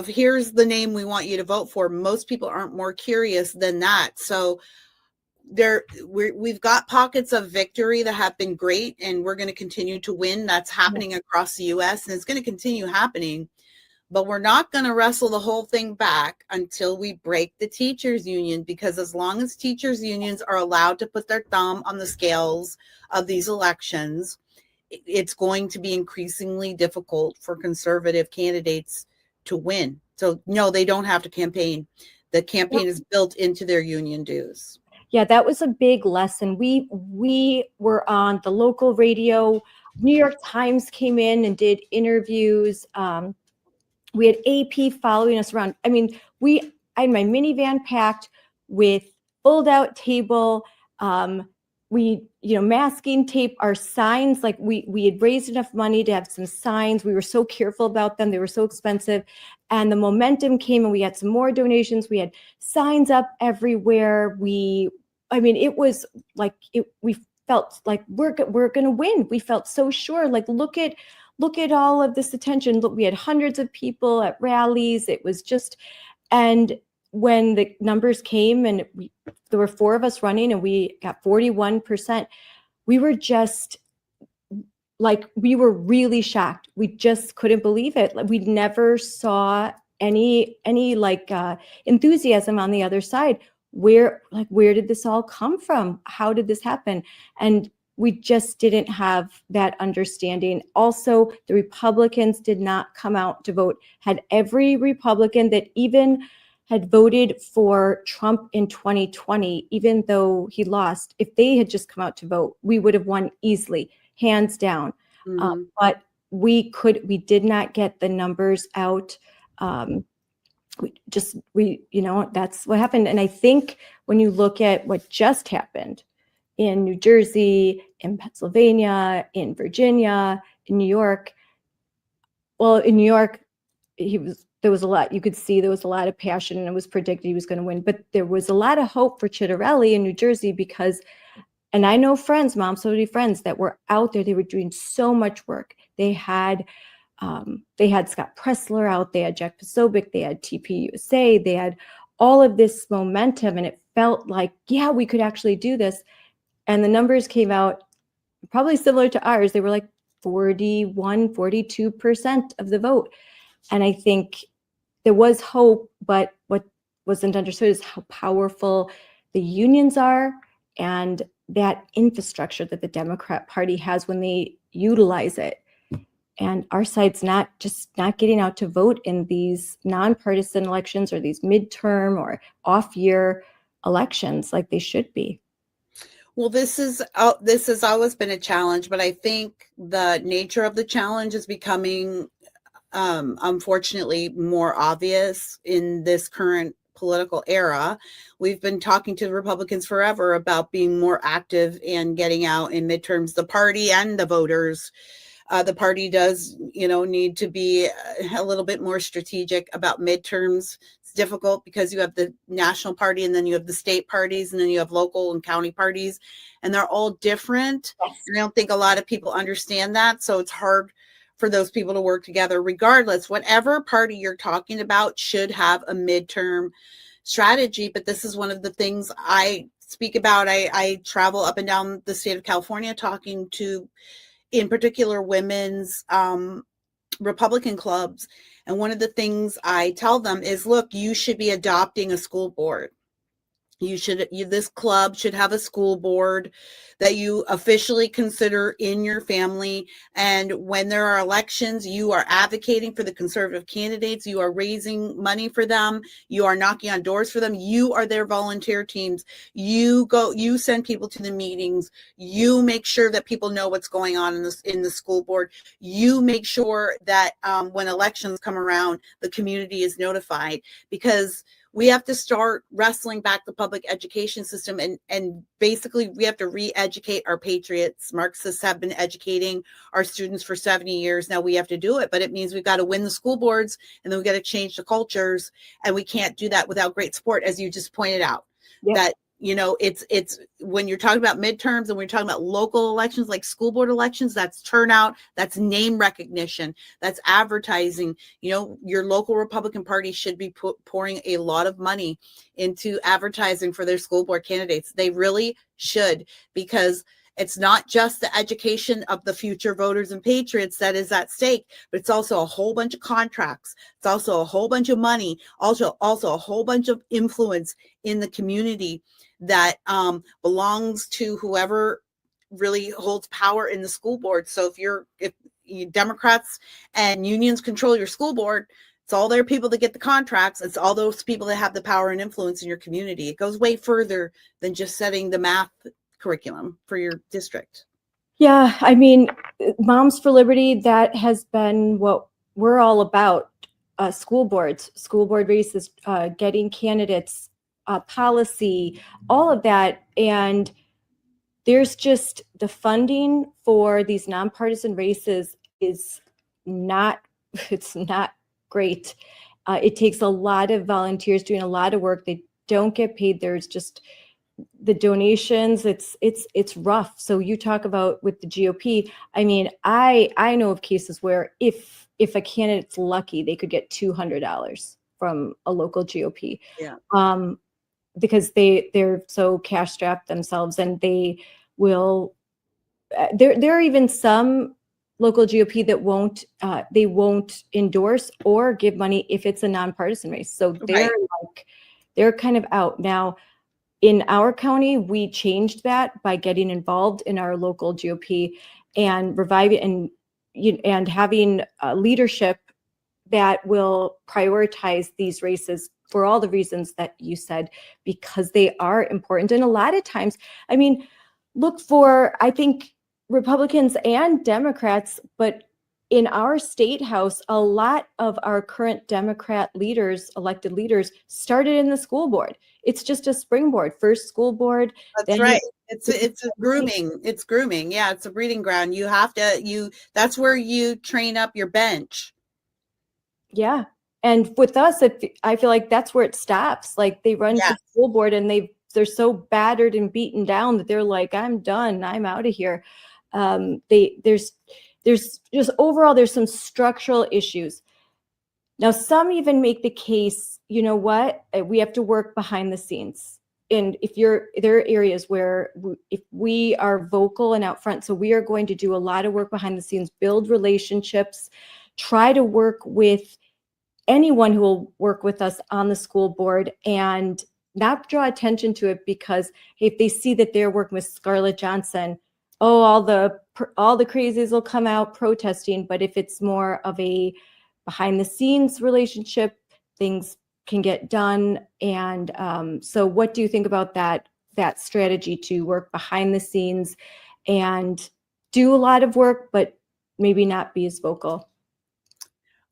here's the name we want you to vote for. Most people aren't more curious than that. So we've got pockets of victory that have been great, and we're going to continue to win. That's happening across the US, and it's going to continue happening. But we're not going to wrestle the whole thing back until we break the teachers union, because as long as teachers unions are allowed to put their thumb on the scales of these elections, it's going to be increasingly difficult for conservative candidates to win. So no, they don't have to campaign. The campaign is built into their union dues. Yeah, that was a big lesson. We were on the local radio. New York Times came in and did interviews. We had AP following us around. I mean, I had my minivan packed with fold-out table. Masking tape, our signs, like we had raised enough money to have some signs. We were so careful about them. They were so expensive. And the momentum came, and we had some more donations. We had signs up everywhere. It was like, we felt like we're going to win. We felt so sure. Like, look at all of this attention. Look, we had hundreds of people at rallies. It was just, and when the numbers came and there were 4 of us running and we got 41%, we were just like, we were really shocked. We just couldn't believe it. Like, we never saw any enthusiasm on the other side. Where did this all come from? How did this happen? And we just didn't have that understanding. Also, the Republicans did not come out to vote. Had every Republican that even had voted for Trump in 2020, even though he lost, if they had just come out to vote, we would have won easily, hands down. But we did not get the numbers out. That's what happened. And I think when you look at what just happened in New Jersey, in Pennsylvania, in Virginia, in New York. Well, in New York, there was a lot, you could see there was a lot of passion, and it was predicted he was going to win. But there was a lot of hope for Chitterelli in New Jersey because, and I know friends, many friends that were out there. They were doing so much work. They had Scott Pressler out, they had Jack Posobiec, they had TP USA, they had all of this momentum, and it felt like, yeah, we could actually do this. And the numbers came out probably similar to ours. They were like 41, 42% of the vote. And I think there was hope, but what wasn't understood is how powerful the unions are and that infrastructure that the Democrat Party has when they utilize it. And our side's not getting out to vote in these nonpartisan elections or these midterm or off-year elections like they should be. Well, this has always been a challenge, but I think the nature of the challenge is becoming, unfortunately, more obvious in this current political era. We've been talking to the Republicans forever about being more active and getting out in midterms, the party and the voters. The party does, need to be a little bit more strategic about midterms. It's difficult because you have the national party and then you have the state parties and then you have local and county parties, and they're all different. Yes. And I don't think a lot of people understand that. So it's hard for those people to work together. Regardless, whatever party you're talking about should have a midterm strategy. But this is one of the things I speak about. I travel up and down the state of California talking to, in particular, women's Republican clubs. And one of the things I tell them is, look, you should be adopting a school board. This club should have a school board that you officially consider in your family. And when there are elections, you are advocating for the conservative candidates. You are raising money for them. You are knocking on doors for them. You are their volunteer teams. You send people to the meetings. You make sure that people know what's going on in the school board. You make sure that when elections come around, the community is notified, because we have to start wrestling back the public education system, and basically we have to re-educate our patriots. Marxists have been educating our students for 70 years. Now we have to do it, but it means we've got to win the school boards, and then we've got to change the cultures, and we can't do that without great support, as you just pointed out. Yep. That it's when you're talking about midterms and we're talking about local elections like school board elections, that's turnout, that's name recognition, that's advertising. Your local Republican Party should be pouring a lot of money into advertising for their school board candidates. They really should, because it's not just the education of the future voters and patriots that is at stake, but it's also a whole bunch of contracts. It's also a whole bunch of money, also a whole bunch of influence in the community that belongs to whoever really holds power in the school board. So if Democrats and unions control your school board, it's all their people that get the contracts. It's all those people that have the power and influence in your community. It goes way further than just setting the math curriculum for your district. Yeah, I mean, Moms for Liberty, that has been what we're all about. School boards, school board races, getting candidates, policy, all of that. And there's just the funding for these nonpartisan races is not great. It takes a lot of volunteers doing a lot of work. They don't get paid. There's just the donations. It's rough. So you talk about with the GOP. I mean, I know of cases where if a candidate's lucky, they could get $200 from a local GOP. Yeah. Because they're so cash strapped themselves, and they will. There are even some local GOP that won't endorse or give money if it's a nonpartisan race. So they're kind of out now. In our county, we changed that by getting involved in our local GOP and reviving and having leadership that will prioritize these races for all the reasons that you said, because they are important. And a lot of times, I mean, I think Republicans and Democrats, but in our state house, a lot of our current Democrat leaders, elected leaders, started in the school board. It's just a springboard. First school board. That's right. It's grooming. It's grooming. Yeah, it's a breeding ground. You have to, that's where you train up your bench. Yeah. And with us, I feel like that's where it stops. Like they run to school board and they're so battered and beaten down that they're like, I'm done. I'm out of here. There's just overall, there's some structural issues. Now, some even make the case, you know what, we have to work behind the scenes. and if there are areas where if we are vocal and out front, so we are going to do a lot of work behind the scenes, build relationships, try to work with anyone who will work with us on the school board, and not draw attention to it because if they see that they're working with Scarlett Johnson, oh, all the crazies will come out protesting. But if it's more of a behind the scenes relationship, things can get done. And so what do you think about that strategy to work behind the scenes and do a lot of work, but maybe not be as vocal?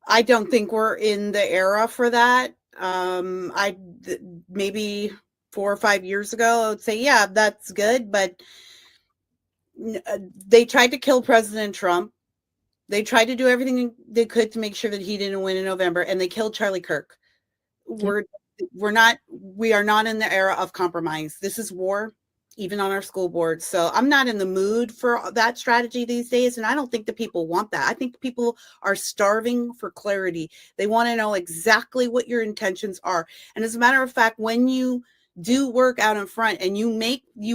I don't think we're in the era for that. Maybe 4 or 5 years ago, I would say, yeah, that's good. But they tried to kill President Trump. They tried to do everything they could to make sure that he didn't win in November, and they killed Charlie Kirk. Yep. We are not in the era of compromise. This is war, even on our school board. So I'm not in the mood for that strategy these days. And I don't think the people want that. I think people are starving for clarity. They want to know exactly what your intentions are. And as a matter of fact, when you do work out in front and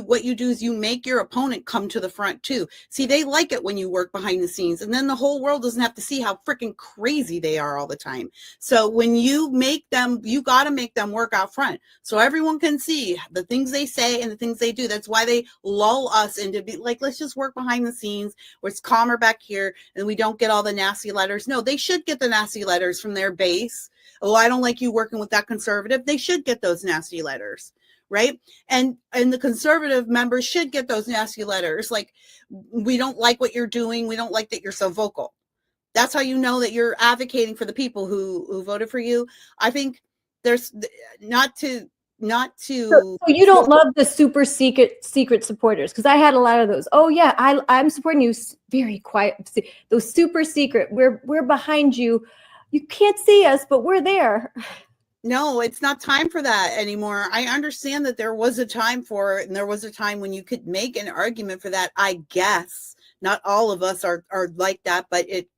what you do is you make your opponent come to the front too. See, they like it when you work behind the scenes, and then the whole world doesn't have to see how freaking crazy they are all the time. So when you make them, you got to make them work out front so everyone can see the things they say and the things they do. That's why they lull us into be like, let's just work behind the scenes where it's calmer back here and we don't get all the nasty letters. No, they should get the nasty letters from their base. Oh, I don't like you working with that conservative. They should get those nasty letters, right? And the conservative members should get those nasty letters. Like, we don't like what you're doing. We don't like that you're so vocal. That's how you know that you're advocating for the people who voted for you. I think there's not to. So you don't love the super secret supporters, because I had a lot of those. Oh yeah, I'm supporting you. Very quiet. Those super secret. We're behind you. You can't see us, but we're there. No, it's not time for that anymore. I understand that there was a time for it, and there was a time when you could make an argument for that. I guess not all of us are like that, but it,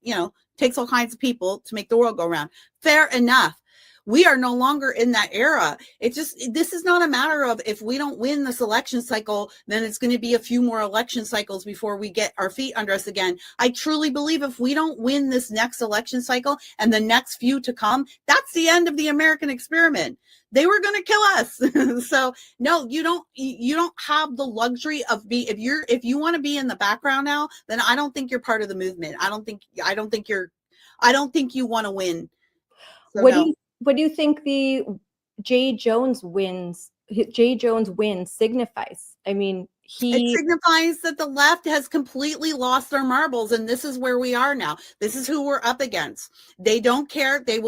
takes all kinds of people to make the world go round. Fair enough. We are no longer in that era. This is not a matter of if we don't win this election cycle, then it's going to be a few more election cycles before we get our feet under us again. I truly believe if we don't win this next election cycle and the next few to come, that's the end of the American experiment. They were going to kill us. So no, you don't have the luxury of if you want to be in the background now, then I don't think you're part of the movement. I don't think you want to win. So What do you think the Jay Jones win signifies? I mean, it signifies that the left has completely lost their marbles, and this is where we are now. This is who we're up against. They don't care. They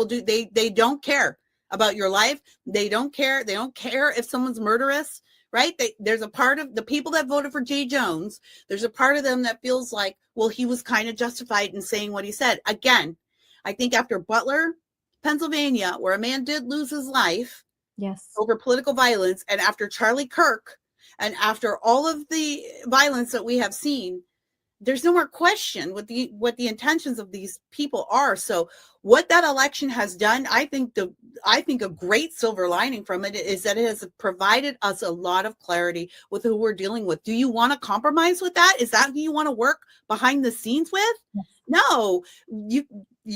don't care about your life. They don't care. They don't care if someone's murderous, right? There's a part of the people that voted for Jay Jones. There's a part of them that feels like, well, he was kind of justified in saying what he said. Again, I think after Butler, Pennsylvania, where a man did lose his life over political violence, and after Charlie Kirk, and after all of the violence that we have seen, there's no more question what the intentions of these people are. So what that election has done, I think a great silver lining from it is that it has provided us a lot of clarity with who we're dealing with. Do you want to compromise with that? Is that who you want to work behind the scenes with? Yes. No, you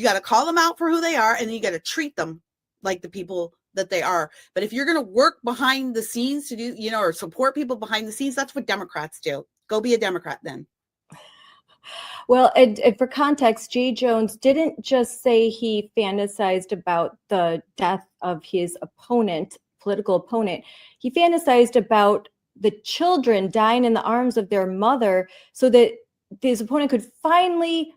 got to call them out for who they are, and then you got to treat them like the people that they are. But if you're going to work behind the scenes to do, or support people behind the scenes, that's what Democrats do. Go be a Democrat then. Well, and for context, Jay Jones didn't just say he fantasized about the death of his political opponent. He fantasized about the children dying in the arms of their mother so that his opponent could finally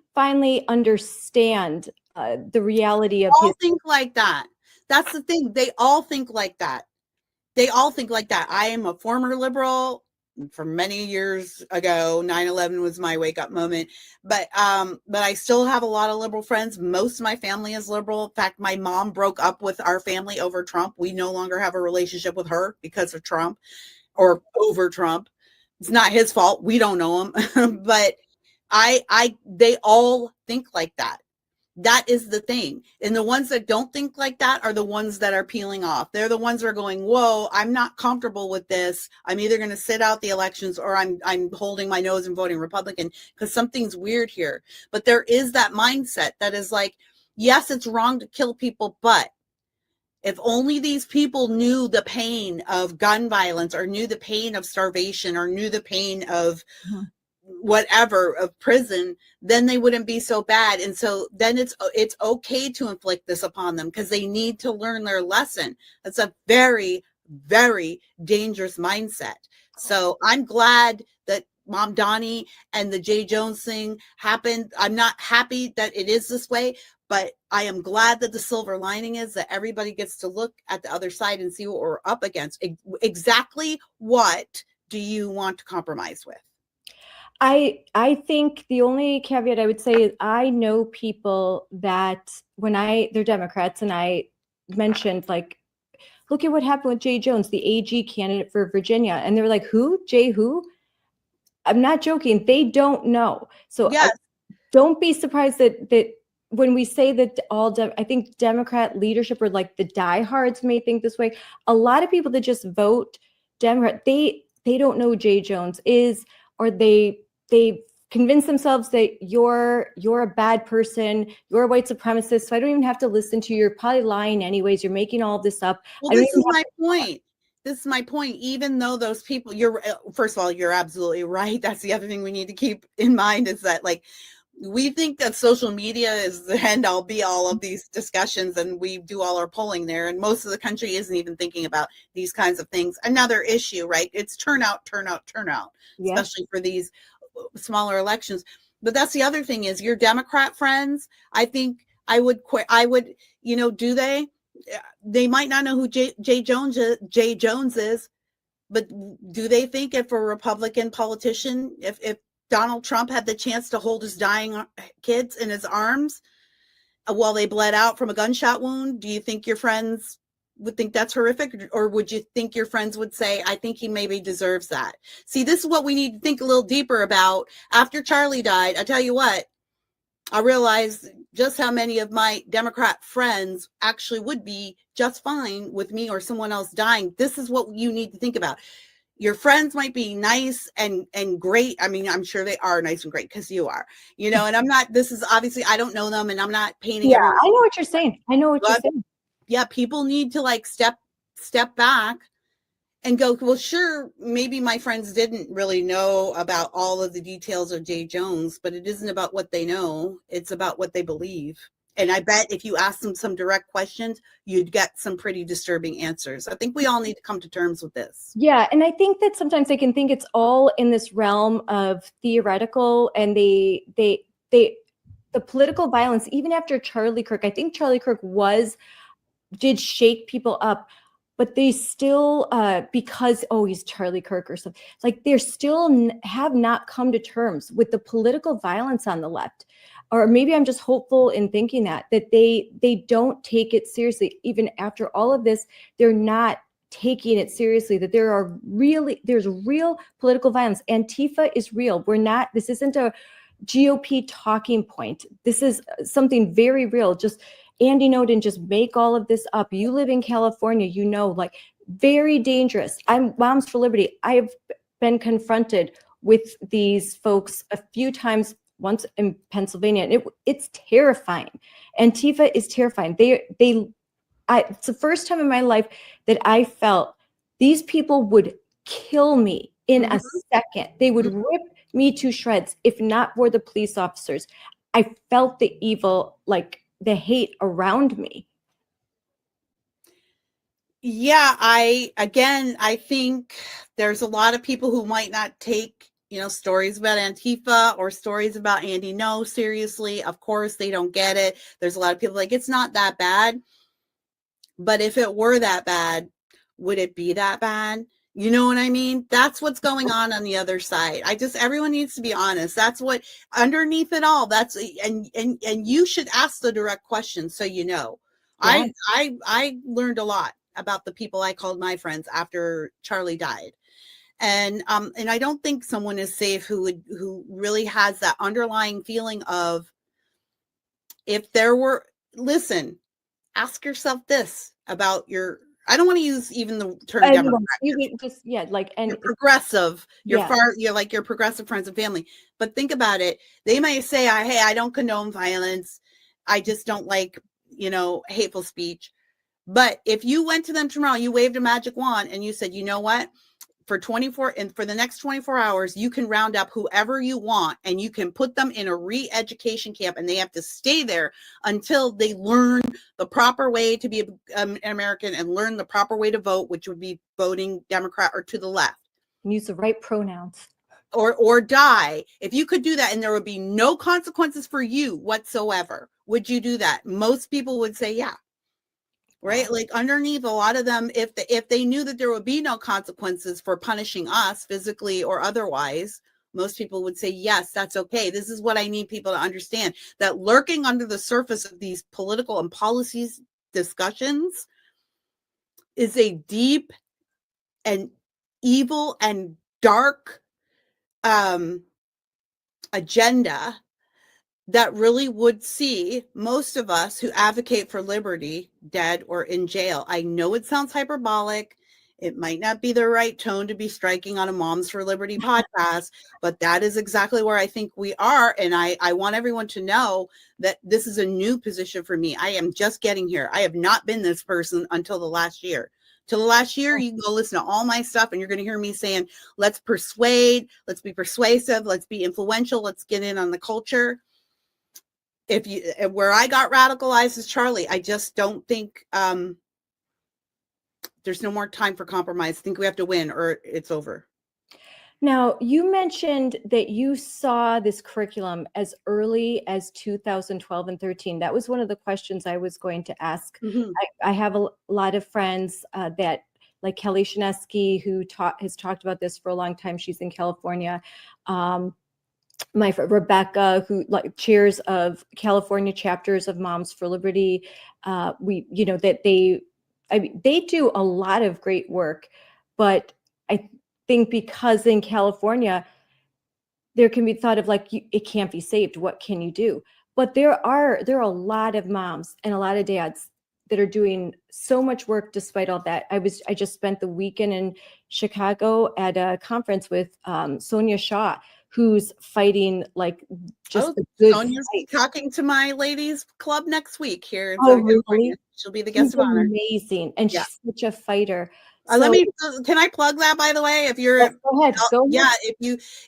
understand the reality of all think like that. That's the thing. They all think like that. I am a former liberal. For many years ago, 9/11 was my wake up moment, but I still have a lot of liberal friends. Most of my family is liberal. In fact, my mom broke up with our family over Trump. We no longer have a relationship with her because of Trump or over Trump. It's not his fault. We don't know him, but they all think like that. That is the thing. And the ones that don't think like that are the ones that are peeling off. They're the ones that are going, whoa, I'm not comfortable with this. I'm either going to sit out the elections or I'm holding my nose and voting Republican because something's weird here. But there is that mindset that is like, yes, it's wrong to kill people, but if only these people knew the pain of gun violence or knew the pain of starvation or knew the pain of whatever, of prison, then they wouldn't be so bad. And so then it's okay to inflict this upon them because they need to learn their lesson. That's a very, very dangerous mindset. So I'm glad that Mom Donnie and the Jay Jones thing happened. I'm not happy that it is this way, but I am glad that the silver lining is that everybody gets to look at the other side and see what we're up against. Exactly what do you want to compromise with? I think the only caveat I would say is I know people that they're Democrats, and I mentioned, like, look at what happened with Jay Jones, the AG candidate for Virginia. And they're like, who? Jay who? I'm not joking. They don't know. So Yes. don't be surprised that when we say that I think Democrat leadership or like the diehards may think this way. A lot of people that just vote Democrat, they don't know who Jay Jones is, or they convince themselves that you're a bad person, you're a white supremacist, so I don't even have to listen to you. You're probably lying anyways. You're making all this up. Well, this is my point. This is my point. Even though those people, first of all, you're absolutely right. That's the other thing we need to keep in mind is that, like, we think that social media is the end all be all of these discussions, and we do all our polling there. And most of the country isn't even thinking about these kinds of things. Another issue, right? It's turnout, yeah, especially for these smaller elections. But that's the other thing is your Democrat friends, I think I would, do they might not know who Jay Jones is, but do they think if a Republican politician, if Donald Trump had the chance to hold his dying kids in his arms while they bled out from a gunshot wound, do you think your friends would think that's horrific? Or would you think your friends would say, I think he maybe deserves that? See, this is what we need to think a little deeper about. After Charlie died, I tell you what, I realized just how many of my Democrat friends actually would be just fine with me or someone else dying. This is what you need to think about. Your friends might be nice and great. I mean, I'm sure they are nice and great because you are, and I'm not, this is obviously, I don't know them and I'm not painting everyone. I know what you're saying. You're saying. Yeah, people need to like step back and go, well, sure, maybe my friends didn't really know about all of the details of Jay Jones, but it isn't about what they know. It's about what they believe. And I bet if you ask them some direct questions, you'd get some pretty disturbing answers. I think we all need to come to terms with this. Yeah, and I think that sometimes they can think it's all in this realm of theoretical, and the political violence, even after Charlie Kirk, I think Charlie Kirk did shake people up, but they still, because, he's Charlie Kirk or something, like they're still have not come to terms with the political violence on the left. Or maybe I'm just hopeful in thinking that they don't take it seriously. Even after all of this, they're not taking it seriously, that there's real political violence. Antifa is real. This isn't a GOP talking point. This is something very real. Just Andy Ngo didn't just make all of this up. You live in California, like very dangerous. I'm Moms for Liberty. I have been confronted with these folks a few times, once in Pennsylvania, and it's terrifying. Antifa is terrifying. It's the first time in my life that I felt these people would kill me in a second. They would rip me to shreds if not for the police officers. I felt the evil, like the hate around me. Yeah, I think there's a lot of people who might not take, stories about Antifa or stories about Andy Ngo seriously. Of course, they don't get it. There's a lot of people like, it's not that bad. But if it were that bad, would it be that bad? You know what I mean? That's what's going on the other side. Everyone needs to be honest. That's what underneath it all, and you should ask the direct questions so you know. Yeah. I learned a lot about the people I called my friends after Charlie died. And I don't think someone is safe who really has that underlying feeling of if there were, listen, ask yourself this about your, I don't want to use even the term Democrat. You can just, yeah, like, and you're progressive, yeah. you're like your progressive friends and family. But think about it. They might say, hey, I don't condone violence. I just don't like, hateful speech. But if you went to them tomorrow, you waved a magic wand and you said, you know what? For the next 24 hours, you can round up whoever you want and you can put them in a re-education camp, and they have to stay there until they learn the proper way to be an American and learn the proper way to vote, which would be voting Democrat or to the left. And use the right pronouns. Or die. If you could do that and there would be no consequences for you whatsoever, would you do that? Most people would say, yeah. Right? Like underneath a lot of them, if they knew that there would be no consequences for punishing us physically or otherwise, most people would say, yes, that's okay. This is what I need people to understand, that lurking under the surface of these political and policies discussions is a deep and evil and dark agenda that really would see most of us who advocate for liberty dead or in jail. I know it sounds hyperbolic. It might not be the right tone to be striking on a Moms for Liberty podcast, but that is exactly where I think we are. And I want everyone to know that this is a new position for me. I am just getting here. I have not been this person until the last year. Till the last year, you can go listen to all my stuff and you're going to hear me saying, let's persuade, let's be persuasive, let's be influential, let's get in on the culture. Where I got radicalized is Charlie. I just don't think there's no more time for compromise. I think we have to win or it's over. Now, you mentioned that you saw this curriculum as early as 2012 and 13. That was one of the questions I was going to ask. Mm-hmm. I have a lot of friends that, like Kelly Shinesky, who has talked about this for a long time. She's in California. My friend Rebecca, who chairs of California chapters of Moms for Liberty. They do a lot of great work, but I think because in California, there can be thought of it can't be saved. What can you do? But there are a lot of moms and a lot of dads that are doing so much work despite all that. I just spent the weekend in Chicago at a conference with Sonia Shaw, who's fighting the good Sonia's fight. Talking to my ladies club next week here in Oh, Southern California. really? She'll be the guest of honor. Amazing, and she's such a fighter. Can I plug that, by the way? If you're, go ahead. Yeah,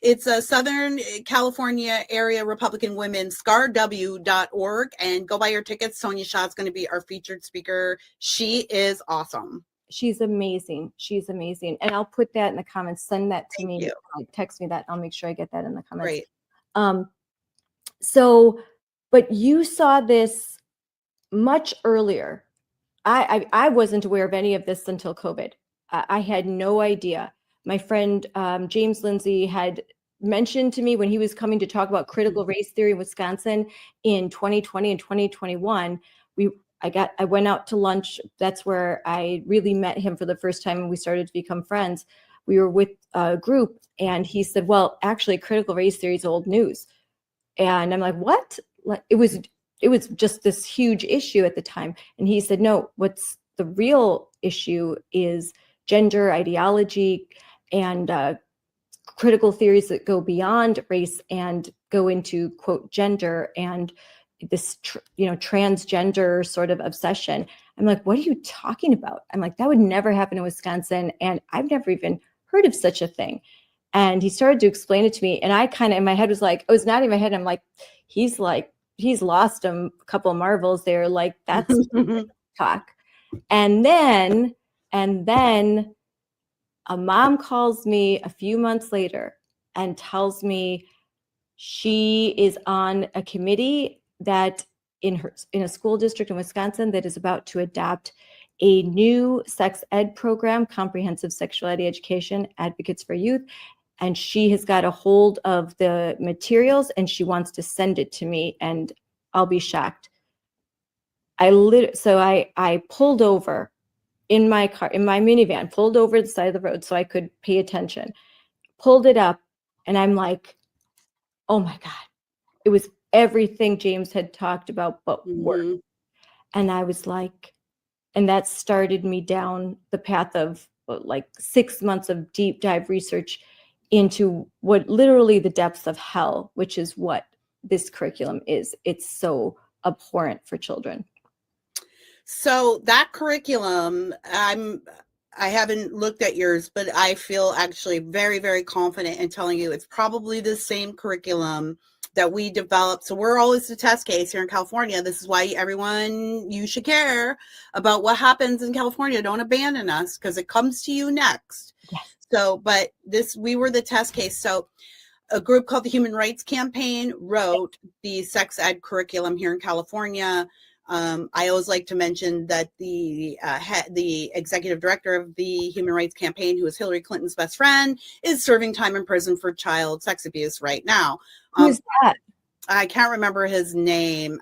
it's a Southern California area Republican women, scarw.org, and go buy your tickets. Sonia Shaw's going to be our featured speaker. She is awesome. She's amazing. She's amazing. And I'll put that in the comments. Send that to me. Text me that. I'll make sure I get that in the comments. Great. But you saw this much earlier. I wasn't aware of any of this until COVID. I had no idea. My friend James Lindsay had mentioned to me when he was coming to talk about critical race theory in Wisconsin in 2020 and 2021. I went out to lunch. That's where I really met him for the first time, and we started to become friends. We were with a group, and he said, "Well, actually, critical race theory is old news." And I'm like, "What?" It was just this huge issue at the time. And he said, "No, what's the real issue is gender ideology and critical theories that go beyond race and go into, quote, gender and this, transgender sort of obsession." I'm like, "What are you talking about?" I'm like, "That would never happen in Wisconsin. And I've never even heard of such a thing." And he started to explain it to me. And I kind of, in my head was like, I was nodding in my head. I'm like, he's lost a couple of marbles there. Like, that's talk. And then a mom calls me a few months later and tells me she is on a committee that in a school district in Wisconsin that is about to adopt a new sex ed program, comprehensive sexuality education, advocates for youth. And she has got a hold of the materials and she wants to send it to me, and I'll be shocked. So I pulled over in my car, in my minivan, pulled over the side of the road so I could pay attention, pulled it up, and I'm like, oh my God. everything James had talked about, but worse. Mhm. And I was like, and that started me down the path of like 6 months of deep dive research into what literally the depths of hell, which is what this curriculum is. It's so abhorrent for children. So that curriculum, I haven't looked at yours, but I feel actually very, very confident in telling you it's probably the same curriculum that we developed. So we're always the test case here in California. This is why everyone, you should care about what happens in California. Don't abandon us because it comes to you next. Yes. So, but we were the test case. So a group called the Human Rights Campaign wrote the sex ed curriculum here in California. I always like to mention that the executive director of the Human Rights Campaign, who is Hillary Clinton's best friend, is serving time in prison for child sex abuse right now. Who's that? I can't remember his name.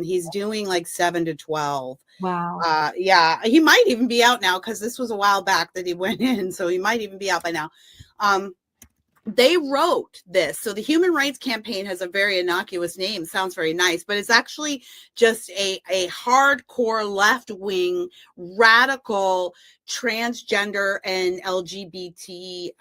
He's doing like 7 to 12. Wow. Yeah, he might even be out now because this was a while back that he went in, so he might even be out by now. They wrote this. So the Human Rights Campaign has a very innocuous name, sounds very nice, but it's actually just a hardcore left-wing, radical, transgender and LGBT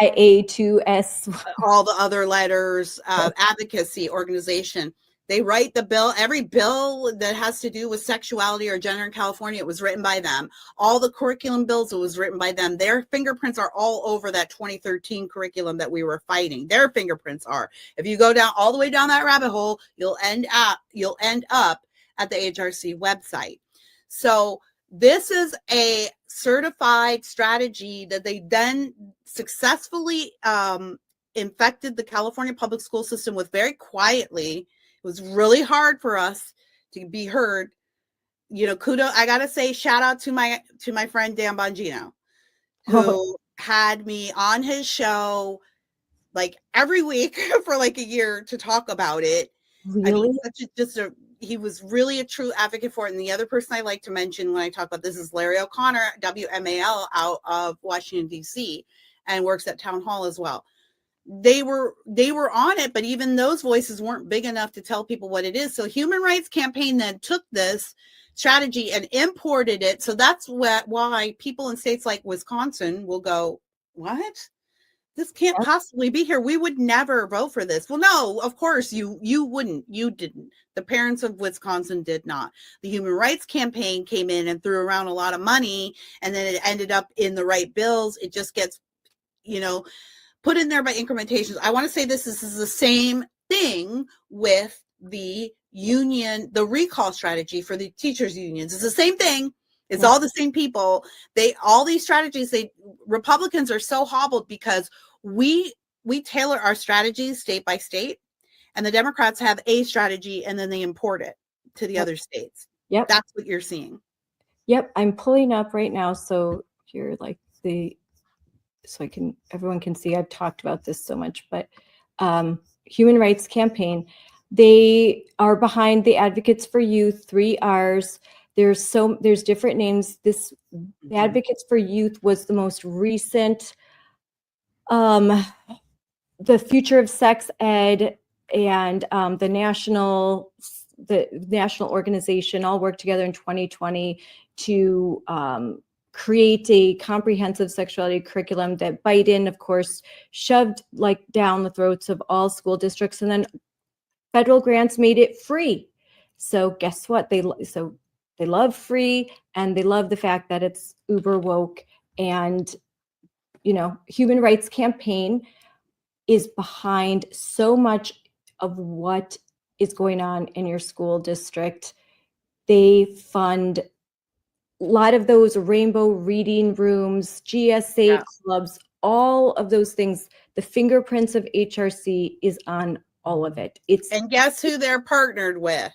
IA2S. all the other letters, advocacy organization. They write the bill. Every bill that has to do with sexuality or gender in California, it was written by them. All the curriculum bills, it was written by them. Their fingerprints are all over that 2013 curriculum that we were fighting. Their fingerprints are. If you go down all the way down that rabbit hole, you'll end up at the HRC website. So this is a certified strategy that they then successfully infected the California public school system with very quietly. It was really hard for us to be heard. You know, kudos. I gotta say, shout out to my friend Dan Bongino, who had me on his show like every week for like a year to talk about it. Really? I mean, he was really a true advocate for it. And the other person I like to mention when I talk about this is Larry O'Connor, WMAL, out of Washington, D.C., and works at Town Hall as well. They were on it, but even those voices weren't big enough to tell people what it is. So Human Rights Campaign then took this strategy and imported it. So that's why people in states like Wisconsin will go, what? This can't possibly be here. We would never vote for this. Well, no, of course you wouldn't. You didn't. The parents of Wisconsin did not. The Human Rights Campaign came in and threw around a lot of money, and then it ended up in the right bills. It just gets, put in there by incrementations. I want to say this is the same thing with the union, the recall strategy for the teachers unions. It's the same thing. It's all the same people. All these strategies, Republicans are so hobbled because we tailor our strategies state by state, and the Democrats have a strategy and then they import it to the other states. Yep. That's what you're seeing. Yep. I'm pulling up right now. So you're like everyone can see. I've talked about this so much, but Human Rights Campaign, they are behind the Advocates for Youth, 3 R's. There's different names. The Advocates for Youth was the most recent. The Future of Sex Ed and the national organization all worked together in 2020 to create a comprehensive sexuality curriculum that Biden, of course, shoved like down the throats of all school districts, and then federal grants made it free. So guess what? They love free, and they love the fact that it's uber woke. And Human Rights Campaign is behind so much of what is going on in your school district. They fund a lot of those rainbow reading rooms, GSA clubs, all of those things. The fingerprints of HRC is on all of it. And guess who they're partnered with?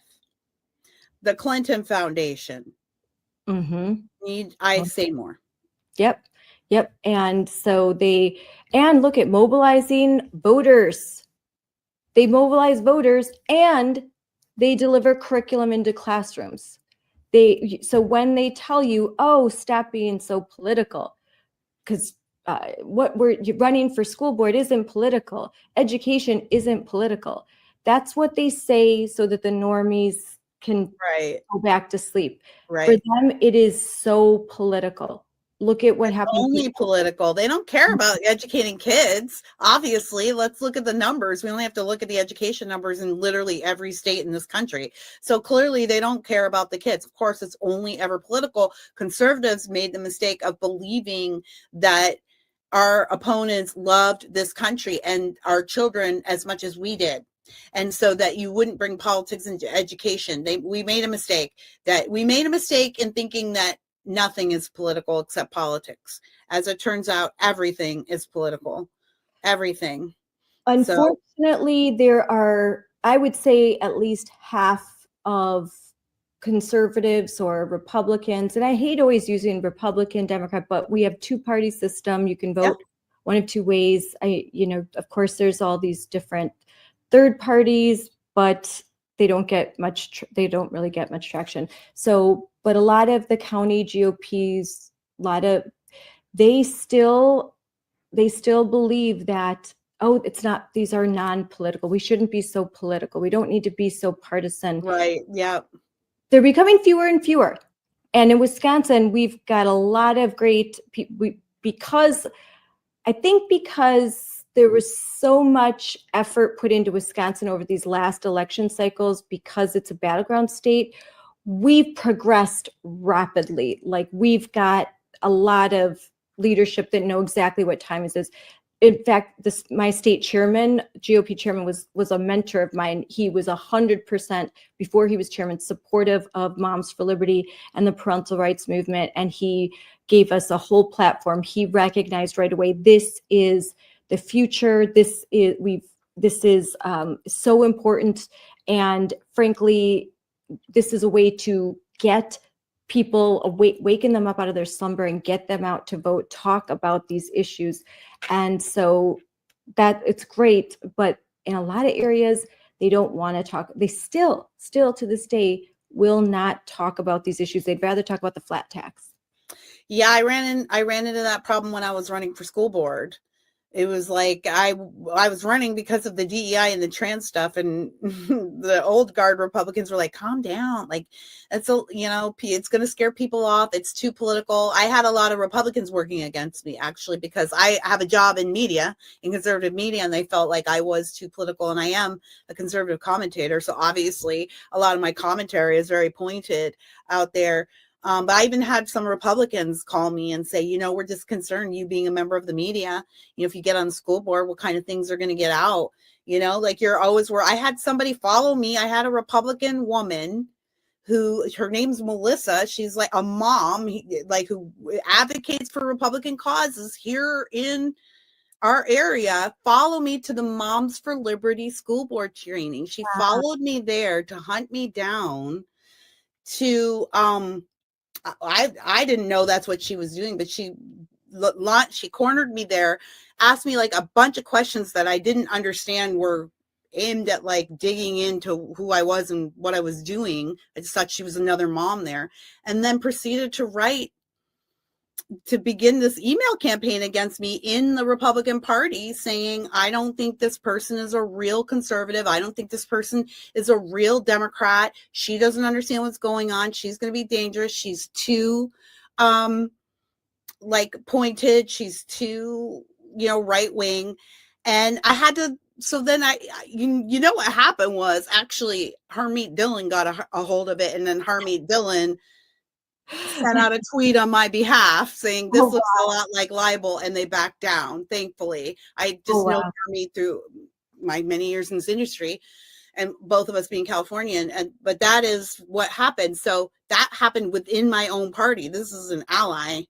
The Clinton Foundation. Need I say more? Yep. And so look at mobilizing voters. They mobilize voters and they deliver curriculum into classrooms. So when they tell you, oh, stop being so political, because you're running for school board isn't political. Education isn't political. That's what they say so that the normies can Right. go back to sleep. For Right. them, it is so political. Look at what happened. Only political. They don't care about educating kids. Obviously, let's look at the numbers. We only have to look at the education numbers in literally every state in this country. So clearly they don't care about the kids. Of course, it's only ever political. Conservatives made the mistake of believing that our opponents loved this country and our children as much as we did. And so that you wouldn't bring politics into education. We made a mistake in thinking that nothing is political except politics. As it turns out, everything is political. Everything. Unfortunately, there are, I would say, at least half of conservatives or Republicans, and I hate always using Republican, Democrat, but we have two-party system. You can vote one of two ways. Of course, there's all these different third parties, but they don't really get much traction. So, but a lot of the county GOPs, they still believe that, these are non-political. We shouldn't be so political. We don't need to be so partisan. Right. Yeah. They're becoming fewer and fewer. And in Wisconsin, we've got a lot of great people because there was so much effort put into Wisconsin over these last election cycles because it's a battleground state. We've progressed rapidly. Like, we've got a lot of leadership that know exactly what time it is. In fact, my state chairman, GOP chairman, was a mentor of mine. He was 100%, before he was chairman, supportive of Moms for Liberty and the parental rights movement. And he gave us a whole platform. He recognized right away, this is the future. This is so important. And frankly, this is a way to get people waken them up out of their slumber and get them out to vote, talk about these issues. And so that it's great, but in a lot of areas, they don't want to talk. They still to this day will not talk about these issues. They'd rather talk about the flat tax. Yeah, I ran into that problem when I was running for school board. It was like I was running because of the DEI and the trans stuff, and the old guard Republicans were like, "Calm down, like it's it's going to scare people off. It's too political." I had a lot of Republicans working against me, actually, because I have a job in media, in conservative media, and they felt like I was too political, and I am a conservative commentator, so obviously a lot of my commentary is very pointed out there. But I even had some Republicans call me and say, we're just concerned, you being a member of the media, if you get on the school board, what kind of things are going to get out? Like, you're always where. I had somebody follow me. I had a Republican woman her name's Melissa. She's like a mom, who advocates for Republican causes here in our area, follow me to the Moms for Liberty school board training. She followed me there to hunt me down to, I didn't know that's what she was doing, but she cornered me there, asked me like a bunch of questions that I didn't understand were aimed at like digging into who I was and what I was doing. I just thought she was another mom there, and then proceeded to begin this email campaign against me in the Republican Party, saying, I don't think this person is a real conservative. I don't think this person is a real Democrat. She doesn't understand what's going on. She's going to be dangerous. She's too pointed. She's too, right wing. And I had to, so then what happened was actually Harmeet Dillon got a hold of it. And then Harmeet Dillon sent out a tweet on my behalf saying this looks a lot like libel, and they backed down. Thankfully, I just know Harmeet through my many years in this industry, and both of us being Californian. But that is what happened. So that happened within my own party. This is an ally,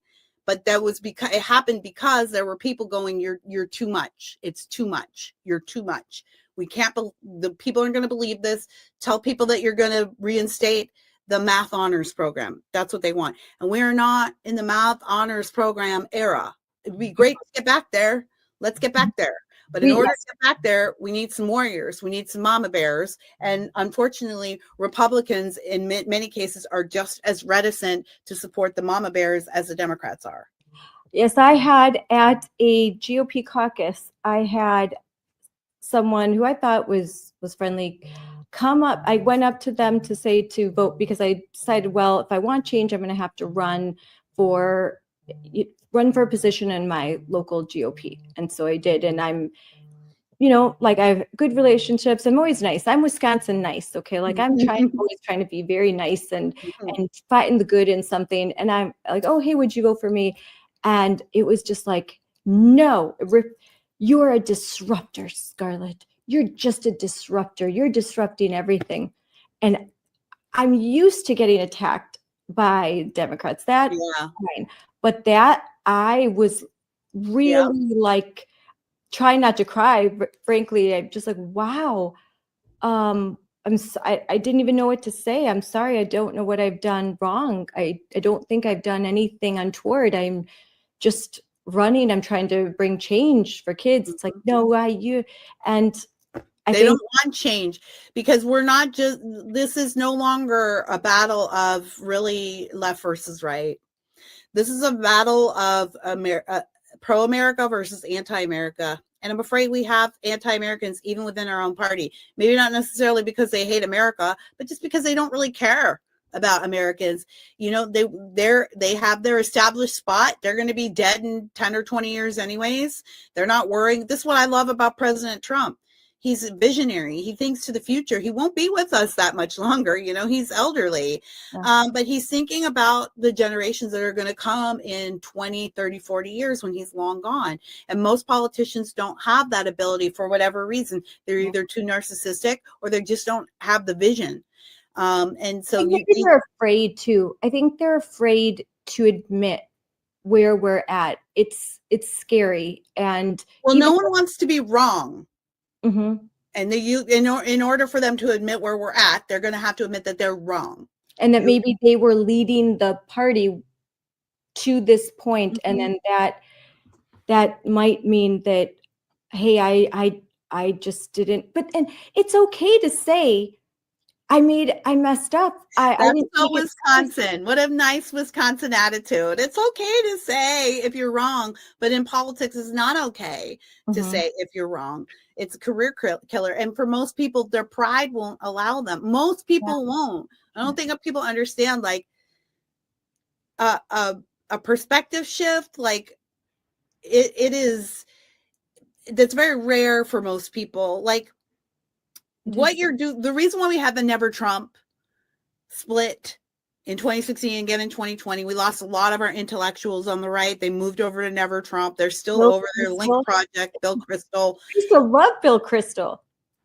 but that was because it happened because there were people going, "You're too much. It's too much. You're too much. We can't. The people aren't going to believe this. Tell people that you're going to reinstate the math honors program." That's what they want. And we're not in the math honors program era. It'd be great to get back there. Let's get back there. But in order to get back there, we need some warriors. We need some mama bears. And unfortunately, Republicans in many cases are just as reticent to support the mama bears as the Democrats are. Yes, I had at a GOP caucus, I had someone who I thought was friendly come up. I went up to them to say to vote because I decided, well, if I want change, I'm going to have to run for a position in my local GOP. And so I did. And I'm, like I have good relationships. I'm always nice. I'm Wisconsin nice. Okay. Like I'm always trying to be very nice and fighting the good in something. And I'm like, oh, hey, would you vote for me? And it was just like, no, you're a disruptor, Scarlett. You're just a disruptor. You're disrupting everything. And I'm used to getting attacked by Democrats. That's fine. But that I was really like trying not to cry, but frankly, I'm just like, wow. I didn't even know what to say. I'm sorry. I don't know what I've done wrong. I don't think I've done anything untoward. I'm just running. I'm trying to bring change for kids. It's like, no, and they don't want change because we're not just, this is no longer a battle of really left versus right. This is a battle of pro-America versus anti-America. And I'm afraid we have anti-Americans even within our own party. Maybe not necessarily because they hate America, but just because they don't really care about Americans. They have their established spot. They're going to be dead in 10 or 20 years anyways. They're not worrying. This is what I love about President Trump. He's a visionary. He thinks to the future. He won't be with us that much longer. He's elderly, but he's thinking about the generations that are going to come in 20, 30, 40 years when he's long gone. And most politicians don't have that ability for whatever reason. They're either too narcissistic or they just don't have the vision. And so they're afraid to. I think they're afraid to admit where we're at. It's scary. And no one wants to be wrong. Mm-hmm. And in order for them to admit where we're at, they're going to have to admit that they're wrong. And that maybe they were leading the party to this point. And then that might mean that, hey, I just didn't. And it's okay to say, I messed up. That's so Wisconsin. What a nice Wisconsin attitude. It's okay to say if you're wrong, but in politics, it's not okay to say if you're wrong. It's a career killer. And for most people, their pride won't allow them. Most people won't. I don't think people understand like a perspective shift. Like it is, that's very rare for most people. Like, the reason why we had the Never Trump split in 2016 and again in 2020, we lost a lot of our intellectuals on the right. They moved over to Never Trump. They're still over there. Link Project, Bill Kristol. I used to love Bill Kristol.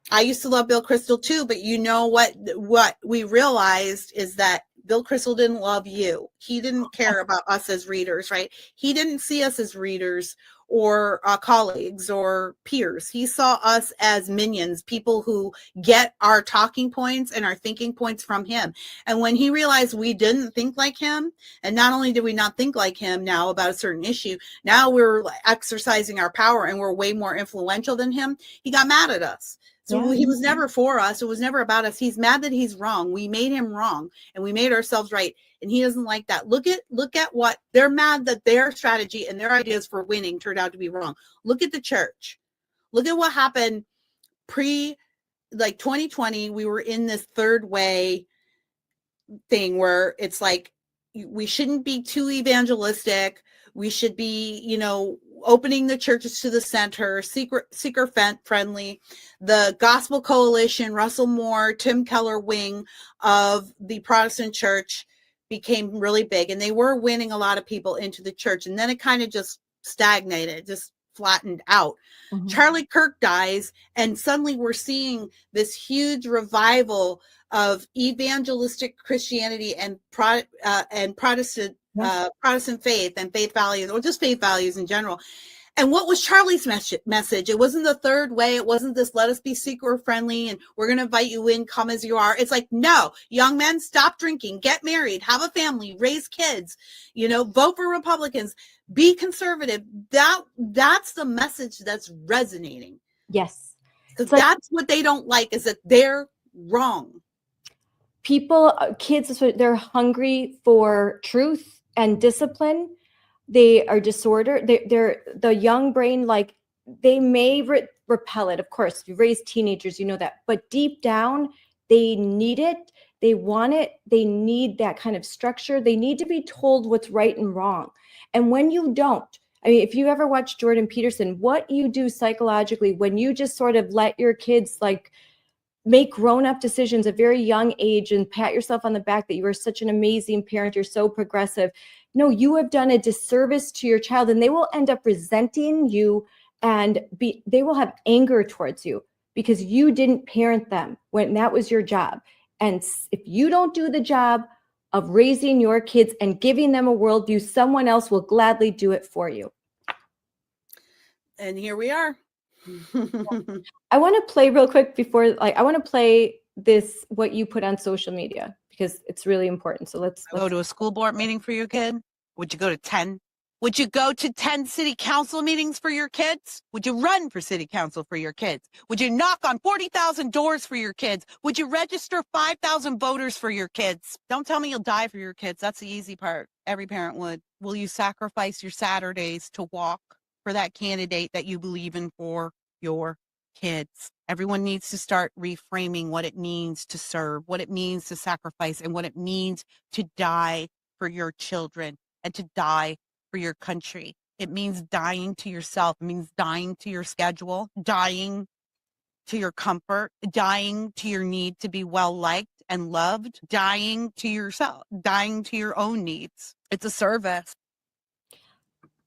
I used to love Bill Kristol too, but you know what we realized is that Bill Kristol didn't love you. He didn't care about us as readers, right? He didn't see us as readers or colleagues or peers. He saw us as minions, people who get our talking points and our thinking points from him. And when he realized we didn't think like him, and not only did we not think like him now about a certain issue, now we're exercising our power and we're way more influential than him, he got mad at us. So he was never for us. It was never about us. He's mad that he's wrong. We made him wrong and we made ourselves right. And he doesn't like that. Look at what they're mad that their strategy and their ideas for winning turned out to be wrong. Look at the church. Look at what happened like 2020. We were in this third way thing where it's like, we shouldn't be too evangelistic. We should be, opening the churches to the center, seeker friendly. The Gospel Coalition, Russell Moore, Tim Keller wing of the Protestant church became really big, and they were winning a lot of people into the church. And then it kind of just stagnated, just flattened out. Charlie Kirk dies, and suddenly we're seeing this huge revival of evangelistic Christianity and Protestant faith and faith values, or just faith values in general. And what was Charlie's message? It wasn't the third way. It wasn't this, let us be seeker friendly and we're going to invite you in, come as you are. It's like, no, young men, stop drinking, get married, have a family, raise kids, vote for Republicans, be conservative. That's the message that's resonating. Yes. Because that's what they don't like, is that they're wrong. Kids, they're hungry for truth and discipline. they are disordered. They're the young brain, like they may repel it. Of course, if you raise teenagers, you know that. But deep down, they need it. They want it. They need that kind of structure. They need to be told what's right and wrong. And when you don't, I mean, if you ever watch Jordan Peterson, what you do psychologically when you just sort of let your kids like make grown-up decisions at a very young age and pat yourself on the back that you are such an amazing parent, you're so progressive. No, you have done a disservice to your child, and they will end up resenting you, and they will have anger towards you because you didn't parent them when that was your job. And if you don't do the job of raising your kids and giving them a worldview, someone else will gladly do it for you. And here we are. I want to play real quick before, I want to play this, what you put on social media, because it's really important. So let's go to a school board meeting for your kid. Would you go to 10? Would you go to 10 city council meetings for your kids? Would you run for city council for your kids? Would you knock on 40,000 doors for your kids? Would you register 5,000 voters for your kids? Don't tell me you'll die for your kids. That's the easy part. Every parent would. Will you sacrifice your Saturdays to walk for that candidate that you believe in for your kids? Everyone needs to start reframing what it means to serve, what it means to sacrifice, and what it means to die for your children and to die for your country. It means dying to yourself. It means dying to your schedule, dying to your comfort, dying to your need to be well liked and loved, dying to yourself, dying to your own needs. It's a service.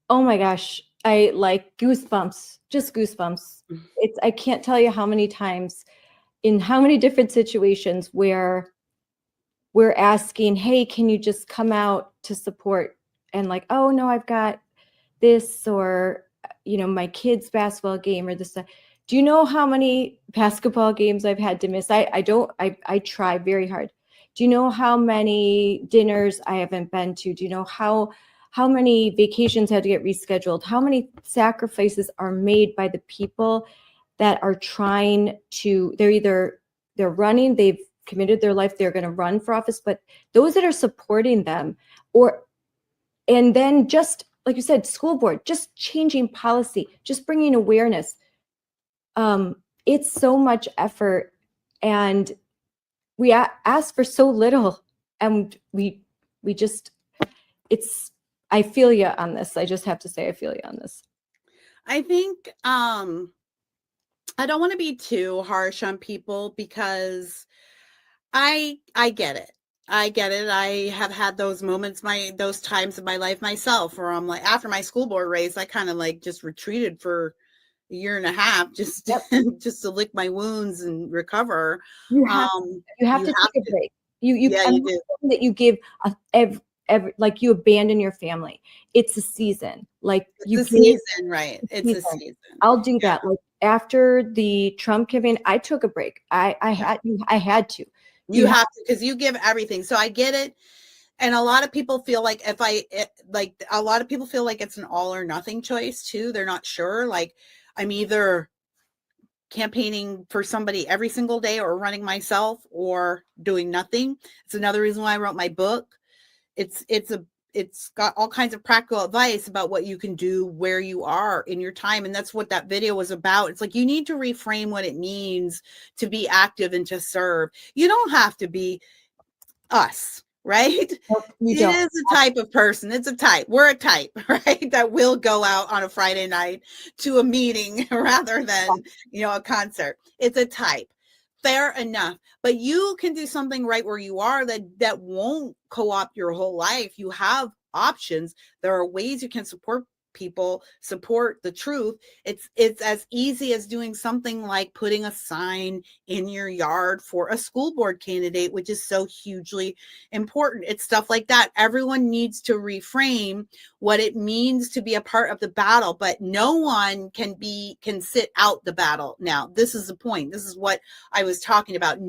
Oh my gosh, I like goosebumps, just goosebumps. I can't tell you how many times in how many different situations where we're asking, hey, can you just come out to support? And like, oh no, I've got this, or, you know, my kid's basketball game or this. Do you know how many basketball games I've had to miss? I try very hard. Do you know how many dinners I haven't been to? Do you know how many vacations had to get rescheduled? How many sacrifices are made by the people that are trying to, they're running, they've committed their life, they're going to run for office, but those that are supporting them, and then just like you said, school board, just changing policy, just bringing awareness. It's so much effort, and we ask for so little, and we just, I feel you on this. I just have to say, I feel you on this. I think I don't want to be too harsh on people because I get it. I get it. I have had those moments, those times in my life myself, where I'm like, after my school board race, I kind of like just retreated for a year and a half, just just to lick my wounds and recover. You have to take a break. You do. That you give like you abandon your family. It's a season. Like it's a season, right? It's a season. I'll do that. Like after the Trump campaign, I took a break. I had to. You have to, because you give everything. So I get it. And a lot of people feel like a lot of people feel like it's an all or nothing choice too. They're not sure. Like I'm either campaigning for somebody every single day or running myself or doing nothing. It's another reason why I wrote my book. It's got all kinds of practical advice about what you can do where you are in your time. And that's what that video was about. It's like, you need to reframe what it means to be active and to serve. You don't have to be us, right? Nope, it is a type of person. It's a type. We're a type, right? That will go out on a Friday night to a meeting rather than, a concert. It's a type. Fair enough. But you can do something right where you are that won't co-opt your whole life. You have options. There are ways you can support people, support the truth. It's as easy as doing something like putting a sign in your yard for a school board candidate, which is so hugely important. It's stuff like that. Everyone needs to reframe what it means to be a part of the battle, but no one can sit out the battle. Now, this is the point. This is what I was talking about.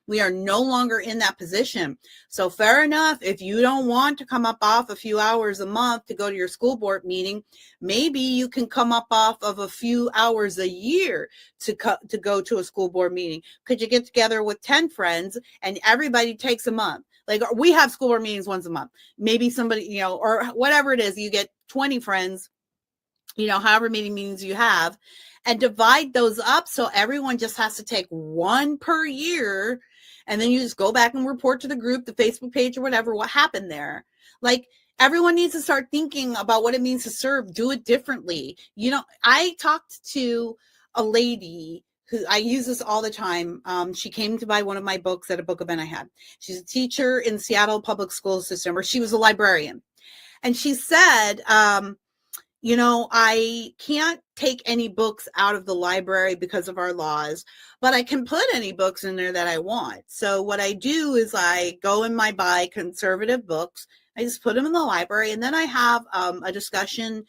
We are no longer in that position. So fair enough, if you don't want to come up off a few hours a month to go to your school board meeting, maybe you can come up off of a few hours a year to go to a school board meeting. Could you get together with 10 friends and everybody takes a month? Like we have school board meetings once a month. Maybe somebody, you know, or whatever it is, you get 20 friends, you know, however many meetings you have, and divide those up so everyone just has to take one per year. And then you just go back and report to the group, the Facebook page or whatever, what happened there. Like everyone needs to start thinking about what it means to serve, do it differently. You know, I talked to a lady who I use this all the time. She came to buy one of my books at a book event I had. She's a teacher in the Seattle public school system, or she was a librarian. And she said, you know, I can't take any books out of the library because of our laws, but I can put any books in there that I want. So what I do is I go and I buy conservative books. I just put them in the library, and then I have a discussion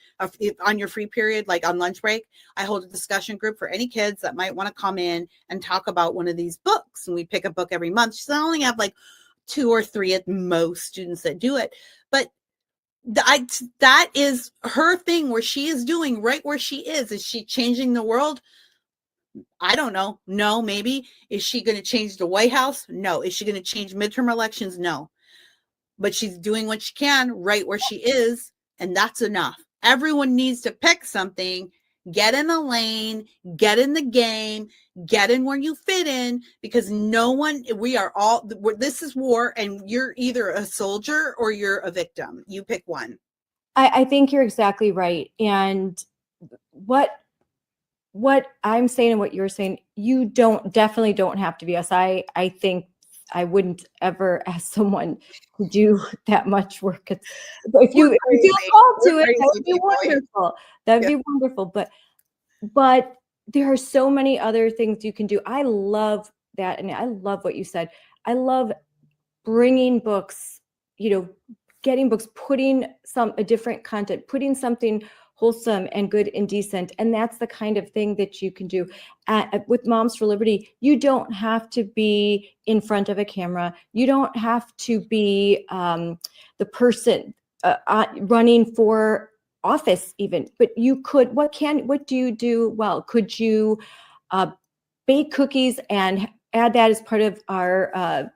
on your free period, like on lunch break. I hold a discussion group for any kids that might want to come in and talk about one of these books, and we pick a book every month. So I only have like 2 or 3 at most students that do it, but that is her thing, where she is doing right where she is. Is she changing the world? I don't know. No, maybe. Is she going to change the White House? No. Is she going to change midterm elections? No. But she's doing what she can right where she is, and that's enough. Everyone needs to pick something, get in a lane, get in the game, get in where you fit in, because this is war, and you're either a soldier or you're a victim. You pick one. I think you're exactly right. And what I'm saying and what you're saying, you definitely don't have to be us. I think I wouldn't ever ask someone to do that much work. If you feel called to it, that would be wonderful. That would be wonderful. But there are so many other things you can do. I love that. And I love what you said. I love bringing books, you know, getting books, putting a different content, putting something wholesome and good and decent. And that's the kind of thing that you can do. With Moms for Liberty, you don't have to be in front of a camera. You don't have to be the person running for office even, but you could, what do you do well? Could you bake cookies and add that as part of our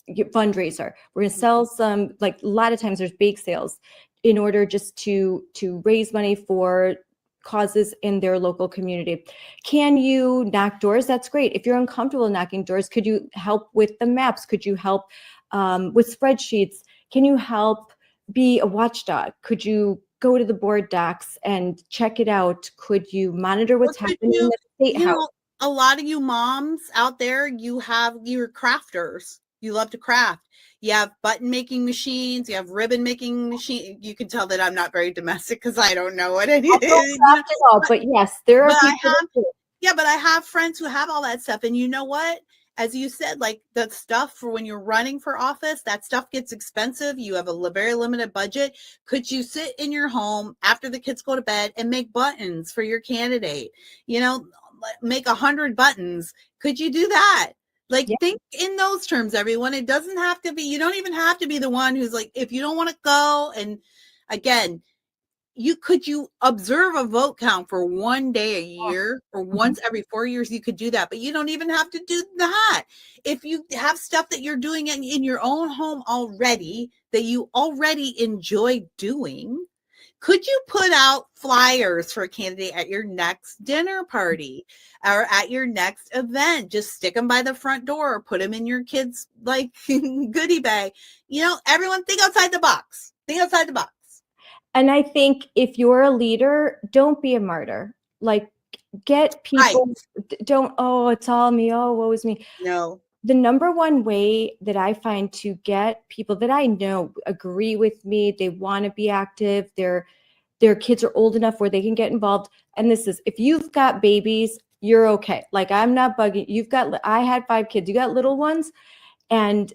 fundraiser? We're going to sell some, like a lot of times there's bake sales in order just to raise money for causes in their local community. Can you knock doors? That's great. If you're uncomfortable knocking doors, could you help with the maps? Could you help with spreadsheets? Can you help be a watchdog? Could you go to the board docs and check it out? Could you monitor what's happening in the state house? A lot of you moms out there, you're crafters. You love to craft. You have button making machines. You have ribbon making machine. You can tell that I'm not very domestic because I don't know what it is. But yes, there are people. But I have friends who have all that stuff. And you know what? As you said, like the stuff for when you're running for office, that stuff gets expensive. You have a very limited budget. Could you sit in your home after the kids go to bed and make buttons for your candidate? You know, make 100 buttons. Could you do that? Like, think in those terms, everyone. It doesn't have to be, you don't even have to be the one who's like, if you don't want to go. And again, you observe a vote count for one day a year or once every 4 years, you could do that, but you don't even have to do that. If you have stuff that you're doing in your own home already, that you already enjoy doing, could you put out flyers for a candidate at your next dinner party or at your next event? Just stick them by the front door or put them in your kids' like goodie bag. You know, everyone think outside the box. Think outside the box. And I think if you're a leader, don't be a martyr. Like, get people, it's all me. Oh, woe is me. No. The number one way that I find to get people that I know agree with me, they want to be active, their kids are old enough where they can get involved. And this is, if you've got babies, you're okay. Like, I'm not bugging. I had 5 kids. You got little ones, and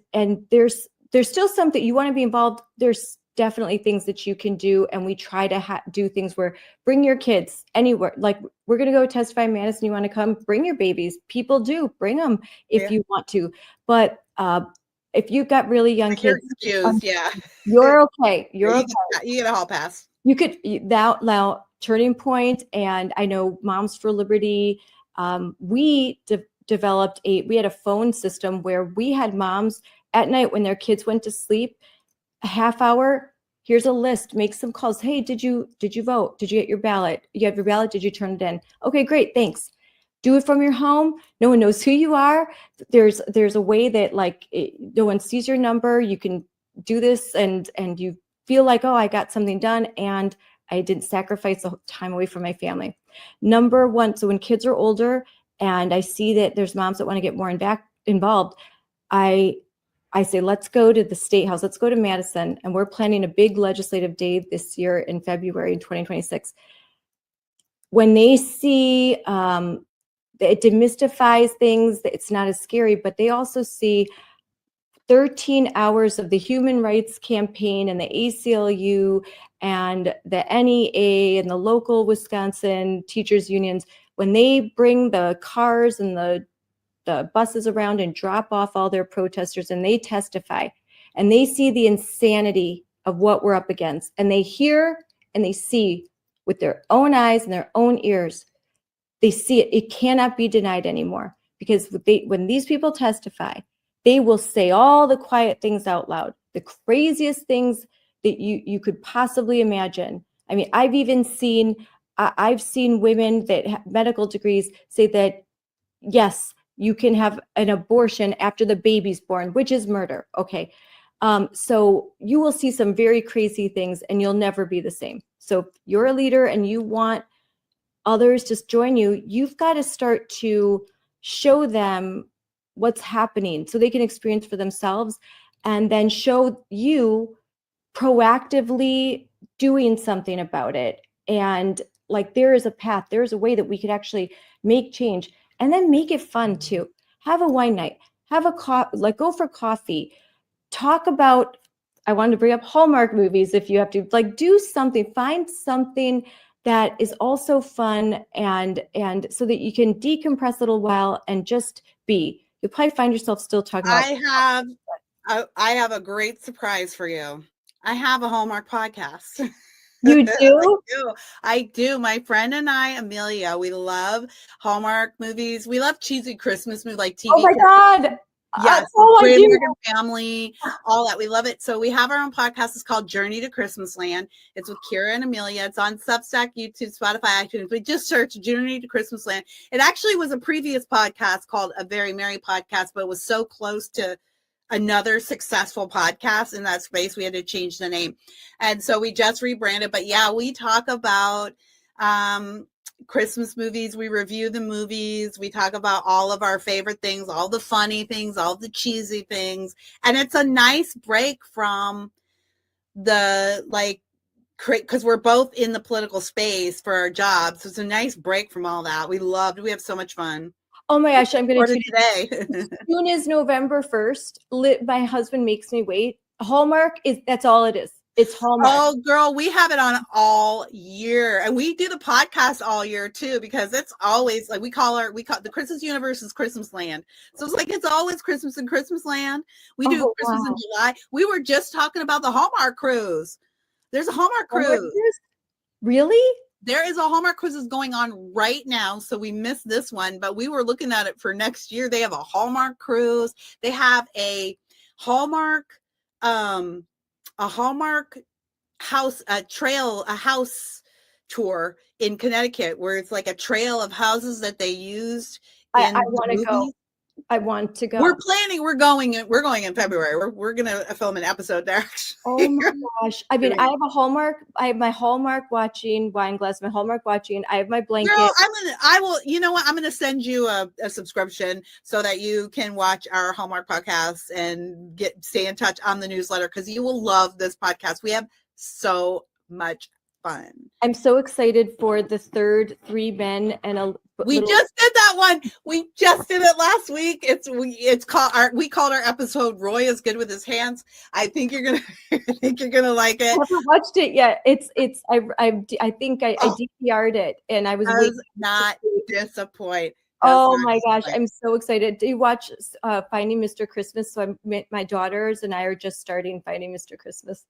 there's still something you want to be involved. There's definitely things that you can do. And we try to do things where bring your kids anywhere. Like, we're going to go testify in Madison. You want to come, bring your babies. People do bring them if you want to. But if you've got really young kids, you're okay. You're okay. You get a hall pass. You could, now Turning Point, and I know Moms for Liberty, we developed we had a phone system where we had moms at night when their kids went to sleep, a half hour, here's a list, make some calls. Hey, did you vote? Did you get your ballot? You have your ballot? Did you turn it in? Okay, great, thanks. Do it from your home. No one knows who you are. There's a way that no one sees your number. You can do this and you feel like, oh, I got something done and I didn't sacrifice the time away from my family. Number one, so when kids are older and I see that there's moms that want to get more involved, I say, let's go to the State House, let's go to Madison, and we're planning a big legislative day this year in February in 2026. When they see it demystifies things, that it's not as scary, but they also see 13 hours of the Human Rights Campaign and the ACLU and the NEA and the local Wisconsin teachers unions, when they bring the cars and the buses around and drop off all their protesters and they testify and they see the insanity of what we're up against and they hear and they see with their own eyes and their own ears, they see it. It cannot be denied anymore because when these people testify, they will say all the quiet things out loud, the craziest things that you could possibly imagine. I mean, I've seen women that have medical degrees say that, yes, you can have an abortion after the baby's born, which is murder. Okay. So you will see some very crazy things and you'll never be the same. So if you're a leader and you want others to join you, you've got to start to show them what's happening so they can experience for themselves and then show you proactively doing something about it. And like, there is a path, there's a way that we could actually make change. And then make it fun too. Have a wine night, have a go for coffee, talk about, I wanted to bring up Hallmark movies if you have to, do something, find something that is also fun and so that you can decompress a little while and just be. You'll probably find yourself still talking about. I have a great surprise for you. I have a Hallmark podcast. You do? I do. My friend and I, Amelia, we love Hallmark movies. We love cheesy Christmas movies like TV. Oh my God. Yes. Great American Family, all that. We love it. So we have our own podcast. It's called Journey to Christmas Land. It's with Kira and Amelia. It's on Substack, YouTube, Spotify, iTunes. We just searched Journey to Christmas Land. It actually was a previous podcast called A Very Merry Podcast, but it was so close to another successful podcast in that space, we had to change the name. And so we just rebranded. But yeah, we talk about Christmas movies. We review the movies. We talk about all of our favorite things, all the funny things, all the cheesy things. And it's a nice break from the because we're both in the political space for our jobs. So it's a nice break from all that. We have so much fun. Oh my gosh, I'm going to today. As soon as November 1st, my husband makes me wait. Hallmark that's all it is. It's Hallmark. Oh, girl, we have it on all year. And we do the podcast all year too, because it's always we call the Christmas universe is Christmas land. So it's always Christmas in Christmas land. We do Christmas in July. We were just talking about the Hallmark cruise. There's a Hallmark cruise. Really? There is a Hallmark cruise going on right now. So we missed this one, but we were looking at it for next year. They have a Hallmark cruise. They have a Hallmark house, a house tour in Connecticut where it's like a trail of houses that they used. I want to go. I want to go. We're planning. We're going in February. We're gonna film an episode there. Actually. Oh my gosh! I mean, I have a Hallmark. I have my Hallmark watching wine glass. My Hallmark watching. I have my blanket. Girl, I will. You know what? I'm gonna send you a subscription so that you can watch our Hallmark podcasts and stay in touch on the newsletter because you will love this podcast. We have so much fun. I'm so excited for the third 3 men and a. We just did that one. We just did it last week. We called our episode "Roy is good with his hands." I think you're gonna like it. I haven't watched it yet. I think I DVR'd it and I was not disappointed. Oh my gosh, I'm so excited. Do you watch Finding Mr. Christmas? So my daughters and I are just starting Finding Mr. Christmas.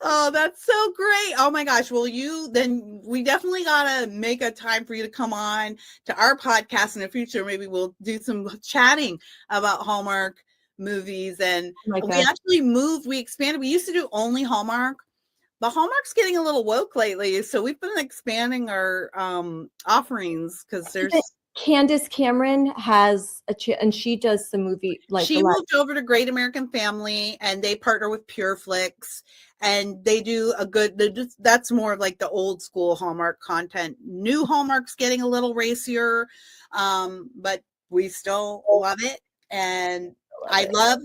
Oh, that's so great. Oh my gosh. Well, we definitely got to make a time for you to come on to our podcast in the future. Maybe we'll do some chatting about Hallmark movies, and my we gosh. actually moved. We expanded. We used to do only Hallmark, but Hallmark's getting a little woke lately, so we've been expanding our offerings because there's. Candace Cameron has and she does the movie She moved over to Great American Family, and they partner with Pure Flix, and they do a good. That's more of like the old school Hallmark content. New Hallmark's getting a little racier, but we still love it, and I love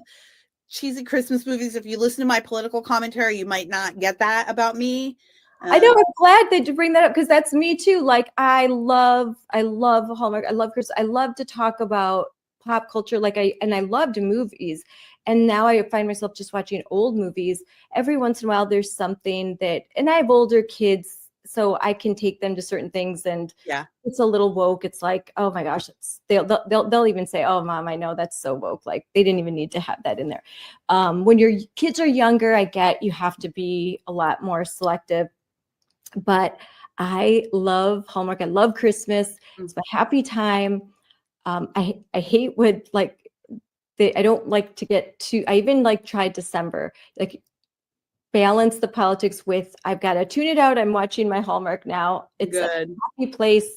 cheesy Christmas movies. If you listen to my political commentary, you might not get that about me. I know. I'm glad that you bring that up because that's me too. Like I love Hallmark. I love Chris. I love to talk about pop culture. I loved movies, and now I find myself just watching old movies. Every once in a while, there's something and I have older kids, so I can take them to certain things, and it's a little woke. It's like, oh my gosh, they'll even say, oh mom, I know that's so woke. Like they didn't even need to have that in there. When your kids are younger, I get you have to be a lot more selective. But I love Hallmark. I love Christmas. It's my happy time. I hate when I don't like to get too. I even tried December, balance the politics with I've got to tune it out. I'm watching my Hallmark now. It's a happy place.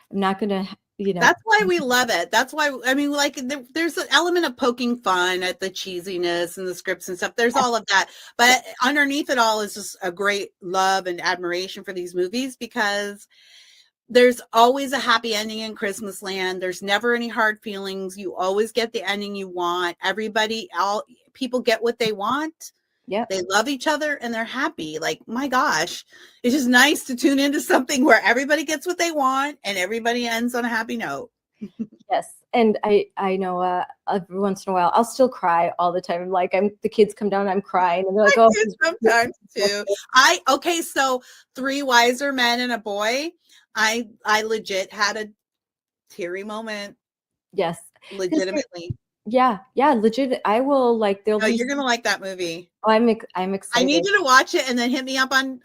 I'm not gonna. That's why we love it. That's why, I mean, there's an element of poking fun at the cheesiness and the scripts and stuff. There's all of that. But underneath it all is just a great love and admiration for these movies because there's always a happy ending in Christmas Land. There's never any hard feelings. You always get the ending you want. People get what they want. Yeah, they love each other and they're happy. Like, my gosh, it's just nice to tune into something where everybody gets what they want and everybody ends on a happy note. Yes, and I know every once in a while I'll still cry all the time. Like the kids come down, I'm crying, and they're like, "Oh." Sometimes too. So 3 Wiser Men and a Boy. I legit had a teary moment. Yes, legitimately. Yeah, legit. I will you're gonna like that movie. Oh, I'm excited. I need you to watch it and then hit me up on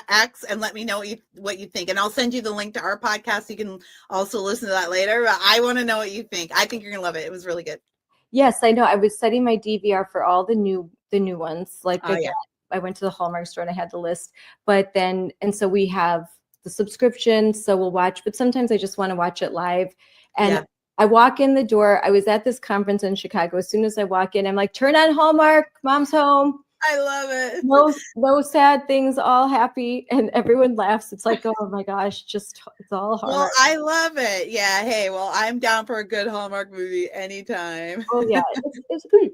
X and let me know what you think. And I'll send you the link to our podcast. You can also listen to that later. But I want to know what you think. I think you're gonna love it. It was really good. Yes, I know. I was setting my DVR for all the new ones. I went to the Hallmark store and I had the list. But then so we have the subscription, so we'll watch. But sometimes I just want to watch it live. And I walk in the door. I was at this conference in Chicago. As soon as I walk in, I'm like, turn on Hallmark. Mom's home. I love it. No sad things, all happy. And everyone laughs. It's like, oh my gosh, it's all hard. Well, I love it. Yeah. Hey, well, I'm down for a good Hallmark movie anytime. Oh yeah, it's good.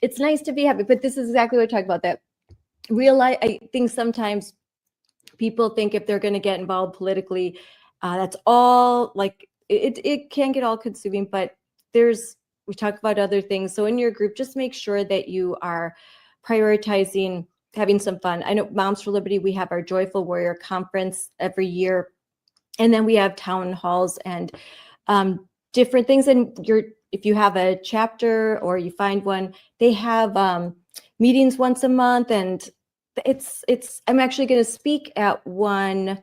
It's nice to be happy, but this is exactly what I talk about. That I think sometimes people think if they're going to get involved politically, that's all it can get all consuming, but we talk about other things. So in your group, just make sure that you are prioritizing having some fun. I know Moms for Liberty, we have our Joyful Warrior Conference every year. And then we have town halls and different things. And if you have a chapter or you find one, they have meetings once a month. And I'm actually going to speak at one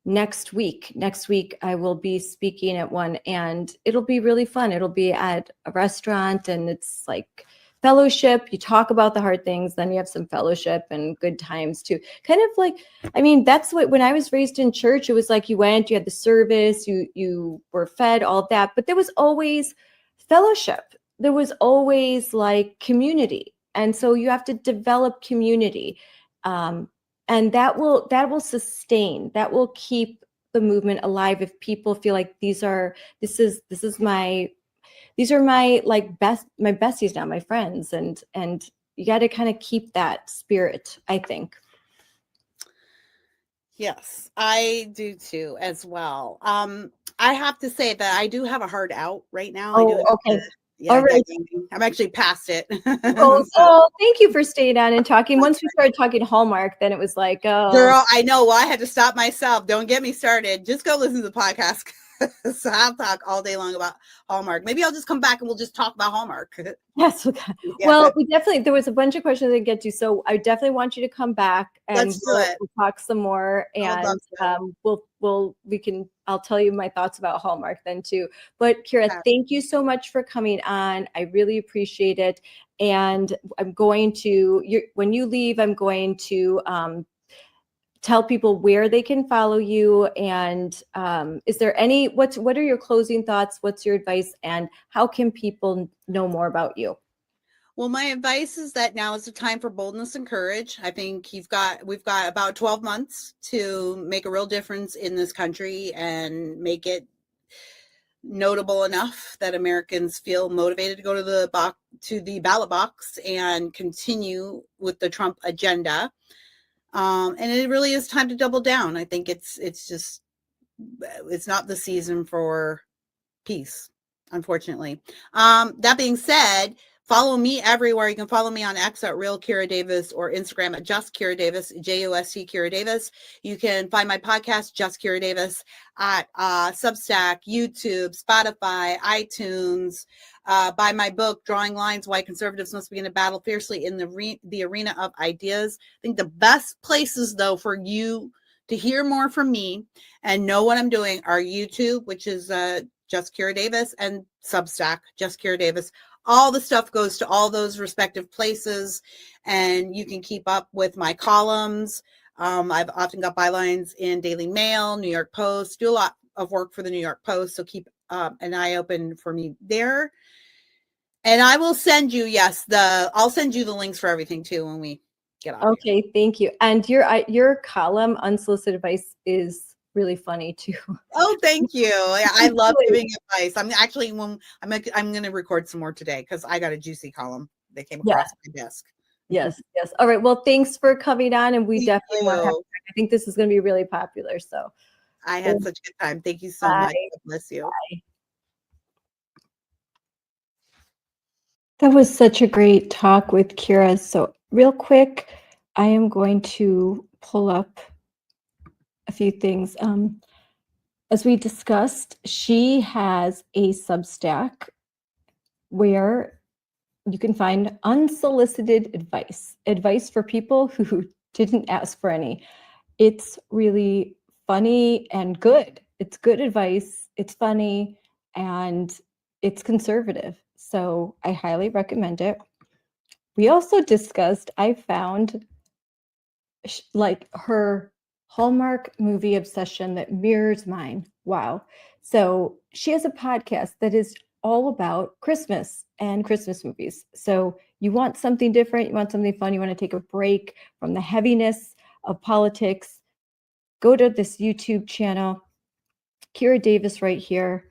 next week. I will be speaking at one and it'll be really fun. It'll be at a restaurant and it's like fellowship. You talk about the hard things, then you have some fellowship and good times too. Kind of that's what, when I was raised in church, it was like you went, you had the service, you were fed, all of that, but there was always fellowship. There was always community. And so you have to develop community. And that will sustain, that will keep the movement alive if people feel like these are my besties now, my friends, and you got to kind of keep that spirit, I think. Yes, I do too as well. I have to say that I do have a hard out right now. Okay. Yeah, all right. I'm actually past it. Thank you for staying on and talking. Once we started talking Hallmark, then it was like, oh. Girl, I know. Well, I had to stop myself. Don't get me started. Just go listen to the podcast. So I'll talk all day long about Hallmark. Maybe I'll just come back and we'll just talk about Hallmark. Yes. Okay. Yeah. Well, there was a bunch of questions I didn't get to, so I definitely want you to come back and Let's do it. we'll talk some more, I would and love I'll tell you my thoughts about Hallmark then too. But Kira, Yeah. thank you so much for coming on. I really appreciate it. And I'm going to, when you leave, I'm going to tell people where they can follow you. And is there what are your closing thoughts? What's your advice? And how can people know more about you? Well, my advice is that now is the time for boldness and courage. I think we've got about 12 months to make a real difference in this country and make it notable enough that Americans feel motivated to go to the ballot box and continue with the Trump agenda. And it really is time to double down. I think it's not the season for peace, unfortunately. That being said, follow me everywhere. You can follow me on X at Real Kira Davis or Instagram at Just Kira Davis, JUST Kira Davis. You can find my podcast, Just Kira Davis, at Substack, YouTube, Spotify, iTunes. Buy my book, Drawing Lines, Why Conservatives Must Begin to Battle Fiercely in the Arena of Ideas. I think the best places, though, for you to hear more from me and know what I'm doing are YouTube, which is Just Kira Davis, and Substack, Just Kira Davis. All the stuff goes to all those respective places, and you can keep up with my columns. I've often got bylines in Daily Mail, New York Post, do a lot of work for the New York Post, so keep an eye open for me there. And I will send you, I'll send you the links for everything too when we get off. Okay, thank you. And your column, Unsolicited Advice, is really funny too. Oh, thank you. I love giving advice. I'm actually I'm going to record some more today because I got a juicy column that came across my desk. Yes. All right. Well, thanks for coming on, and we definitely want to have you back. I think this is going to be really popular. So I had such a good time. Thank you so much. God bless you. Bye. That was such a great talk with Kira. So real quick, I am going to pull up a few things. As we discussed, she has a Substack where you can find unsolicited advice for people who didn't ask for any. It's really funny and good. It's good advice. It's funny and it's conservative. So I highly recommend it. We also discussed, I found like her Hallmark movie obsession that mirrors mine. Wow. So she has a podcast that is all about Christmas and Christmas movies. So you want something different, you want something fun, you want to take a break from the heaviness of politics, go to this YouTube channel, Kira Davis right here.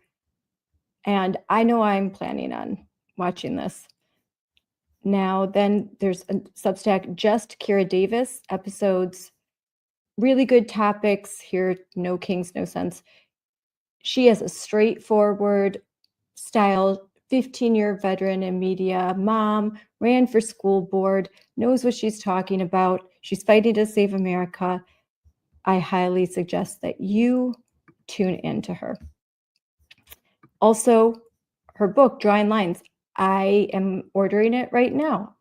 And I know I'm planning on watching this. Now, then there's a Substack, Just Kira Davis, episodes, really good topics here, no kings, no sense. She has a straightforward style, 15-year veteran in media, mom, ran for school board, knows what she's talking about. She's fighting to save America. I highly suggest that you tune into her. Also, her book, Drawing Lines, I am ordering it right now.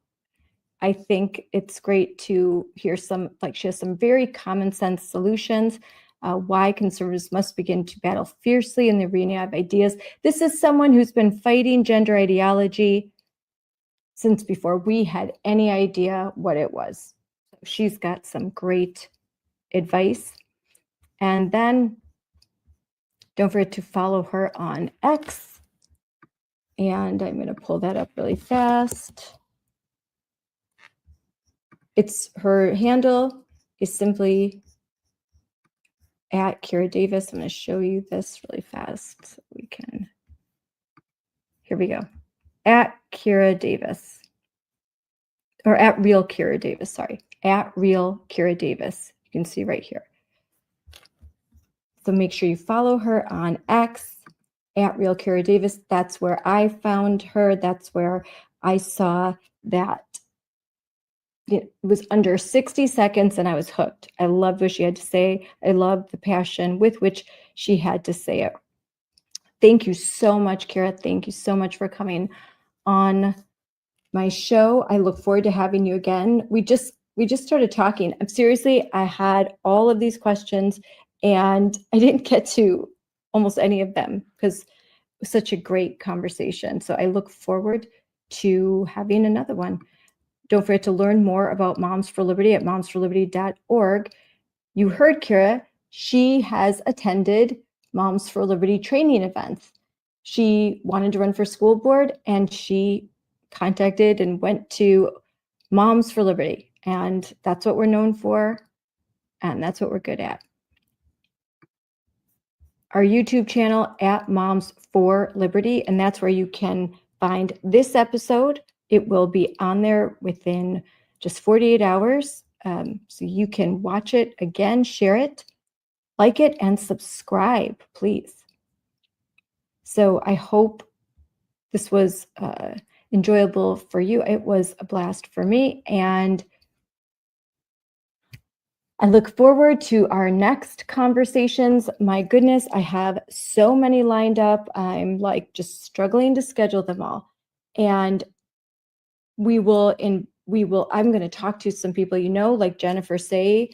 I think it's great to hear she has some very common sense solutions, why conservatives must begin to battle fiercely in the arena of ideas. This is someone who's been fighting gender ideology since before we had any idea what it was. She's got some great advice. And then don't forget to follow her on X. And I'm going to pull that up really fast. Her handle is simply at Kira Davis. I'm going to show you this really fast so we can. Here we go. At Kira Davis. Or at Real Kira Davis, sorry. At Real Kira Davis. You can see right here. So make sure you follow her on X, at Real Kira Davis. That's where I found her. That's where I saw that it was under 60 seconds and I was hooked. I loved what she had to say. I loved the passion with which she had to say it. thank you so much, Kira. Thank you so much for coming on my show. I look forward to having you again. We just started talking. Seriously, I had all of these questions and I didn't get to almost any of them because it was such a great conversation. So I look forward to having another one. Don't forget to learn more about Moms for Liberty at momsforliberty.org. You heard Kira. She has attended Moms for Liberty training events. She wanted to run for school board and she contacted and went to Moms for Liberty. And that's what we're known for. And that's what we're good at. Our YouTube channel at Moms for Liberty. And that's where you can find this episode. It will be on there within just 48 hours. So you can watch it again, share it, like it, and subscribe, please. So I hope this was enjoyable for you. It was a blast for me. And I look forward to our next conversations. My goodness, I have so many lined up. I'm like just struggling to schedule them all. And I'm going to talk to some people, like Jennifer Say.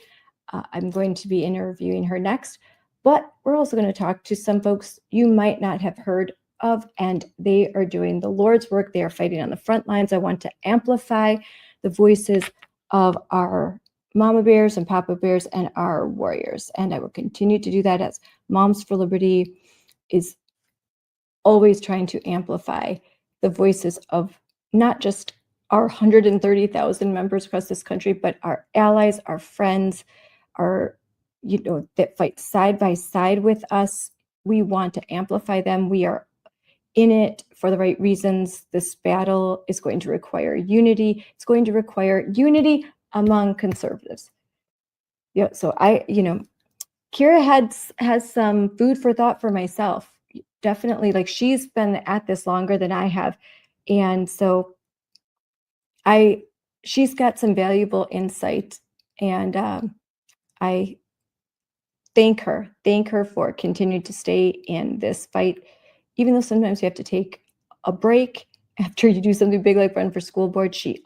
I'm going to be interviewing her next, but we're also going to talk to some folks you might not have heard of, and they are doing the Lord's work. They are fighting on the front lines. I want to amplify the voices of our mama bears and papa bears and our warriors. And I will continue to do that as Moms for Liberty is always trying to amplify the voices of not just our 130,000 members across this country, but our allies, our friends, that fight side by side with us. We want to amplify them. We are in it for the right reasons. This battle is going to require unity. It's going to require unity among conservatives. Yeah. So Kira has some food for thought for myself. Definitely, like she's been at this longer than I have, and so she's got some valuable insight, and I thank her for continuing to stay in this fight, even though sometimes you have to take a break after you do something big like run for school board. She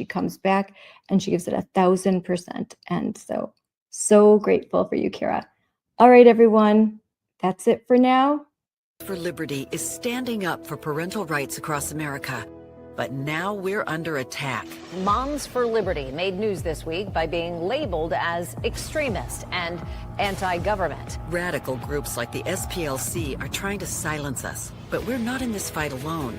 comes back and she gives it 1,000%. And so grateful for you, Kira. All right, everyone, that's it for now. For Liberty is standing up for parental rights across America. But now we're under attack. Moms for Liberty made news this week by being labeled as extremist and anti-government. Radical groups like the SPLC are trying to silence us. But we're not in this fight alone.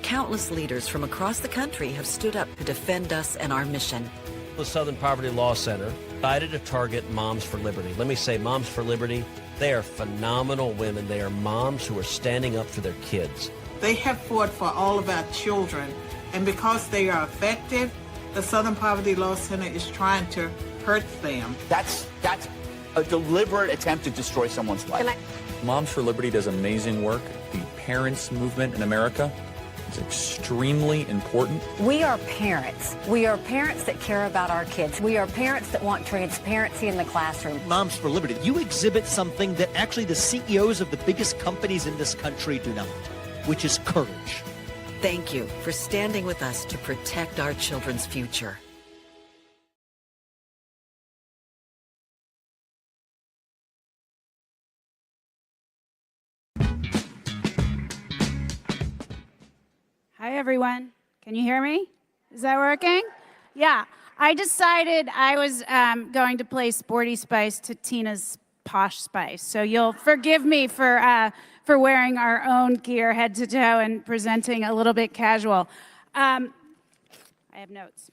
Countless leaders from across the country have stood up to defend us and our mission. The Southern Poverty Law Center decided to target Moms for Liberty. Let me say, Moms for Liberty, they are phenomenal women. They are moms who are standing up for their kids. They have fought for all of our children, and because they are effective, the Southern Poverty Law Center is trying to hurt them. That's a deliberate attempt to destroy someone's life. Moms for Liberty does amazing work. The parents movement in America is extremely important. We are parents. We are parents that care about our kids. We are parents that want transparency in the classroom. Moms for Liberty, you exhibit something that actually the CEOs of the biggest companies in this country do not, which is courage. Thank you for standing with us to protect our children's future. Hi, everyone. Can you hear me? Is that working? Yeah. I decided I was going to play Sporty Spice to Tina's Posh Spice. So you'll forgive me for wearing our own gear head to toe and presenting a little bit casual. I have notes.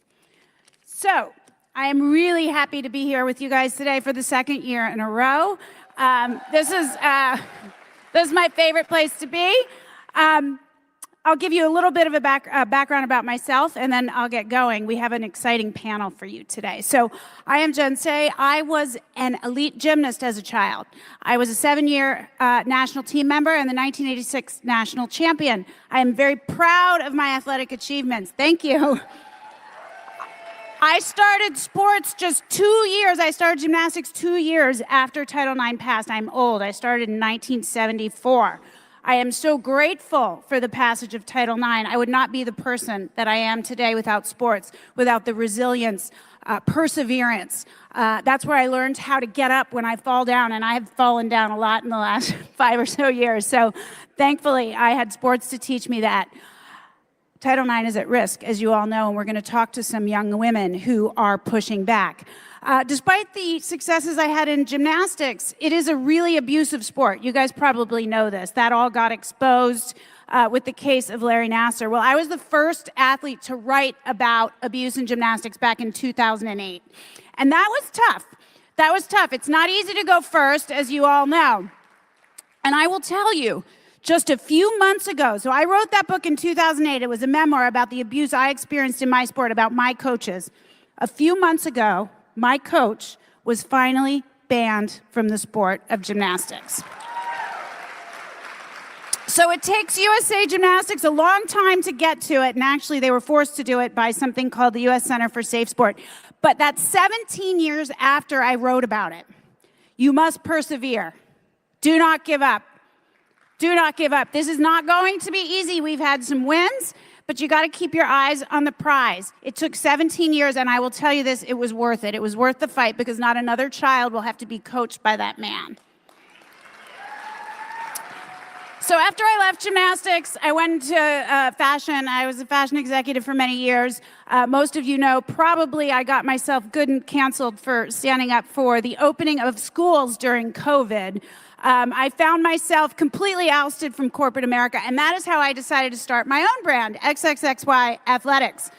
So I am really happy to be here with you guys today for the second year in a row. This is my favorite place to be. I'll give you a little bit of a background about myself, and then I'll get going. We have an exciting panel for you today. So I am Jen Say. I was an elite gymnast as a child. I was a 7-year national team member and the 1986 national champion. I am very proud of my athletic achievements. Thank you. I started sports just 2 years. I started gymnastics 2 years after Title IX passed. I'm old. I started in 1974. I am so grateful for the passage of Title IX. I would not be the person that I am today without sports, without the resilience, perseverance. That's where I learned how to get up when I fall down, and I have fallen down a lot in the last 5 or so years. So thankfully, I had sports to teach me that. Title IX is at risk, as you all know, and we're going to talk to some young women who are pushing back. Despite the successes I had in gymnastics, it is a really abusive sport. You guys probably know this. That all got exposed with the case of Larry Nassar. Well, I was the first athlete to write about abuse in gymnastics back in 2008. And that was tough. That was tough. It's not easy to go first, as you all know. And I will tell you, just a few months ago, so I wrote that book in 2008. It was a memoir about the abuse I experienced in my sport, about my coaches. A few months ago, my coach was finally banned from the sport of gymnastics. So it takes USA Gymnastics a long time to get to it, and actually they were forced to do it by something called the U.S. Center for Safe Sport. But that's 17 years after I wrote about it. You must persevere. Do not give up. Do not give up. This is not going to be easy. We've had some wins, but you got to keep your eyes on the prize. It took 17 years, and I will tell you this, it was worth it. It was worth the fight because not another child will have to be coached by that man. So after I left gymnastics, I went into fashion. I was a fashion executive for many years. Most of you know, probably I got myself good and canceled for standing up for the opening of schools during COVID. I found myself completely ousted from corporate America, and that is how I decided to start my own brand, XXXY Athletics.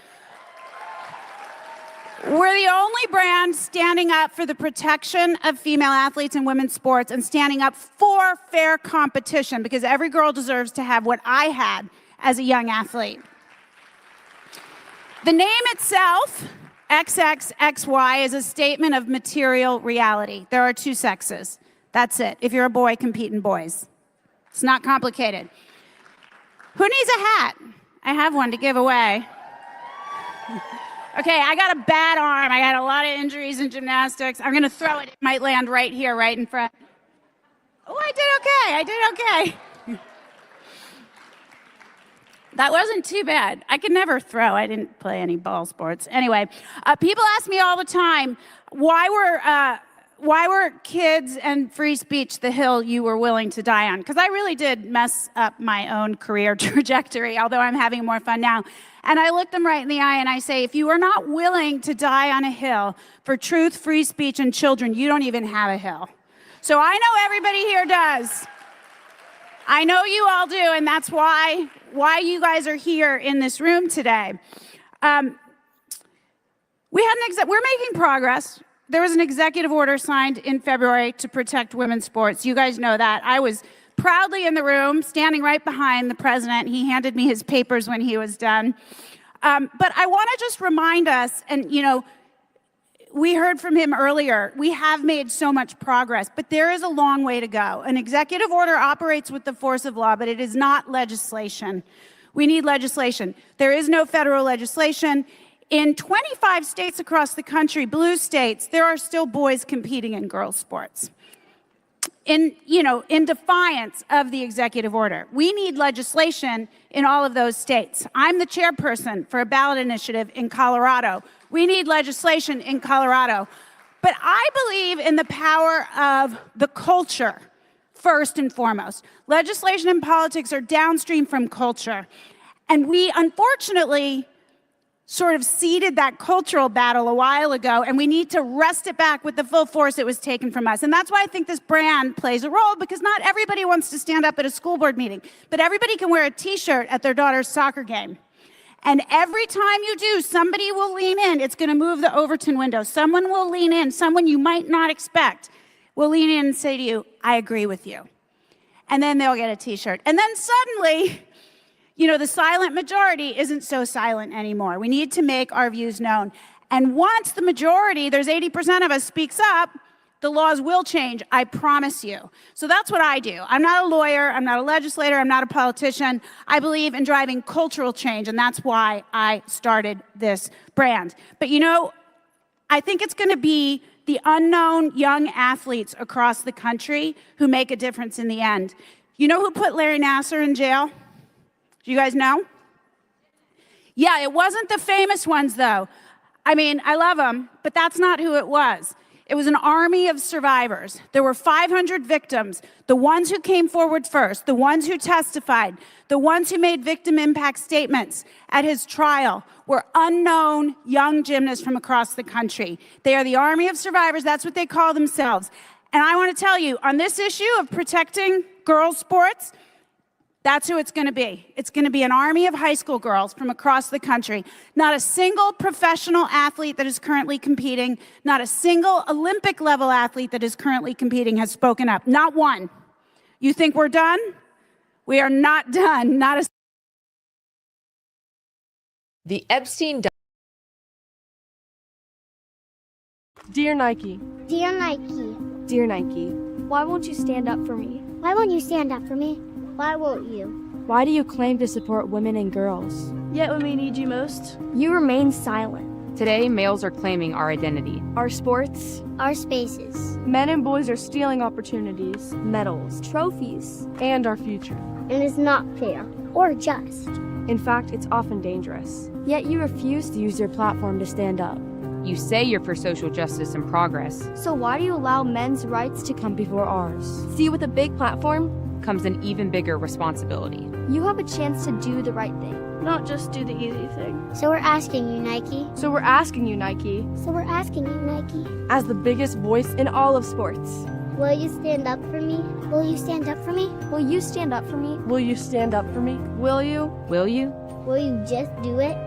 We're the only brand standing up for the protection of female athletes in women's sports and standing up for fair competition, because every girl deserves to have what I had as a young athlete. The name itself, XXXY, is a statement of material reality. There are two sexes. That's it. If you're a boy, compete in boys. It's not complicated. Who needs a hat? I have one to give away. Okay, I got a bad arm. I got a lot of injuries in gymnastics. I'm going to throw it. It might land right here, right in front. Oh, I did okay. I did okay. That wasn't too bad. I could never throw. I didn't play any ball sports. Anyway, people ask me all the time, why were kids and free speech the hill you were willing to die on? Because I really did mess up my own career trajectory, although I'm having more fun now. And I look them right in the eye and I say, if you are not willing to die on a hill for truth, free speech, and children, you don't even have a hill. So I know everybody here does. I know you all do, and that's why you guys are here in this room today. We're making progress. There was an executive order signed in February to protect women's sports. You guys know that. I was proudly in the room, standing right behind the president. He handed me his papers when he was done. But I want to just remind us, and we heard from him earlier, we have made so much progress, but there is a long way to go. An executive order operates with the force of law, but it is not legislation. We need legislation. There is no federal legislation. In 25 states across the country, blue states, there are still boys competing in girls' sports. In defiance of the executive order. We need legislation in all of those states. I'm the chairperson for a ballot initiative in Colorado. We need legislation in Colorado. But I believe in the power of the culture, first and foremost. Legislation and politics are downstream from culture. And we, unfortunately, sort of ceded that cultural battle a while ago, and we need to wrest it back with the full force it was taken from us. And that's why I think this brand plays a role, because not everybody wants to stand up at a school board meeting, but everybody can wear a t-shirt at their daughter's soccer game. And every time you do, somebody will lean in. It's going to move the Overton window. Someone will lean in. Someone you might not expect will lean in and say to you, I agree with you. And then they'll get a t-shirt. And then suddenly, the silent majority isn't so silent anymore. We need to make our views known. And once the majority, there's 80% of us, speaks up, the laws will change, I promise you. So that's what I do. I'm not a lawyer, I'm not a legislator, I'm not a politician. I believe in driving cultural change, and that's why I started this brand. But I think it's going to be the unknown young athletes across the country who make a difference in the end. You know who put Larry Nassar in jail? Do you guys know? Yeah, it wasn't the famous ones, though. I mean, I love them, but that's not who it was. It was an army of survivors. There were 500 victims, the ones who came forward first, the ones who testified, the ones who made victim impact statements at his trial were unknown young gymnasts from across the country. They are the army of survivors. That's what they call themselves. And I want to tell you, on this issue of protecting girls' sports, that's who it's going to be. It's going to be an army of high school girls from across the country. Not a single professional athlete that is currently competing, not a single Olympic level athlete that is currently competing has spoken up. Not one. You think we're done? We are not done. Not a. The Epstein. Dear Nike. Dear Nike. Dear Nike. Why won't you stand up for me? Why won't you stand up for me? Why won't you? Why do you claim to support women and girls? Yet when we need you most, You remain silent. Today, males are claiming our identity. Our sports, our spaces, men and boys are stealing opportunities, medals, trophies, and our future. and it's not fair or just. In fact, it's often dangerous. Yet you refuse to use your platform to stand up. You say you're for social justice and progress. So why do you allow men's rights to come before ours? See, with a big platform, Comes an even bigger responsibility. you have a chance to do the right thing. Not just do the easy thing. So we're asking you, Nike. So we're asking you, Nike, So we're asking you, Nike. as the biggest voice in all of sports. Will you stand up for me? Will you stand up for me? Will you stand up for me? Will you stand up for me? Will you? Will you? Will you just do it?